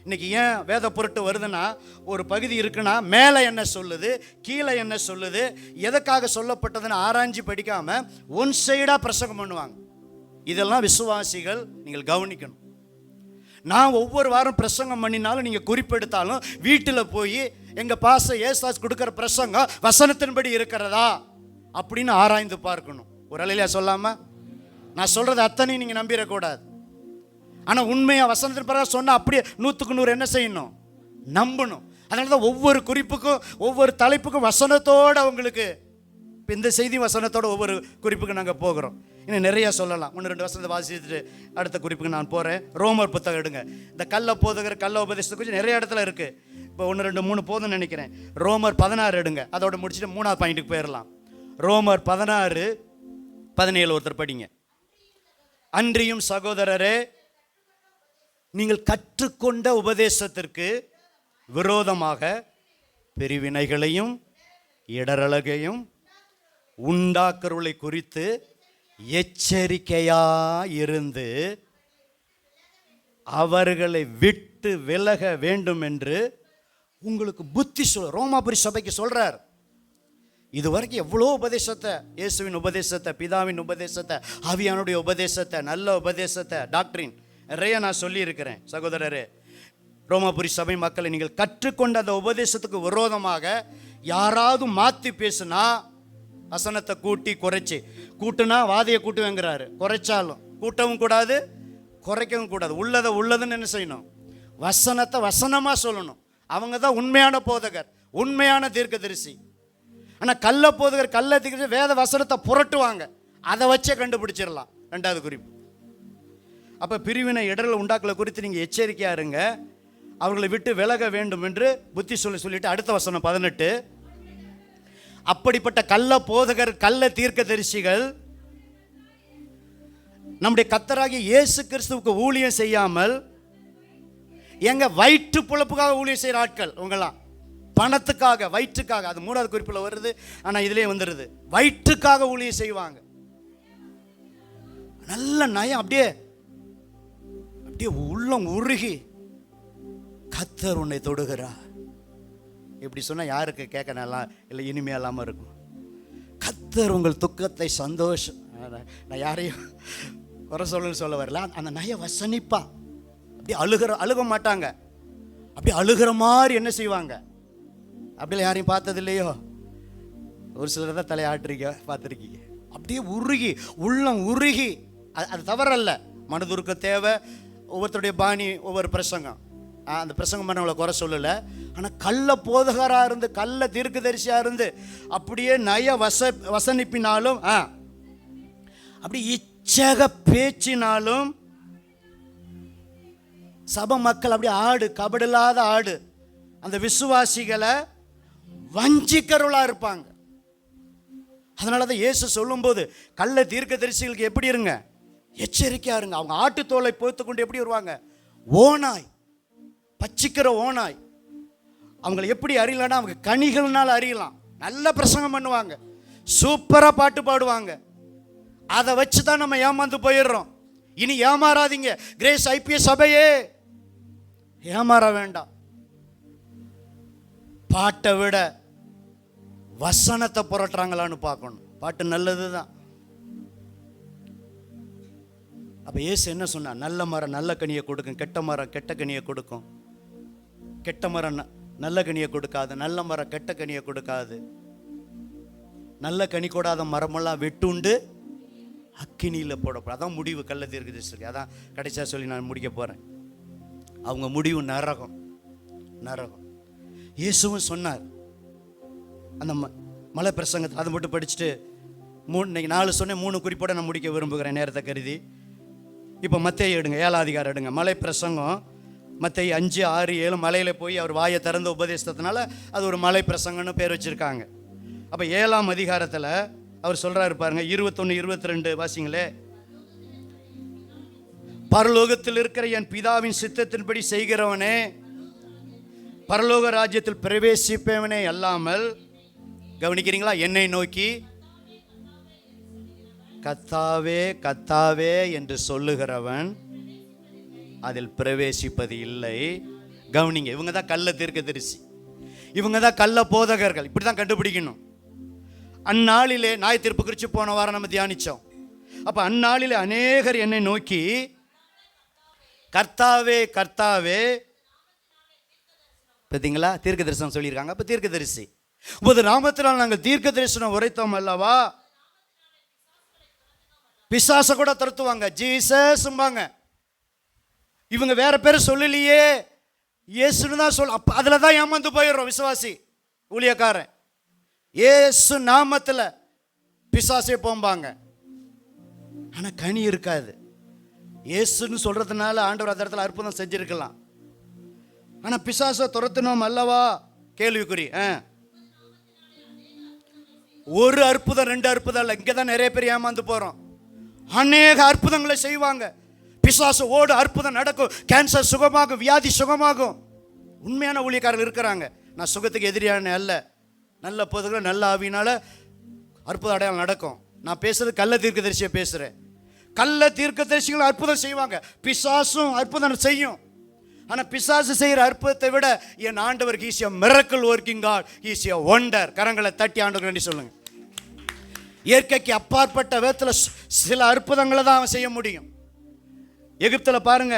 இன்னைக்கு ஏன் வேத பொருட்டு வருதுன்னா, ஒரு பகுதி இருக்குன்னா மேலே என்ன சொல்லுது, கீழே என்ன சொல்லுது, எதுக்காக சொல்லப்பட்டதுன்னு ஆராய்ச்சி படிக்காமல் ஒன் சைடாக பிரசங்கம் பண்ணுவாங்க. இதெல்லாம் விசுவாசிகள் நீங்கள் கவனிக்கணும். நான் ஒவ்வொரு வாரம் பிரசங்கம் பண்ணினாலும் நீங்கள் குறிப்பெடுத்தாலும் வீட்டில் போய் எங்கள் பாஸ்டர் ஏசாஸ் கொடுக்குற பிரசங்கம் வசனத்தின்படி இருக்கிறதா அப்படின்னு ஆராய்ந்து பார்க்கணும். ஒரு அலையிலையா சொல்லாமல் நான் சொல்கிறது அத்தனையும் நீங்கள் நம்பிடக்கூடாது. ஆனால் உண்மையாக வசனத்தின் பிறகு சொன்னால் அப்படியே 100க்கு 100 என்ன செய்யணும்? நம்பணும். அதனால தான் ஒவ்வொரு குறிப்புக்கும் ஒவ்வொரு தலைப்புக்கும் வசனத்தோடு அவங்களுக்கு இப்போ இந்த செய்தி வசனத்தோடு ஒவ்வொரு குறிப்புக்கு நாங்கள் போகிறோம். இன்னும் நிறையா சொல்லலாம். 1-2 வசனத்தை வாசிச்சுட்டு அடுத்த குறிப்புக்கு நான் போகிறேன். ரோமர் புத்தகம் எடுங்க. இந்த கள்ள போதகர் கள்ள உபதேசத்தை கொஞ்சம் நிறைய இடத்துல இருக்குது. இப்போ 1, 2, 3 போதும்னு நினைக்கிறேன். ரோமர் 16 எடுங்க. அதோட முடிச்சுட்டு 3வது பாயிண்ட்டுக்கு போயிடலாம். ரோமர் 16:17 ஒருத்தர் படிங்க. அன்றியும் சகோதரரே, நீங்கள் கற்றுக்கொண்ட உபதேசத்திற்கு விரோதமாக பிரிவினைகளையும் இடரலகையும் உண்டாக்குறவர்களை குறித்து எச்சரிக்கையாயிருந்து அவர்களை விட்டு விலக வேண்டும் என்று உங்களுக்கு புத்தி ரோமாபுரி சபைக்கு சொல்றார். இதுவரைக்கும் எவ்வளோ உபதேசத்தை, இயேசுவின் உபதேசத்தை, பிதாவின் உபதேசத்தை, ஆவியானுடைய உபதேசத்தை, நல்ல உபதேசத்தை, டாக்டரின் நிறைய நான் சொல்லியிருக்கிறேன். சகோதரரே, ரோமாபுரி சபை மக்களை, நீங்கள் கற்றுக்கொண்ட அந்த உபதேசத்துக்கு விரோதமாக யாராவது மாற்றி பேசுனா வசனத்தை கூட்டி குறைச்சி, கூட்டுனா வாதையை கூட்டுவேங்கிறாரு. குறைச்சாலும் கூட்டவும் கூடாது, குறைக்கவும் கூடாது. உள்ளதுன்னு என்ன செய்யணும்? வசனத்தை வசனமாக சொல்லணும். அவங்க தான் உண்மையான போதகர், உண்மையான தீர்க்கதரிசி. ஆனால் கள்ள போதகர் கள்ள தீர்க்கதரிசி வேத வசனத்தை புரட்டுவாங்க. அதை வச்சே கண்டுபிடிச்சிடலாம். 2வது குறிப்பு. அப்போ பிரிவினை இடர்கள் உண்டாக்கல குறித்து நீங்கள் எச்சரிக்கையாக இருங்க. அவர்களை விட்டு விலக வேண்டும் என்று புத்தி சொல்லிட்டு அடுத்த வசனம் 18. அப்படிப்பட்ட கள்ள போதகர் கள்ள தீர்க்கதரிசிகள் நம்முடைய கர்த்தராகிய இயேசு கிறிஸ்துவுக்கு ஊழியம் செய்யாமல் எங்க வயிற்று பொழப்புக்காக ஊழியம் செய்கிற ஆட்கள். உங்களாம் பணத்துக்காக, வயிற்றுக்காக, அது 3வது குறிப்பில் வருது, ஆனால் இதிலே வந்துடுது. வயிற்றுக்காக ஊழியம் செய்வாங்க. நல்ல நயம், அப்படியே உள்ளம் உருகி கர்த்தர் உன்னை தொடுகிறார். இப்படி சொன்னால் யாருக்கு கேட்க நல்லா இல்லை இனிமையாக இல்லாமல் இருக்கும். கர்த்தர் உங்கள் துக்கத்தை சந்தோஷம். நான் யாரையும் குறை சொல்ல வரல. அந்த நய வசனிப்பா அப்படி அழுக மாட்டாங்க. அப்படி அழுகிற மாதிரி என்ன செய்வாங்க? அப்படிலாம் யாரையும் பார்த்தது இல்லையோ? ஒரு சிலர் தான் தலையாட்டுறீங்க, பார்த்துருக்கீங்க. அப்படியே உருகி, உள்ளம் உருகி. அது தவறல்ல, மனதுருக்க தேவை. ஒவ்வொருத்தருடைய பாணி, ஒவ்வொரு பிரசங்கம். அந்த பிரசங்கம் பண்ணவங்களை குறை சொல்லலை. ஆனால் கள்ள போதகராக இருந்து, கள்ள தீர்க்கதரிசியாக இருந்து அப்படியே நய வசனிப்பினாலும், அப்படி இச்சக பேச்சினாலும் சபை மக்கள் அப்படி கபடில்லாத ஆடு அந்த விசுவாசிகளை வஞ்சிக்கிறவளா இருப்பாங்க. அதனால தான் இயேசு சொல்லும்போது கள்ள தீர்க்கதரிசிகளுக்கு எப்படி இருங்க? எச்சரிக்கையா இருங்க. அவங்க ஆட்டுத்தோலை போய்த்து கொண்டு எப்படி வருவாங்க? ஓனாய், பச்சிக்கிற ஓனாய். அவங்களை எப்படி அறியலான்னா அவங்க கனிகள்னால அறியலாம். நல்ல பிரசங்கம் பண்ணுவாங்க, சூப்பராக பாட்டு பாடுவாங்க. அதை வச்சு தான் நம்ம ஏமாந்து போயிடுறோம். இனி ஏமாறாதீங்க. கிரேஸ் ஐபிஎஸ் சபையே ஏமாற வேண்டாம். பாட்டை விட வசனத்தை புரட்டுறாங்களான்னு பார்க்கணும். பாட்டு நல்லது தான். அப்போ இயேசு என்ன சொன்னா? நல்ல மரம் நல்ல கனியை கொடுக்கும், கெட்ட மரம் கெட்ட கனியை கொடுக்கும். கெட்ட மரம் நல்ல கனியை கொடுக்காது, நல்ல மரம் கெட்ட கனியை கொடுக்காது. நல்ல கனி கொடாத மரமெல்லாம் வெட்டுண்டு அக்கினியில் போடப்படும். அதான் முடிவு கள்ள தீர்க்கதரிசிக்கு. அதான் கடைசியாக சொல்லி நான் முடிக்க போகிறேன். அவங்க முடிவு நரகம். நரகம். இயேசுவும் சொன்னார் அந்த மலை பிரசங்கத்தை. அதை மட்டும் படிச்சுட்டு இன்னைக்கு 4 சொன்னேன், 3 குறிப்போட நான் முடிக்க விரும்புகிறேன் நேரத்தை கருதி. இப்போ மத்தேயு எடுங்க, 7ஆம் அதிகாரம் எடுங்க. மலை பிரசங்கம் மத்தேயு 5, 6, 7 மலையில் போய் அவர் வாயை திறந்து உபதேசத்தினால அது ஒரு மலை பிரசங்கம்னு பேர் வச்சுருக்காங்க. அப்போ 7ஆம் அதிகாரத்தில் அவர் சொல்கிறாரு பாருங்க, 21, 22 வாசிங்களே. பரலோகத்தில் இருக்கிற என் பிதாவின் சித்தத்தின்படி செய்கிறவனே பரலோக ராஜ்யத்தில் பிரவேசிப்பவனே அல்லாமல், கவனிக்கிறீங்களா, என்னை நோக்கி கத்தாவே கத்தாவே என்று சொல்லுகிறவன் அதில் பிரவேசிப்பது இல்லை. கவனிங்க, இவங்க தான் கள்ள தீர்க்கதரிசி, இவங்க தான் கள்ள போதகர்கள். இப்படி தான் கண்டுபிடிக்கணும். அந்நாளிலே நாய் தீர்ப்பு குறித்து போன வாரம் நம்ம தியானித்தோம். அப்போ அந்நாளிலே அநேகர் என்னை நோக்கி கர்த்தாவே கர்த்தாவே, பார்த்தீங்களா, தீர்க்க தரிசனம் சொல்லியிருக்காங்க. அப்போ தீர்க்க தரிசி, உமது நாமத்தினால் நாங்கள் தீர்க்க தரிசனம் உரைத்தோம் அல்லவா. பிசாச கூட துரத்துவாங்க, ஜீசஸ்ம்பாங்க. இவங்க வேற பேர் சொல்லலையே, இயேசுன்னு தான் சொல்ல. அப்போ அதில் தான் ஏமாந்து போயிடுறோம் விசுவாசி ஊழியக்காரன். இயேசு நாமத்தில் பிசாசே போம்பாங்க, ஆனால் கனி இருக்காது. இயேசுன்னு சொல்றதுனால ஆண்டவர் அந்த இடத்துல அற்புதம் செஞ்சிருக்கலாம், ஆனால் பிசாசை துரத்தினோம் அல்லவா, கேள்விக்குறி. ஒரு அற்புதம் 2 அற்புதம் இல்லை, இங்கே தான் நிறைய பேர் ஏமாந்து போகிறோம். அநேக அற்புதங்களை செய்வாங்க, பிசாசு ஓடு, அற்புதம் நடக்கும், கேன்சர் சுகமாகும், வியாதி சுகமாகும். உண்மையான ஊழியக்காரர்கள் இருக்கிறாங்க. நான் சுகத்துக்கு எதிரியான அல்ல, நல்ல போதுகள் நல்ல ஆவியினால அற்புத அடையாளம் நடக்கும். நான் பேசுறது கள்ள தீர்க்கதரிசியை பேசுகிறேன். கள்ள தீர்க்கதரிசிகள் அற்புதம் செய்வாங்க, பிசாசும் அற்புதம் செய்யும். ஆனால் பிசாசு செய்கிற அற்புதத்தை விட என் ஆண்டவர் he's a miracle working God, he's a wonder. கரங்களை தட்டி ஆண்டவர் நன்றி சொல்லுங்க. இயற்கைக்கு அப்பாற்பட்ட விதத்தில் சில அற்புதங்களை தான் அவன் செய்ய முடியும். எகிப்தில் பாருங்க,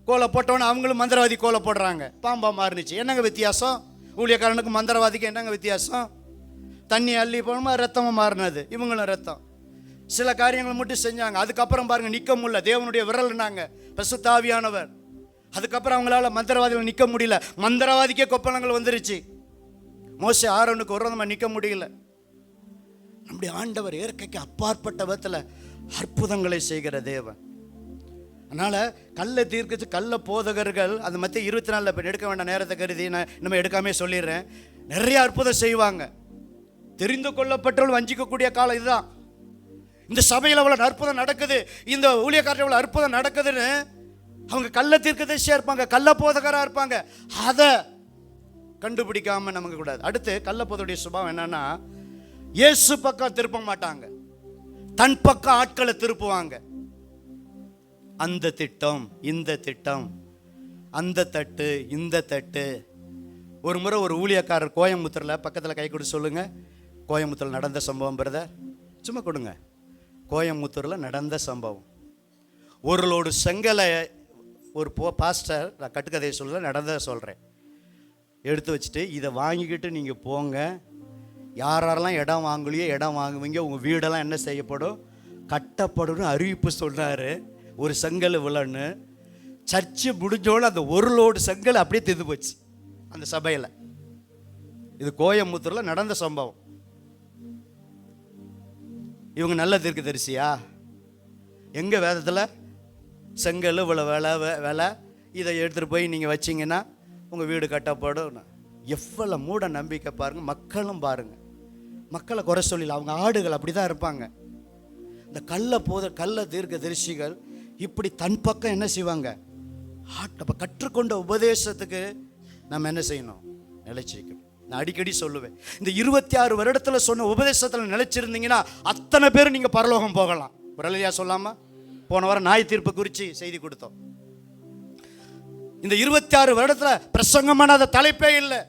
கோலை போட்டவன அவங்களும் மந்திரவாதி கோலை போடுறாங்க, பாம்பா மாறுனுச்சு. என்னங்க வித்தியாசம்? ஊழியக்காரனுக்கு மந்திரவாதிக்கு என்னங்க வித்தியாசம்? தண்ணி அள்ளி போனோமா ரத்தமாக மாறினது, இவங்களும் ரத்தம். சில காரியங்களை மட்டும் செஞ்சாங்க, அதுக்கப்புறம் பாருங்க நிற்க முடியல, தேவனுடைய விரல்னாங்க பரிசுத்த ஆவியானவர். அதுக்கப்புறம் அவங்களால மந்திரவாதிகள் நிற்க முடியல, மந்திரவாதிக்கே கொப்பளங்கள் வந்துருச்சு. மோசே ஆரோனுக்கு விரோதமாக நிற்க முடியல. நம்முடைய ஆண்டவர் இயற்கைக்கு அப்பாற்பட்ட விதத்தில் அற்புதங்களை செய்கிற தேவன். அதனால் கள்ள தீர்க்கச்சு கள்ள போதகர்கள் அது மத்திய 24 இப்போ எடுக்க வேண்டாம் நேரத்தை கருதி நான் இன்னும் எடுக்காமே சொல்லிடுறேன். நிறைய அற்புதம் செய்வாங்க. தெரிந்து கொள்ளப்பட்டவர்கள் வஞ்சிக்கக்கூடிய காலம் இதுதான். இந்த சபையில் அவ்வளோ அற்புதம் நடக்குது, இந்த ஊழியக்காரர்கள் அவ்வளோ அற்புதம் நடக்குதுன்னு அவங்க கள்ள தீர்க்கதரிசியாக இருப்பாங்க, கள்ள போதகராக இருப்பாங்க. அதை கண்டுபிடிக்காம நமக்கு கூடாது. அடுத்து கள்ள போதகருடைய சுபாவம் என்னன்னா, இயேசு பக்கம் திருப்ப மாட்டாங்க, தன் பக்கம் ஆட்களை திருப்புவாங்க. அந்த திட்டம் இந்த திட்டம், அந்த தட்டு இந்த தட்டு. ஒரு முறை ஒரு ஊழியக்காரர் கோயம்புத்தூரில் பக்கத்தில் கை கொடு சொல்லுங்க, கோயம்புத்தூரில் நடந்த சம்பவம் பிரதர், சும்மா கொடுங்க. கோயம்புத்தூரில் நடந்த சம்பவம், ஒரு லோடு செங்கலை ஒரு பாஸ்டர், நான் கட்டுக்கதையை சொல்ல நடந்ததை சொல்கிறேன், எடுத்து வச்சுட்டு இதை வாங்கிக்கிட்டு நீங்கள் போங்க, யாரெல்லாம் இடம் வாங்கலையோ இடம் வாங்குவீங்க, உங்கள் வீடெல்லாம் என்ன செய்யப்படும், கட்டப்படும்னு அறிவிப்பு சொன்னார். ஒரு செங்கல் விழன்னு சர்ச்சு முடிஞ்சோன்னு அந்த ஒரு லோடு செங்கல் அப்படியே திந்து போச்சு அந்த சபையில். இது கோயம்புத்தூரில் நடந்த சம்பவம். இவங்க நல்ல தீர்க்கதரிசியா? எங்கள் வேதத்தில் செங்கல் இவ்வளோ விலை, இதை எடுத்துகிட்டு போய் நீங்கள் வச்சிங்கன்னா உங்கள் வீடு கட்டப்படும். எவ்வளோ மூட நம்பிக்கை பாருங்கள். மக்களும் பாருங்கள், மக்களை குறை சொல்லல, அவங்க ஆடுகள் அப்படி தான் இருப்பாங்க. இந்த கள்ள தீர்க்கதரிசிகள் இப்படி தன் பக்கம் என்ன செய்வாங்க, அப்போ கற்றுக்கொண்ட உபதேசத்துக்கு நம்ம என்ன செய்யணும், நிலைச்சிக்கணும். நான் அடிக்கடி சொல்லுவேன், இந்த 26 வருடத்தில் சொன்ன உபதேசத்தில் நிலைச்சிருந்தீங்கன்னா அத்தனை பேர் நீங்கள் பரலோகம் போகலாம். ஒரு அலையா சொல்லாமா? போன வாரம் நாய் தீர்ப்பு குறித்து செய்தி கொடுத்தோம். இந்த 26 வருடத்தில் பிரசங்கமான தலைப்பே இல்லை.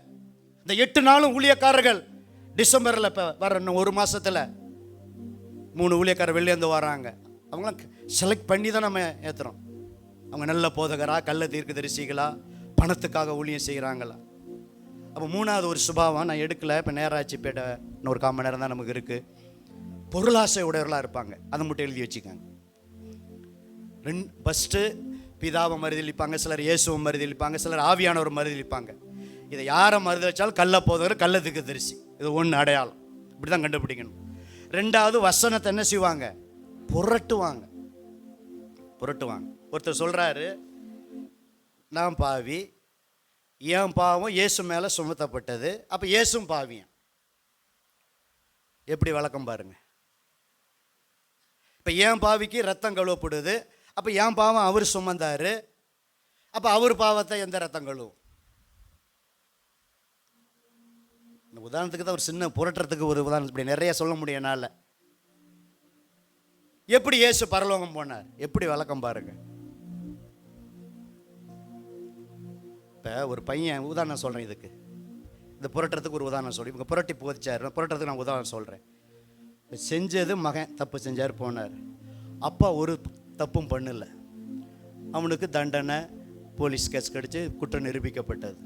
இந்த 8 நாளும் ஊழியக்காரர்கள் டிசம்பரில் இப்போ வர ஒரு மாதத்தில் 3 ஊழியக்காரர் வெளியேந்து வராங்க. அவங்களாம் செலக்ட் பண்ணி தான் நம்ம ஏற்றுறோம். அவங்க நல்ல போதகரா, கள்ள தீர்க்கதரிசிகளா, பணத்துக்காக ஊழியம் செய்கிறாங்களா? அப்போ 3வது ஒரு சுபாவம் நான் எடுக்கலை, இப்போ நேராச்சு பேட்ட இன்னொரு 1/4 மணி நேரம் தான் நமக்கு இருக்குது. பொருளாசை உடையவர்களாக இருப்பாங்க, அதை மட்டும் எழுதி வச்சுக்காங்க. ஃபஸ்ட்டு பிதாவை மறுதளிப்பாங்க, சிலர் இயேசுவை மறுதளிப்பாங்க, சிலர் ஆவியானவர் மறுதளிப்பாங்க. இதை யாரை மறுதளிச்சாலும் கள்ள போதகர், கள்ள தீர்க்கதரிசி, இது ஒன்று அடையாளம். இப்படி தான் கண்டுபிடிக்கணும். ரெண்டாவது வசனத்தை என்ன செய்வாங்க? புரட்டுவாங்க. ஒருத்தர் சொல்றாரு, நான் பாவி, என் பாவம் இயேசு மேல சுமத்தப்பட்டது, அப்ப இயேசும் பாவியம். எப்படி வழக்கம் பாருங்க. இப்ப என் பாவிக்கு ரத்தம் கழுவப்படுது, அப்ப என் பாவம் அவர் சுமந்தாரு, அப்ப அவர் பாவத்தை எந்த ரத்தம் கழுவும்? இந்த உதாரணத்துக்கு தான் ஒரு சின்ன புரட்டுறதுக்கு ஒரு உதாரணம், இப்படி நிறைய சொல்ல முடியும் என்னால. எப்படி இயேசு பரலோகம் போனார்? எப்படி வழக்கம் பாருங்க. இப்ப ஒரு பையன், உதாரணம் சொல்றேன் இதுக்கு, இந்த புரட்டுறதுக்கு ஒரு உதாரணம் சொல்லி, இவங்க புரட்டி போதிச்சாரு, புரட்டுறதுக்கு நான் உதாரணம் சொல்றேன். செஞ்சது மகன் தப்பு செஞ்சார், போனார். அப்பா ஒரு தப்பும் பண்ணல, அவனுக்கு தண்டனை, போலீஸ் கேஸ் கடிச்சு குற்றம் நிரூபிக்கப்பட்டது.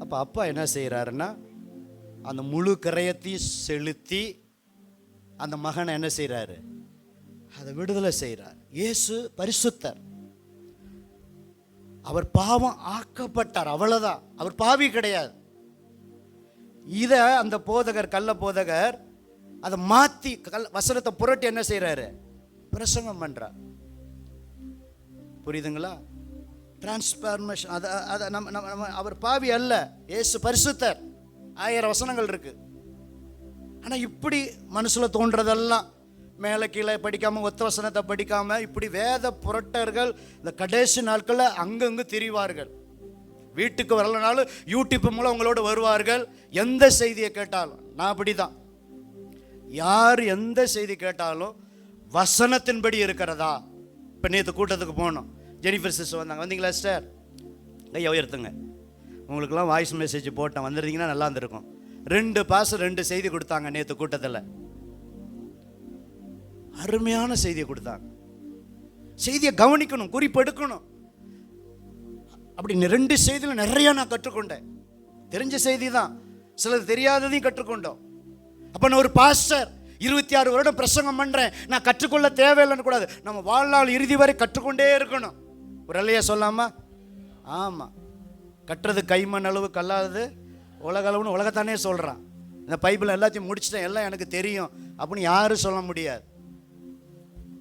அப்போ அப்பா என்ன செய்கிறாருன்னா, அந்த முழு கரையத்தையும் செலுத்தி அந்த மகனை என்ன செய்கிறாரு? அதை விடுதலை செய்கிறார். இயேசு பரிசுத்தர், அவர் பாவம் ஆக்கப்பட்டார், அவ்வளவுதான். அவர் பாவி கிடையாது. இதை அந்த போதகர், கள்ள போதகர் அதை மாற்றி வசனத்தை புரட்டி என்ன செய்கிறாரு? பிரசங்கம் பண்றார். புரியுதுங்களா? டிரான்ஸ்ஃபர்மேஷன். அதை நம்ம அவர் பாவி அல்ல, இயேசு பரிசுத்தர். 1000 வசனங்கள் இருக்கு. ஆனால் இப்படி மனசுல தோன்றதெல்லாம் மேலே கீழே படிக்காம, ஒத்த வசனத்தை படிக்காம, இப்படி வேத புரட்டர்கள் இந்த கடைசி நாட்களில் அங்கங்கு திரிவார்கள். வீட்டுக்கு வரலனாலும் யூடியூப் மூலம் உங்களோட வருவார்கள். எந்த செய்தியை கேட்டாலும், நான் அப்படிதான், யார் எந்த செய்தி கேட்டாலும் வசனத்தின்படி இருக்கிறதா? இப்போ நேற்று கூட்டத்துக்கு போனோம், ஜெனிஃபர் சிஸ்டர் வந்தாங்க. வந்தீங்களா சிஸ்டர்? கையை உயர்த்துங்க. உங்களுக்கெல்லாம் வாய்ஸ் மெசேஜ் போட்டேன், வந்துருந்தீங்கன்னா நல்லா இருந்திருக்கும். 2 பாஸ்டர் 2 செய்தி கொடுத்தாங்க நேற்று கூட்டத்தில். அருமையான செய்தியை கொடுத்தாங்க. செய்தியை கவனிக்கணும், குறிப்பெடுக்கணும். அப்படி 2 செய்தியில் நிறைய நான் கற்றுக்கொண்டேன். தெரிஞ்ச செய்தி தான், சிலது தெரியாததையும் கற்றுக்கொண்டோம். அப்போ நான் ஒரு பாஸ்டர் 26 வருடம் பிரசங்கம் பண்றேன், நான் கற்றுக்கொள்ள தேவையில்லைன்னு கூடாது. நம்ம வாழ்நாள் இறுதி வரை கற்றுக்கொண்டே இருக்கணும். ஒரு அல்லையா சொல்லாமா? ஆமா. கட்டுறது கைமண் அளவு கல்லாதது உலக அளவுன்னு உலகத்தானே சொல்றான். இந்த பைபிள் எல்லாத்தையும் முடிச்சிட்டேன், எல்லாம் எனக்கு தெரியும் அப்படின்னு யாரும் சொல்ல முடியாது.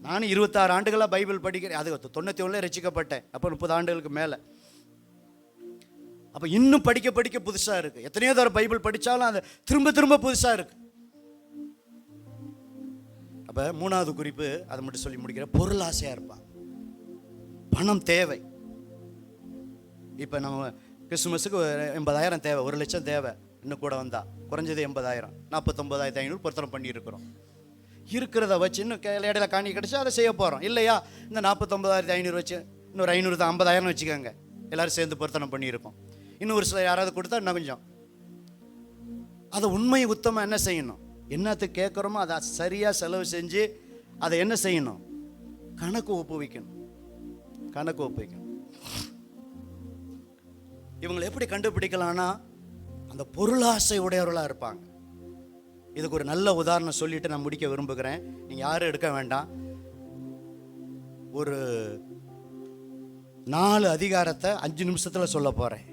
நானும் 26 ஆண்டுகளாக பைபிள் படிக்கிறேன். அது 91 ரசிக்கப்பட்டேன். அப்போ 30 ஆண்டுகளுக்கு மேலே. அப்போ இன்னும் படிக்க படிக்க புதுசாக இருக்கு. எத்தனையோ தடவை பைபிள் படித்தாலும் அது திரும்ப திரும்ப புதுசாக இருக்கு. அப்போ 3வது குறிப்பு, அதை மட்டும் சொல்லி முடிக்கிற, பொருள் ஆசையாக இருப்பான். பணம் தேவை. இப்போ நம்ம கிறிஸ்துமஸுக்கு 80,000 தேவை, 1 லட்சம் தேவை. இன்னும் கூட வந்தா குறைஞ்சது 80,000, 49,500 பொருத்தனம் பண்ணியிருக்கிறோம். இருக்கிறத வச்சு இன்னும் இடையில காணி கிடச்சா அதை செய்ய போகிறோம் இல்லையா? இந்த 49,500 வச்சு இன்னொரு 500 தான், 50,000 வச்சுக்கோங்க. எல்லோரும் சேர்ந்து பொருத்தனம் பண்ணியிருக்கோம். இன்னும் ஒரு சில யாராவது கொடுத்தா இன்னும் கொஞ்சம். அதை உண்மை உத்தமாக என்ன செய்யணும்? என்னத்துக்கு கேட்குறோமோ அதை சரியாக செலவு செஞ்சு அதை என்ன செய்யணும்? கணக்கு ஒப்புவிக்கணும். இவங்களை எப்படி கண்டுபிடிக்கலாம்னா, அந்த பொருளாசை உடையவர்களாக இருப்பாங்க. இதுக்கு ஒரு நல்ல உதாரணம் சொல்லிட்டு நான் முடிக்க விரும்புகிறேன். நீங்கள் யாரும் எடுக்க வேண்டாம். ஒரு 4 அதிகாரத்தை 5 நிமிஷத்தில் சொல்ல போகிறேன்.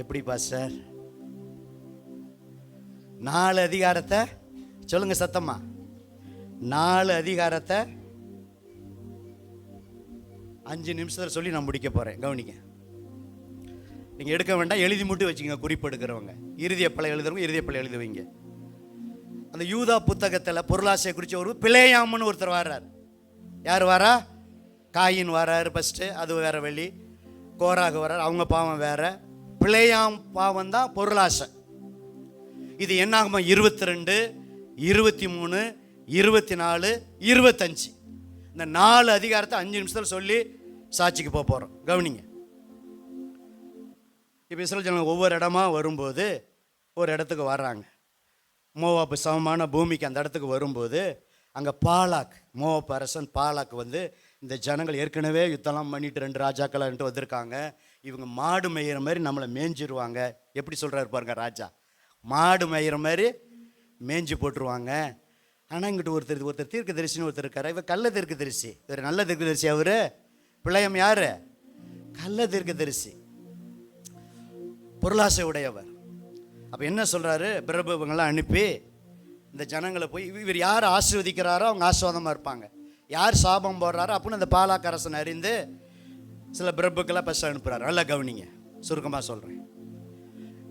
எப்படி பாஸ்டர்? 4 அதிகாரத்தை சொல்லுங்க சத்தமா. 4 அதிகாரத்தை 5 நிமிஷத்தில் சொல்லி நான் முடிக்க போகிறேன். கவனிங்க. நீங்கள் எடுக்க வேண்டாம், எழுதி மட்டும் வச்சுங்க. குறிப்பு எடுக்கிறவங்க இறுதிய பழை எழுதுறவங்க இறுதிய பழை எழுதி வைங்க. அந்த யூதா புத்தகத்தில் பொருளாசையை குறித்து ஒரு பிளேயாம்னு ஒருத்தர் வர்றார். யார் வரா? காயின் வராரு ஃபஸ்ட்டு, அது வேற வழி. கோராக வர்றார், அவங்க பாவம் வேற. பிளேயாம் பாவம் தான் பொருளாசை. இது என்னாகுமா? 22, 23, 24, 25. இந்த 4 அதிகாரத்தை 5 நிமிஷத்தில் சொல்லி சாட்சிக்கு போக போகிறோம். கவனிங்க. இப்போ இஸ்ரவேல் ஜனங்கள் ஒவ்வொரு இடமா வரும்போது ஒரு இடத்துக்கு வர்றாங்க. மோவாப்பு சமமான பூமிக்கு அந்த இடத்துக்கு வரும்போது அங்கே பாலாக், மோவாப்பு அரசன் பாலாக் வந்து, இந்த ஜனங்கள் ஏற்கனவே யுத்தம்லாம் பண்ணிட்டு 2 ராஜாக்கள்ன்ட்டு வந்திருக்காங்க, இவங்க மாடு மேயிற மாதிரி நம்மளை மேய்ஞ்சிருவாங்க. எப்படி சொல்கிறாரு பாருங்க ராஜா, மாடு மேயிற மாதிரி மேய்ஞ்சி போட்டுருவாங்க. ஆனால் இங்கிட்ட ஒருத்தர் தீர்க்க தரிசின்னு ஒருத்தர் இருக்கார். இவர் கள்ள தீர்க்க தரிசி, இவர் நல்ல தீர்க்க தரிசி. அவர் பிள்ளையம் யார்? கள்ள தீர்க்க தரிசி, பொருளாசை உடையவர். அப்போ என்ன சொல்கிறாரு? பிரபுவங்கள்லாம் அனுப்பி இந்த ஜனங்களை போய் இவர் யார் ஆசீர்வதிக்கிறாரோ அவங்க ஆசீர்வாதமாக இருப்பாங்க, யார் சாபம் போடுறாரோ அப்படின்னு அந்த பாலாக்கரசன் அறிந்து சில பிரபுக்கெல்லாம் பஸ் அனுப்புகிறார். நல்லா கவனிங்க, சுருக்கமாக சொல்கிறேன்.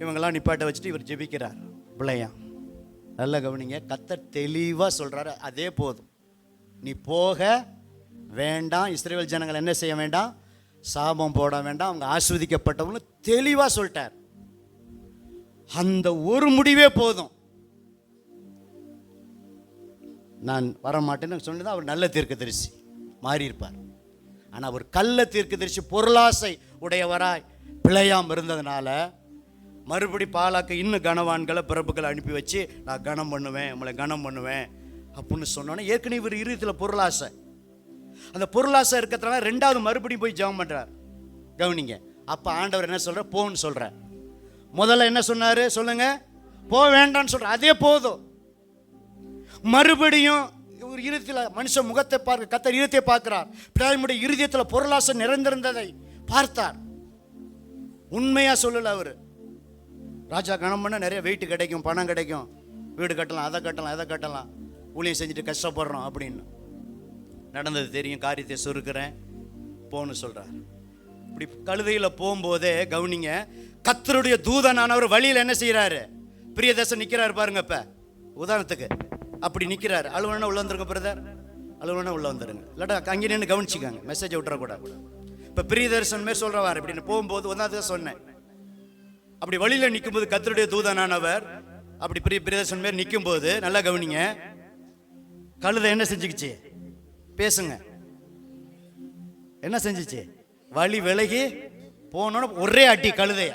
இவங்கெல்லாம் நிப்பாட்டை வச்சுட்டு இவர் ஜெபிக்கிறார். பிள்ளையா நல்லா கவனிங்க, கர்த்தர் தெளிவாக சொல்கிறாரு, அதே போதும், நீ போக வேண்டாம், இஸ்ரவேல் ஜனங்கள் என்ன செய்ய வேண்டாம், சாபம் போட வேண்டாம், அவங்க ஆஸ்வதிக்கப்பட்டவங்க தெளிவாக சொல்லிட்டார். அந்த ஒரு முடிவே போதும். நான் வரமாட்டேன்னு சொன்னது அவர் நல்ல தீர்க்கதரிசி மாறி இருப்பார். ஆனால் அவர் கள்ள தீர்க்கதரிசி பொருளாசை உடையவராய் பிழையாமல் இருந்ததுனால மறுபடி பாலாக்க இன்னும் கனவான்களை பிரபுக்களை அனுப்பி வச்சு நான் கனம் பண்ணுவேன், உங்களை கனம் பண்ணுவேன் அப்படின்னு சொன்னோன்னே ஏற்கனவே இவர் இருதயத்தில் பொருளாசை, அந்த பொருளாசை இருக்கிறதுனால ரெண்டாவது மறுபடியும் போய் ஜெபம் பண்ணுறார். கவனிங்க, அப்போ ஆண்டவர் என்ன சொல்ற, போன்னு சொல்ற. முதல்ல என்ன சொன்னார் சொல்லுங்க, போக வேண்டான்னு சொல்ற, அதே போதும். மறுபடியும் ஒரு இருதயத்தில் மனுஷன் முகத்தை பார்க்க கர்த்தர் இருதயத்தை பார்க்கிறார். பிதாவினுடைய இருதயத்தில் பொருளாசை நிறைந்திருந்ததை பார்த்தார். உண்மையா சொல்லல அவர், ராஜா கணம் பண்ண நிறைய வெயிட் கிடைக்கும், பணம் கிடைக்கும், வீடு கட்டலாம், அதை கட்டலாம், எதை கட்டலாம், ஊழியம் செஞ்சுட்டு கஷ்டப்படுறோம் அப்படின்னு. நடந்தது தெரியும், காரியத்தை சுருக்கிறேன் போன்னு சொல்றார். இப்படி கழுதையில் போகும்போதே கவனிங்க, கர்த்தருடைய தூதனானவர் வழியில் என்ன செய்யறாரு, பிரியதேசன் நிற்கிறாரு பாருங்க. இப்போ உதாரணத்துக்கு அப்படி நிற்கிறாரு, அலுவலனா உள்ள வந்துருங்க பிரதர், அலுவலனா உள்ள வந்துருங்க, இல்லாட்டா அங்கே நின்று கவனிச்சுக்காங்க, மெசேஜை விட்டுறக்கூடாது. இப்போ பிரியதர்சன் மாரி சொல்றவார் இப்படின்னு போகும்போது ஒன்றாவது சொன்னேன். அப்படி வழியில் நிற்கும்போது கர்த்தருடைய தூதனானவர் அப்படி பிரியதர்சன் மாரி நிற்கும்போது நல்லா கவனிங்க, கழுதை என்ன செஞ்சுக்கிச்சு, பேசுங்க, என்ன செஞ்சிச்சு, வழி விலகி போனோன்னு ஒரே அடி கழுதைய.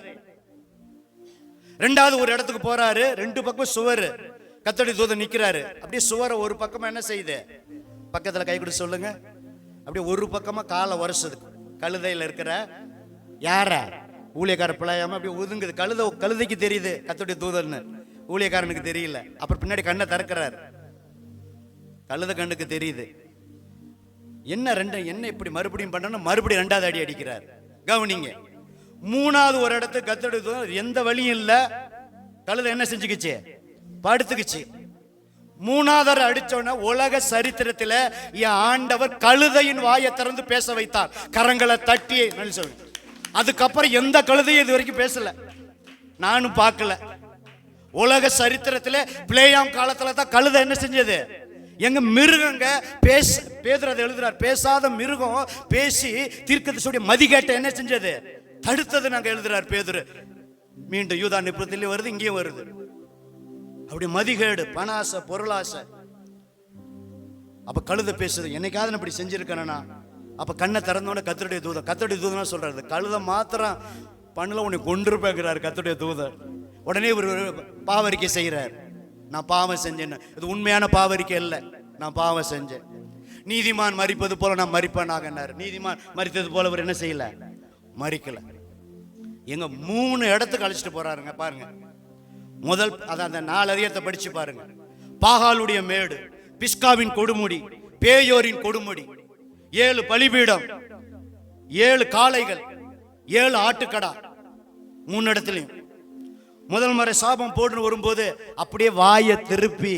ரெண்டாவது ஒரு இடத்துக்கு போறாரு, ரெண்டு பக்கம் சுவர், கர்த்தருடைய தூதன் நிக்கிறாரு. அப்படியே சுவரை ஒரு பக்கமா என்ன செய்யுது, பக்கத்துல கை கொடுத்து சொல்லுங்க, அப்படியே ஒரு பக்கமா காலை வருஷது. கழுதையில இருக்கிற யார ஊழியக்கார பிள்ளையாம அப்படியே ஒதுங்குது. கழுதைக்கு தெரியுது கர்த்தருடைய தூதன்னு, ஊழியக்காரனுக்கு தெரியல. அப்புறம் பின்னாடி கண்ணை திறக்கிறாரு, கழுதை கண்ணுக்கு தெரியுது. என்ன இப்படி மறுபடியும் பண்ணணும், மறுபடியும் ரெண்டாவது அடி அடிக்கிறார். கவனிங்க, மூணாவது ஒரு இடத்துக்கு கர்த்தருடைய தூதன், எந்த வழியும் இல்ல, கழுதை என்ன செஞ்சுக்கிச்சு, படுத்துக்குச்சு. மூணாவது அடிச்சோன்னா உலக சரித்திரத்தில் என் ஆண்டவர் கழுதையின் வாயை திறந்து பேச வைத்தார், கரங்களை தட்டி சொல்லுங்க. அதுக்கப்புறம் எந்த கழுதையும் இது வரைக்கும் பேசல, நானும் பார்க்கல. உலக சரித்திரத்தில் பிளேயாம் காலத்துல தான் கழுதை என்ன செஞ்சது, எங்க மிருகங்க பேதுரு எழுதுறார், பேசாத மிருகம் பேசி தீர்க்கதரிசியுடைய மதிகேட்ட என்ன செஞ்சது, தடுத்தது நாங்க எழுதுறார் பேதுரு. மீண்டும் யூதா நிபுணத்திலே வருது, இங்கேயும் வருது. அப்படி மதிகேடு, பணாசை, பொருளாசை. அப்ப கழுதை பேசுது, என்னைக்காவது அப்படி செஞ்சிருக்கேனா? அப்ப கண்ணை திறந்தோட கர்த்தருடைய தூதன் சொல்றாரு, கழுதை மாத்திரம் பண்ணல உன்னை கொண்டிருப்பாங்கிறார் கர்த்தருடைய தூதன். உடனே ஒரு பாவரிக்கை செய்யறார், நான் பாவம் செஞ்சேன்னு. இது உண்மையான பாவரிக்கை இல்லை, நான் பாவம் செஞ்சேன். நீதிமான் மரிப்பது போல நான் மரிப்பேனாக. நீதிமான் மரித்தது போல அவர் என்ன செய்யல, மரிக்கல. எங்க 3 இடத்துக்கு அழைச்சிட்டு போறாருங்க பாருங்க. முதல் அந்த 4 அதிகாரத்தை படிச்சு பாருங்க. பாகாலுடைய மேடு, பிஸ்காவின் கொடுமுடி, பேயோரின் கொடுமுடி, 7 பலிபீடம், 7 காளைகள், 7 ஆட்டுக்கடா. 3 இடத்துலையும் முதல் முறை சாபம் போட்டு வரும்போது அப்படியே வாயை திருப்பி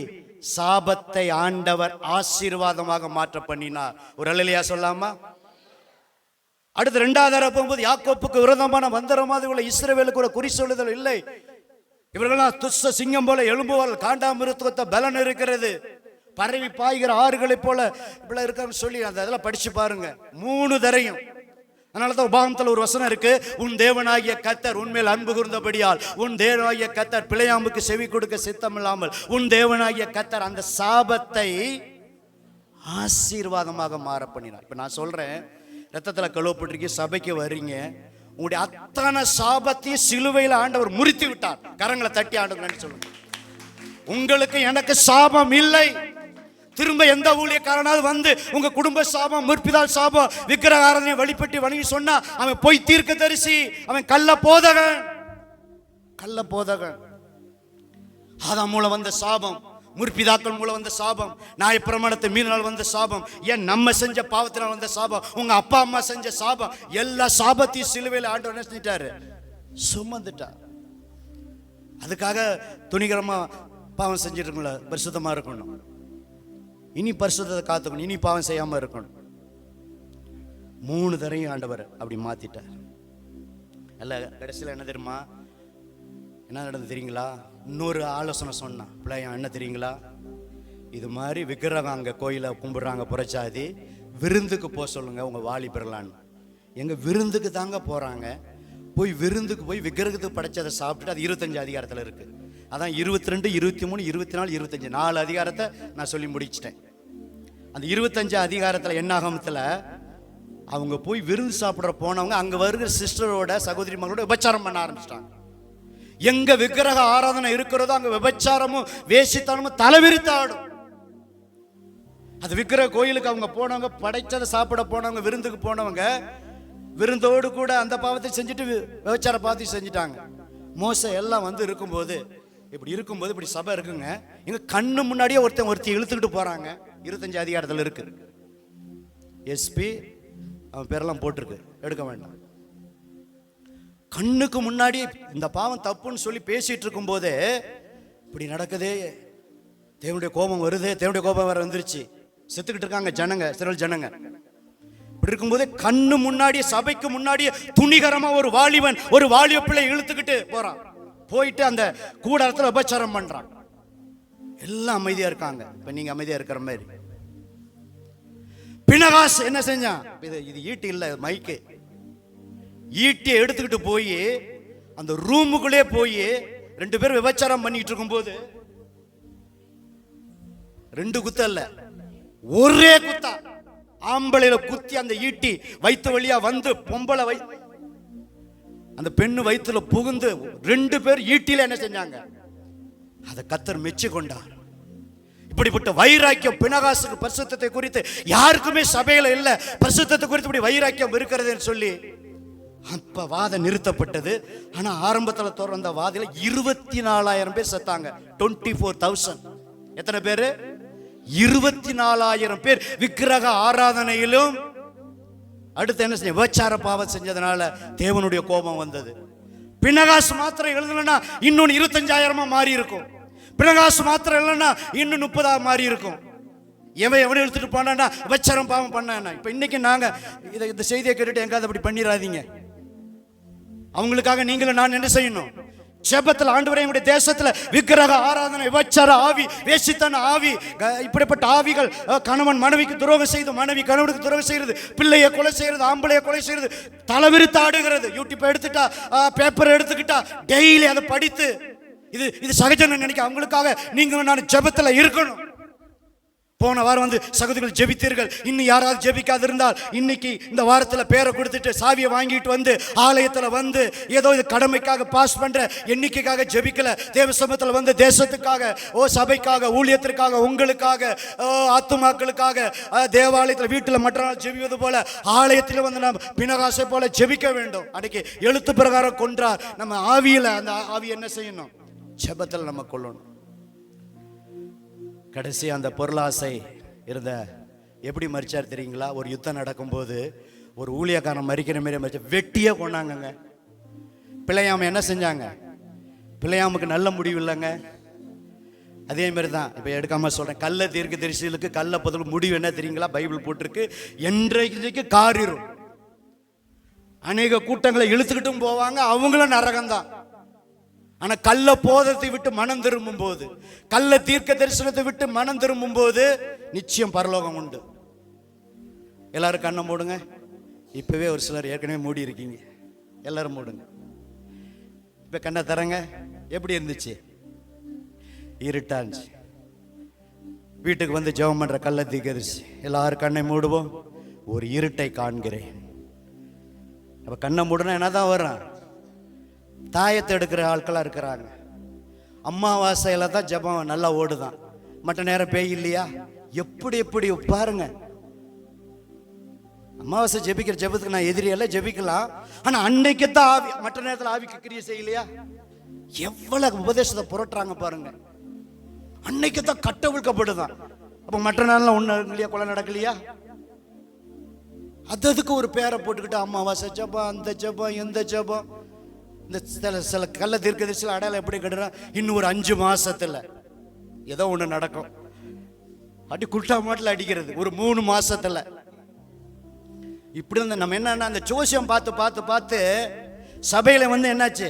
சாபத்தை ஆண்டவர் ஆசீர்வாதமாக மாற்ற பண்ணினார். ஒரு அல்லேலூயா சொல்லாமா? அடுத்து 2வது தடவை போகும்போது யாக்கோப்புக்கு விரோதமான மந்திர மாதிரி உள்ள இஸ்ரவேலுக்கு கூட குறி சொல்லுதல் இல்லை, இவர்களெல்லாம் துஷ்ட சிங்கம் போல எழும்புவார்கள், காண்டாமிருத்துவத்தை பலன் இருக்கிறது, பரவி பாய்கிற ஆறுகளை போல இப்படி இருக்கான்னு சொல்லி அந்த இதெல்லாம் படிச்சு பாருங்க 3 தரையும். அதனாலதான் உபாகமத்தில் ஒரு வசனம் இருக்கு, உன் தேவனாகிய கர்த்தர் உன்மேல் அன்பு கூர்ந்தபடியால் உன் தேவனாகிய கர்த்தர் பிழையாம்புக்கு செவி கொடுக்க சித்தமில்லாமல் உன் தேவனாகிய கர்த்தர் அந்த சாபத்தை ஆசீர்வாதமாக மாற பண்ணினார். இப்ப நான் சொல்றேன், ரத்தத்துல கழுவப்பட்டிருக்க சபைக்கு வர்றீங்க, உங்களுடைய அத்தனை சாபத்தையும் சிலுவையில் ஆண்டவர் முறித்து விட்டார். கரங்களை தட்டி ஆண்டவர் சொல்லுங்க, உங்களுக்கு எனக்கு சாபம் இல்லை. திரும்ப எந்த ஊழியக்காரனாவது வந்து உங்க குடும்ப சாபம், முற்பிதால் சாபம், விக்கிரக ஆராதனை வழிபட்டு வணங்கி சொன்னா அவன் போய் தீர்க்கதரிசி, அவன் கள்ள போதகன். ஆதாம் மூலம் வந்த சாபம், முற்பிதாக்கள் மூலம் வந்த சாபம், நியாயப்பிரமாணத்தை மீறினால் வந்த சாபம், ஏன் நம்ம செஞ்ச பாவத்தினால் வந்த சாபம், உங்க அப்பா அம்மா செஞ்ச சாபம், எல்லா சாபத்தையும் சிலுவையில் ஆண்டவர் என்ன செஞ்சிட்டாரு, சுமந்துட்டார். அதுக்காக துணிகரமா பாவம் செஞ்சிருக்கோம்ல, பரிசுத்தமாக இருக்கணும், இனி பரிசுத்தத்தை காத்துக்கணும், இனி பாவம் செய்யாமல் இருக்கணும். 3 தரையும் ஆண்டவர் அப்படி மாற்றிட்டார். அல்ல, கடைசியில் என்ன தெரியுமா என்ன நடந்தது தெரியுங்களா? இன்னொரு ஆலோசனை சொன்னான் பிள்ளையா, என்ன தெரியுங்களா? இது மாதிரி விக்கிரகம் அங்கே கோயிலை கும்பிடுறாங்க புறச்சாதி, விருந்துக்கு போக சொல்லுங்க உங்கள் வாலிபர்களான்னு. எங்கள் விருந்துக்கு தாங்க போகிறாங்க. போய் விருந்துக்கு போய் விக்கிரகத்துக்கு படைச்சதை சாப்பிட்டுட்டு, அது 25 அதிகாரத்தில் இருக்குது. அதான் 22, 23, 24, 25 4 அதிகாரத்தை நான் சொல்லி முடிச்சிட்டேன். அந்த 25 அதிகாரத்தில் என்னாகமத்தில் அவங்க போய் விருந்து சாப்பிட்ற போனவங்க அங்கே வருகிற சிஸ்டரோட சகோதரி மகளோட விபச்சாரம் பண்ண ஆரம்பிச்சிட்டாங்க. எங்க விக்கிரக ஆராதனை இருக்கிறதோ அங்கே விபச்சாரமும் வேசித்தனமும் தலைவிரித்தாடும். அது விக்கிரக கோயிலுக்கு அவங்க போனவங்க, படைச்சதை சாப்பிட போனவங்க, விருந்துக்கு போனவங்க விருந்தோடு கூட அந்த பாவத்தை செஞ்சுட்டு விபச்சார பாவத்தை செஞ்சுட்டாங்க. மோசை எல்லாம் வந்து இருக்கும்போது இப்படி சபை இருக்குங்க, எங்க கண்ணு முன்னாடியே ஒருத்தி இழுத்துக்கிட்டு போறாங்க. 25 அதிகாரத்தில் இருக்கு. எஸ்பி அவன் பேரெல்லாம் போட்டிருக்கு, எடுக்க வேண்டாம். கண்ணுக்கு முன்னாடி இந்த பாவம் தப்புன்னு சொல்லி பேசிட்டு இருக்கும் போதே இப்படி நடக்குதே, தேவனுடைய கோபம் வருது, தேவனுடைய கோபம் வேற வந்துருச்சு, செத்துக்கிட்டு இருக்காங்க ஜனங்க, சிறல் ஜனங்க. இப்படி இருக்கும்போதே கண்ணு முன்னாடியே, சபைக்கு முன்னாடியே துணிகரமா ஒரு வாலிபன் ஒரு வாலிப பிள்ளை இழுத்துக்கிட்டு போறான். போயிட்டு அந்த கூடாரத்தில் உபச்சாரம் பண்றான். எல்லாம் அமைதியா இருக்காங்க. இப்ப நீங்க அமைதியா இருக்கிற மாதிரி. பினகாஸ் என்ன செஞ்சான்? இது ஈட்டி இல்ல, மைக்கு. ஈட்டியை எடுத்துக்கிட்டு போய் அந்த ரூமுக்குள்ளே போய் 2 பேர் விபச்சாரம் பண்ணிட்டு இருக்கும் போது 2 குத்த இல்ல, ஒரே குத்தா ஆம்பளையில குத்தி அந்த ஈட்டி வயிற்று வழியா வந்து பொம்பளை அந்த பெண்ணு வயிற்றுல புகுந்து 2 பேர் ஈட்டில என்ன செஞ்சாங்க? அதை கர்த்தர் மெச்சு கொண்டார். இப்படிப்பட்ட வைராக்கியம் பினகாசுக்கு பரிசுத்தத்தை குறித்து யாருக்குமே சபையில இல்ல. பரிசுத்தத்தை குறித்து இப்படி வைராக்கியம் இருக்கிறதுன்னு சொல்லி அப்ப வாதம் நிறுத்தப்பட்டது. ஆனா ஆரம்பத்தில் திறந்த வாதில 24,000 பேர் செத்தாங்க. 24,000. எத்தனை பேரு? 24,000 பேர் விக்கிரக ஆராதனையிலும். அடுத்து என்ன செஞ்ச? விபச்சார பாவம் செஞ்சதுனால தேவனுடைய கோபம் வந்தது. பினகாசு மாத்திரம் எழுதலன்னா இன்னொன்னு 25,000 மாறி இருக்கும். பினகாசு மாத்திரம் இல்லைன்னா இன்னும் 30 மாறி இருக்கும். எவனை எடுத்துட்டு போனா விபச்சாரம் பாவம் பண்ண. இப்ப இன்னைக்கு நாங்க இந்த செய்தியை கேட்டுட்டு எங்காவது அப்படி பண்ணிடாதீங்க. அவங்களுக்காக நீங்களும் நான் என்ன செய்யணும்? ஜெபத்தில் ஆண்டவரே எங்களுடைய தேசத்துல விக்கிரக ஆராதனை, விபச்சார ஆவி, வேசித்தன ஆவி, இப்படிப்பட்ட ஆவிகள் கணவன் மனைவிக்கு துரோகம் செய்து, மனைவி கணவனுக்கு துரோகம் செய்யறது, பிள்ளையை கொலை செய்யறது, ஆம்பளையை கொலை செய்யறது, தலைவிரித்து ஆடுகிறது. யூடியூப் எடுத்துட்டா, பேப்பர் எடுத்துக்கிட்டா, டெய்லி அதை படித்து இது சகஜன்னு நினைக்க அவங்களுக்காக நீங்களும் நான் ஜெபத்துல இருக்கணும். போன வாரம் வந்து சகோதரிகள் ஜெபித்தீர்கள். இன்னும் யாராவது ஜெபிக்காது இருந்தால் இன்னைக்கு இந்த வாரத்தில் பேரை கொடுத்துட்டு சாவியை வாங்கிட்டு வந்து ஆலயத்தில் வந்து ஏதோ இது கடமைக்காக பாஸ் பண்ற எண்ணிக்கைக்காக ஜெபிக்கல. தேவ சமூகத்தில் வந்து தேசத்துக்காக, சபைக்காக, ஊழியத்திற்காக, உங்களுக்காக, ஆத்துமாக்களுக்காக, தேவாலயத்தில் வீட்டில் மற்ற நாள் ஜெபிப்பது போல ஆலயத்தில் வந்து நாம் பினகாசை போல ஜெபிக்க வேண்டும். அன்னைக்கு எழுத்து பிரகாரம் கொன்றார். நம்ம ஆவியில் அந்த ஆவி என்ன செய்யணும்? ஜெபத்தில் நம்ம கொள்ளணும். கடைசி அந்த பொருளாசை இருந்த எப்படி மறிச்சார் தெரியுங்களா? ஒரு யுத்தம் நடக்கும்போது ஒரு ஊழியக்காரன் மறிக்கிற மாதிரி மறிச்ச, வெட்டியே கொண்டாங்க. பிள்ளையாம என்ன செஞ்சாங்க? பிள்ளையாமுக்கு நல்ல முடிவு இல்லைங்க. அதே மாதிரி தான் இப்போ எடுக்காம சொல்றேன். கள்ள தீர்க்க தரிசிகளுக்கு கள்ள பதில் முடிவு என்ன தெரியுங்களா? பைபிள் போட்டிருக்கு, என்றைக்கு காரிரும். அநேக கூட்டங்களை இழுத்துக்கிட்டும் போவாங்க, அவங்களும் நரகம்தான். ஆனா கள்ள போதத்தை விட்டு மனம் திரும்பும் போது, கள்ள தீர்க்க தரிசனத்தை விட்டு மனம் திரும்பும் போது நிச்சயம் பரலோகம் உண்டு. எல்லாரும் கண்ணை மூடுங்க. இப்பவே ஒரு சிலர் ஏற்கனவே மூடி இருக்கீங்க. எல்லாரும் மூடுங்க. இப்ப கண்ணை தரங்க. எப்படி இருந்துச்சு? இருட்டாச்சு. வீட்டுக்கு வந்து ஜெபம் பண்ற கள்ள தீர்க்க தரிசி எல்லாரும் கண்ணை மூடுவோம். ஒரு இருட்டை காண்கிறேன். அப்ப கண்ணை மூடுனா என்னதான் வரும்? தாயத்தை எடுக்கிற ஆட்களாக இருக்கிறாங்க. அம்மாவாசையில் தான் ஜெபம் நல்லா ஓடுதான். மற்ற நேரம் பேய் இல்லையா? எப்படி பாருங்க. அமாவாசை ஜெபிக்கிற ஜெபத்துக்கு நான் எதிரியெல்லாம் ஜெபிக்கலாம். ஆனால் அன்னைக்கு தான் ஆவி, மற்ற நேரத்தில் ஆவிக்கு கிரியை செய்யலையா? எவ்வளவு உபதேசத்தை புரட்டுறாங்க பாருங்க. அன்னைக்கு தான் கட்டவிழ்க்கப்படுதான். அப்போ மற்ற நாளில் ஒன்று இல்லையா? கொலை நடக்கலையா? அதுக்கு ஒரு பேரை போட்டுக்கிட்டு அமாவாசை ஜெபம், அந்த ஜெபம், எந்த ஜெபம். இந்த சில கள்ள தீர்க்கதரிசிகள் அடையாளம் எப்படி கட்டுறா? இன்னும் ஒரு 5 மாசத்துல ஏதோ ஒன்று நடக்கும். அடி குட்டா மாட்டில் அடிக்கிறது ஒரு 3 மாசத்துல. இப்படி வந்து நம்ம என்னன்னா அந்த ஜோசியம் பார்த்து பார்த்து பார்த்து சபையில வந்து என்னாச்சு,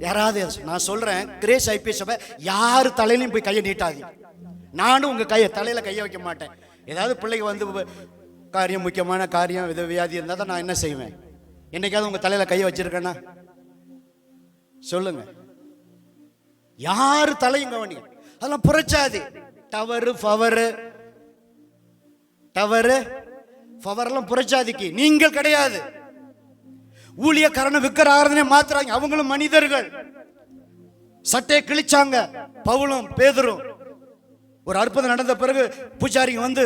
யாராவது நான் சொல்றேன் கிரேஸ் ஐபிஎஸ் சபை யாரு தலையிலையும் போய் கையை நீட்டாதீங்க. நானும் உங்க தலையில கையை வைக்க மாட்டேன். ஏதாவது பிள்ளைங்க வந்து காரியம், முக்கியமான காரியம், வித வியாதி இருந்தால் தான் நான் என்ன செய்வேன். என்னைக்காவது உங்க தலையில கையை வச்சிருக்கேன்னா சொல்லுங்க. யாரு தலையும் கவனிங்க, அதெல்லாம் புரட்சாது. டவரு ஃபவர்லாம் புரட்சாதிக்கு நீங்கள் கிடையாது. ஊழியக்காரனை விக்கிற ஆராதனை மாத்துறாங்க, அவங்களும் மனிதர்கள். சட்டையை கிழிச்சாங்க பவுலும் பேதுரும். ஒரு அற்புதம் நடந்த பிறகு பூஜாரிங்க வந்து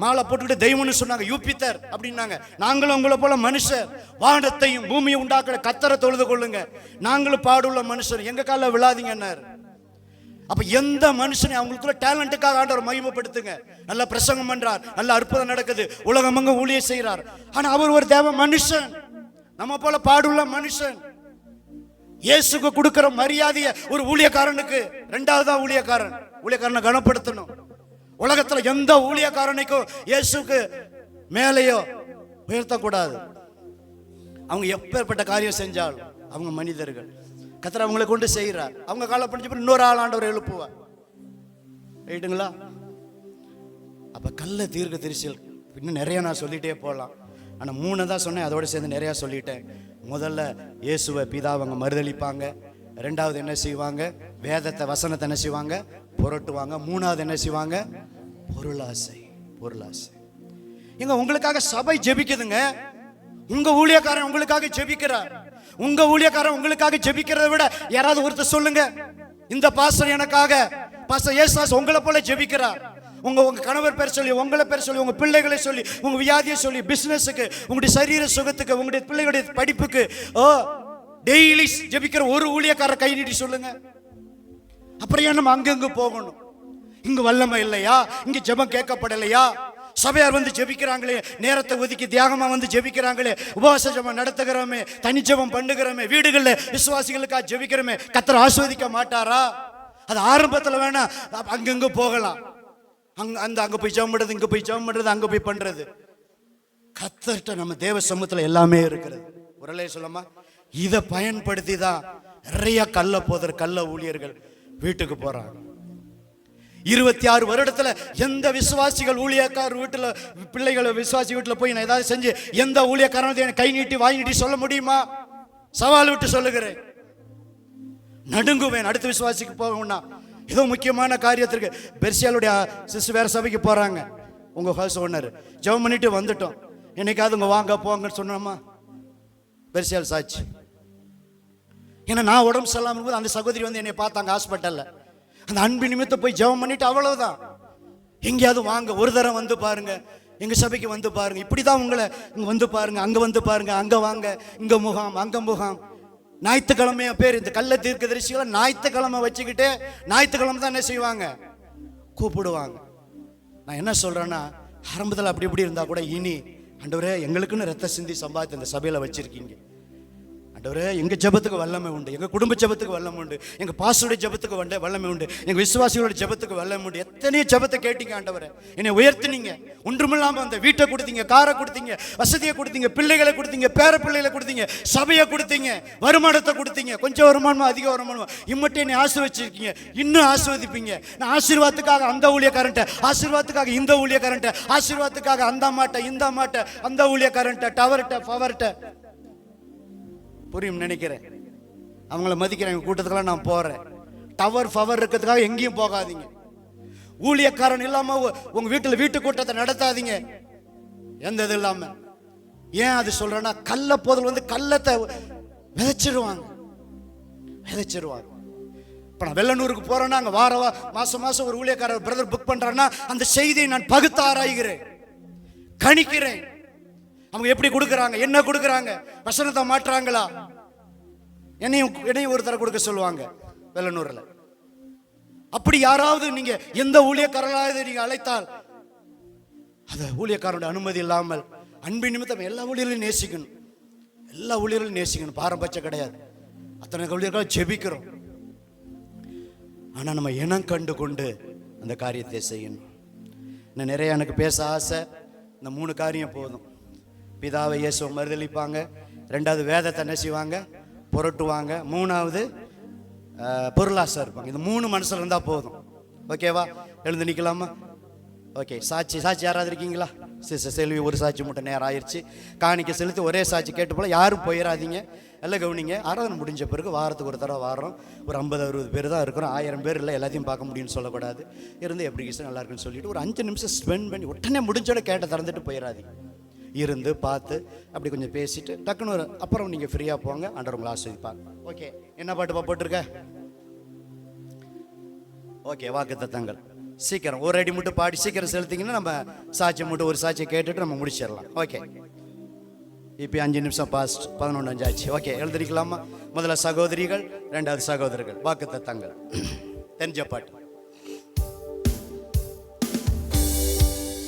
மாலை போட்டுக்கிட்டு தெய்வம்னு சொன்னாங்க, யூபித்தர் அப்படின்னாங்க. நாங்களும் உங்களை போல மனுஷர், வானத்தையும் பூமியை உண்டாக்குற கர்த்தரை தொழுது கொள்ளுங்க, நாங்களும் பாடுள்ள மனுஷர், எங்க காலில் விழாதீங்கன்னாரு. அப்ப எந்த மனுஷனை அவங்களுக்குள்ள டேலண்ட்டுக்காக ஆண்டவர் மகிமைப்படுத்துங்க. நல்ல பிரசங்கம் பண்றார், நல்ல அற்புதம் நடக்குது, உலகமங்க ஊழியம் செய்யறார். ஆனா அவர் ஒரு தேவ மனுஷன், நம்ம போல பாடுள்ள மனுஷன். இயேசுக்கு கொடுக்கிற மரியாதைய ஒரு ஊழியக்காரனுக்கு ரெண்டாவதா ஊழியக்காரனை கனப்படுத்தணும். உலகத்துல எந்த ஊழியக்காரனுக்கும் இயேசுக்கு மேலேயோ உயர்த்தக்கூடாது. அவங்க எப்பேற்பட்ட காரியம் செஞ்சாலும் அவங்க மனிதர்கள். கர்த்தர் அவங்களை கொண்டு செய்கிறார். அவங்க காலை படிச்ச இன்னொரு ஆள் ஆண்டவர் எழுப்புவார். ரைட்டுங்களா? அப்ப கள்ள தீர்க்க தரிசிகள் இன்னும் நிறைய நான் சொல்லிட்டே போகலாம். ஆனால் 3 தான் சொன்னேன், அதோட சேர்ந்து நிறையா சொல்லிட்டேன். முதல்ல இயேசுவை பிதாவங்க மறுதளிப்பாங்க. 2வது என்ன செய்வாங்க, வேதத்தை வசனத்தை என்ன செய்வாங்க, புரட்டுவாங்க. 3வது என்ன செய்வாங்க, பொருளாசை. எங்க உங்களுக்காக சபை ஜெபிக்குதுங்க. உங்க ஊழியக்காரன் உங்களுக்காக ஜெபிக்கிறார். உங்க ஊழியக்காரன் உங்களுக்காக ஜெபிக்கிறத விட யாராவது ஒருத்தர் சொல்லுங்க, இந்த பாஸ்டர் எனக்காக, பாஸ்டர் ஏசாஸ் உங்களை போல ஜெபிக்கிறார். உங்க கணவர் பேர் சொல்லி, உங்களை பேர் சொல்லி, உங்க பிள்ளைகளை சொல்லி, உங்க வியாதியை சொல்லி, பிசினஸுக்கு, உங்களுடைய சரீர சுகத்துக்கு, உங்களுடைய பிள்ளைகளுடைய படிப்புக்கு டெய்லி ஜெபிக்கிற ஒரு ஊழியக்காரர் கை நீட்டி சொல்லுங்க. அப்புறம் ஏன் நம்ம அங்கங்க போகணும்? இங்க வல்லமை இல்லையா? இங்க ஜெபம் கேட்கப்படலையா? சபையார் வந்து ஜெபிக்கிறாங்களே, நேரத்தை ஒதுக்கி தியாகமா வந்து ஜெபிக்கிறாங்களே, உபவாச ஜெபம் நடத்துகிறோமே, தனி ஜெபம் பண்ணுகிறோமே, வீடுகளில் விசுவாசிகளுக்காக ஜெபிக்கிறோமே, கர்த்தர் ஆசீர்வதிக்க மாட்டாரா? அது ஆரம்பத்தில் வேணா அங்கங்க போகலாம். அங்க போய் ஜெபம் பண்றது, இங்க போய் ஜெபம் பண்றது, அங்க போய் பண்றது. கர்த்தர்ட்ட நம்ம தேவ சமூகத்துல எல்லாமே இருக்கிறது. ஒருலே சொல்லமா, இதை பயன்படுத்தி தான் நிறைய கள்ள ஊழியர்கள் வீட்டுக்கு போறாங்க. 26 வருடத்துல எந்த விசுவாசிகள் ஊழியக்கார வீட்டுல பிள்ளைகளை விசுவாசி வீட்டுல போய் நான் ஏதாவது செஞ்சு எந்த ஊழியக்காரன் கை நீட்டி வாய் நீட்டி சொல்ல முடியுமா? சவால் விட்டு சொல்லுகிறேன். நடுங்குவேன். அடுத்த விசுவாசிக்கு போகணும்னா ஏதோ முக்கியமான காரியத்திற்கு பெர்சியாலுடைய சிஸ்டர் வேற சபைக்கு போறாங்க. உங்க ஹவுஸ் ஓனர் ஜெபம் பண்ணிட்டு வந்துட்டோம், என்னைக்காவது உங்க வாங்க போங்கன்னு சொன்னோமா? பெர்சியால் சாட்சி. ஏன்னா நான் உடம்பு சரியில்லாம இருக்கும்போது அந்த சகோதரி வந்து என்னை பார்த்தாங்க ஹாஸ்பிட்டல்ல. அந்த அன்பு நிமித்தம் போய் ஜெபம் பண்ணிட்டு அவ்வளவுதான். எங்கேயாவது வாங்க, ஒரு தரம் வந்து பாருங்க, எங்க சபைக்கு வந்து பாருங்க, இப்படிதான் உங்களை இங்க வந்து பாருங்க, அங்க வந்து பாருங்க, அங்க வாங்க, இங்க முகாம், அங்க முகாம். ஞாயிற்றுக்கிழமையா பேர் இந்த கள்ள தீர்க்கதரிசிகளை ஞாயிற்றுக்கிழமை வச்சுக்கிட்டு ஞாயிற்றுக்கிழமை தான் என்ன செய்வாங்க, கூப்பிடுவாங்க. நான் என்ன சொல்றேன்னா, ஆரம்பத்தில் அப்படி இப்படி இருந்தா கூட இனி ஆண்டவரே எங்களுக்குன்னு ரத்த சிந்தி சம்பாதித்து இந்த சபையில வச்சிருக்கீங்க. ஆண்டவரே எங்க ஜெபத்துக்கு வல்லமை உண்டு, எங்க குடும்ப ஜெபத்துக்கு வல்லமை உண்டு, எங்க பாஸ்டருடைய ஜெபத்துக்கு வல்லமை உண்டு, எங்க விசுவாசிகளோட ஜெபத்துக்கு வல்லமை உண்டு. எத்தனையோ ஜெபத்தை கேட்டீங்க ஆண்டவரே, என்னை உயர்த்தினீங்க. ஒன்றுமில்லாம அந்த வீட்டை கொடுத்தீங்க, காரை கொடுத்தீங்க, வசதியை கொடுத்தீங்க, பிள்ளைகளை கொடுத்தீங்க, பேர பிள்ளைகளை கொடுத்தீங்க, சபையை கொடுத்தீங்க, வருமானத்தை கொடுத்தீங்க. கொஞ்சம் வருமானமா அதிக வருமானமா இம்மட்டும் என்னை ஆசீர்வதிச்சிருக்கீங்க, இன்னும் ஆசீர்வதிப்பீங்க. நான் ஆசீர்வாதத்துக்காக அந்த ஊழியக்காரன்ட்ட, ஆசீர்வாதத்துக்காக இந்த ஊழியக்காரன்ட்ட, ஆசீர்வாதத்துக்காக அந்த மாட்டை இந்த மாட்டை, அந்த ஊழியக்காரன்ட்ட, டவர்ட்ட பவர்ட்ட. புரியும் நினைக்கிறேன். அவங்கள மதிக்கிறேன். கூட்டத்துக்கெல்லாம் நான் போறேன். டவர் பவர் இருக்கிறதுக்காக எங்கேயும் போகாதீங்க. ஊழியக்காரன் இல்லாம உங்க வீட்டு கூட்டத்தை நடத்தாதீங்க, எந்த இது இல்லாம. ஏன் அது சொல்றேன்னா, கள்ள போதல் வந்து கள்ளத்தை விதைச்சிருவாங்க. இப்ப நான் வெள்ளனூருக்கு போறேன்னா, அங்க மாசம் ஒரு ஊழியக்காரர் பிரதர் புக் பண்றாருன்னா, அந்த செய்தியை நான் பகுத்து ஆராய்கிறேன், கணிக்கிறேன். அவங்க எப்படி கொடுக்குறாங்க, என்ன கொடுக்குறாங்க, வசனத்தை மாற்றுறாங்களா? என்னையும் ஒரு தர கொடுக்க சொல்லுவாங்க வெள்ளனூர்ல. அப்படி யாராவது நீங்க எந்த ஊழியக்காரர்களாவது நீங்க அழைத்தால், அந்த ஊழியக்காரனுடைய அனுமதி இல்லாமல் அன்பின் நிமித்தம் எல்லா ஊழியர்களையும் நேசிக்கணும், எல்லா ஊழியர்களையும் நேசிக்கணும். பாரபட்சம் கிடையாது. அத்தனை ஊழியர்கள் ஜெபிக்கிறோம். ஆனால் நம்ம இனம் கண்டு கொண்டு அந்த காரியத்தை செய்யணும். இன்னும் நிறைய எனக்கு பேச ஆசை. இந்த 3 காரியம் போதும். பிதாவை இயேசுவை மறுதளிப்பாங்க, 2வது வேதத்தை என்ன செய்வாங்க, புரட்டுவாங்க, 3வது பொருளாசை இருப்பாங்க. இந்த 3 மனசில் இருந்தால் போதும். ஓகேவா? எழுந்து நிற்கலாமா? ஓகே. சாட்சி யாராவது இருக்கீங்களா? சிஸ்டர் செல்வி ஒரு சாட்சி மட்டும் நேரம் ஆயிடுச்சு. காணிக்க செலுத்தி ஒரே சாட்சி கேட்டு போல யாரும் போயிடாதீங்க. எல்லாம் கவனிங்க. ஆராதனை முடிஞ்ச பிறகு வாரத்துக்கு ஒரு தடவை வாரம் ஒரு 50-60 பேர் தான் இருக்கிறோம். 1000 பேர் இல்லை, எல்லாத்தையும் பார்க்க முடியும்னு சொல்லக்கூடாது. இருந்து எப்படி கிருஷ்ணன் நல்லா இருக்குன்னு சொல்லிட்டு ஒரு 5 நிமிஷம் ஸ்பெண்ட் பண்ணி உடனே முடிஞ்சோட கேட்ட திறந்துட்டு போயிடாதீங்க. இருந்து பார்த்து அப்படி கொஞ்சம் பேசிட்டு டக்குன்னு அப்புறம் நீங்கள் ஃப்ரீயாக போங்க. ஆண்டவர் உங்களை ஆஸ்வதிப்பார். ஓகே. என்ன பாட்டுப்பா போட்டிருக்க? ஓகே. வாக்குத்தத்தங்கள் சீக்கிரம் ஒரு அடி மட்டும் பாடி சீக்கிரம் செலுத்திங்கன்னா நம்ம சாட்சி மட்டும் ஒரு சாட்சியை கேட்டுட்டு நம்ம முடிச்சிடலாம். ஓகே. இப்போ 5 நிமிஷம் பாஸ்ட் 11:05 ஆச்சு. ஓகே. எழுந்திரிக்கலாமா? முதல்ல சகோதரிகள், 2வது சகோதரர்கள். வாக்குத்தத்தங்கள் தெரிஞ்ச பாட்டு.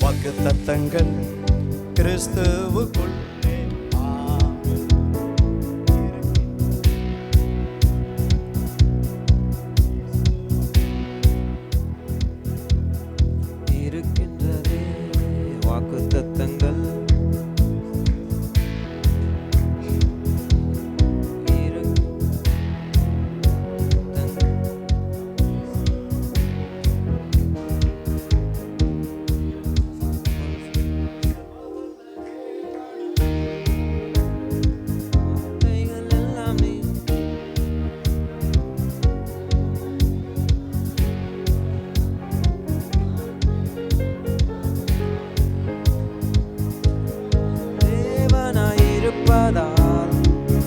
வாக்குத்தத்தங்கள் கிறிஸ்துவுக்குள் இருக்கின்றதே. வாக்குத்தத்தங்கள்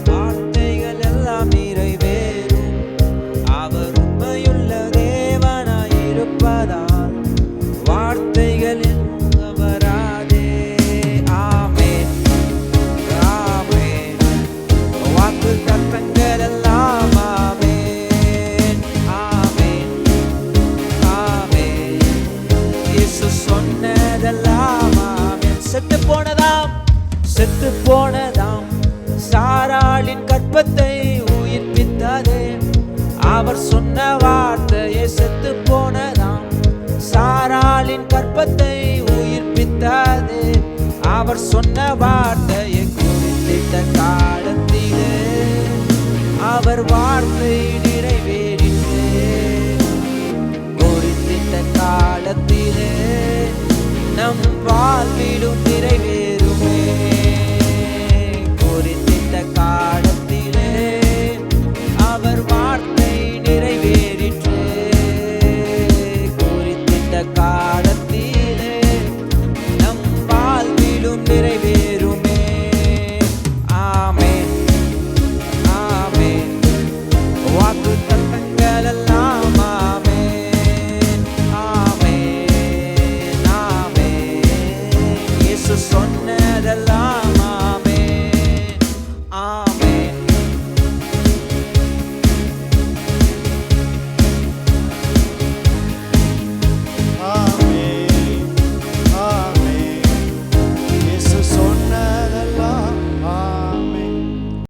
வார்த்தைகள் எல்லாம் நிறைவேறும். அவர் உண்மையுள்ள தேவனாயிருப்பதால் வார்த்தைகள் வராதே. ஆமென், ஆமென். வாக்குத்தத்தங்கள் எல்லாம் ஆமென், ஆமென், ஆமென். இயேசு சொன்னதெல்லாம் ஆமென். செத்து போனதாம் சாராளின் கற்பத்தை உயிர்ப்பித்ததே. அவர் சொன்ன வார்த்தையை செத்து போனதாம் சாராளின் கற்பத்தை உயிர்ப்பித்ததே. அவர் சொன்ன வார்த்தையை குறித்திட்ட காலத்திலே அவர் வார்த்தை நிறைவேறிற்றே. குறித்திட்ட காலத்திலே நம் வாழ்விலும் நிறைவே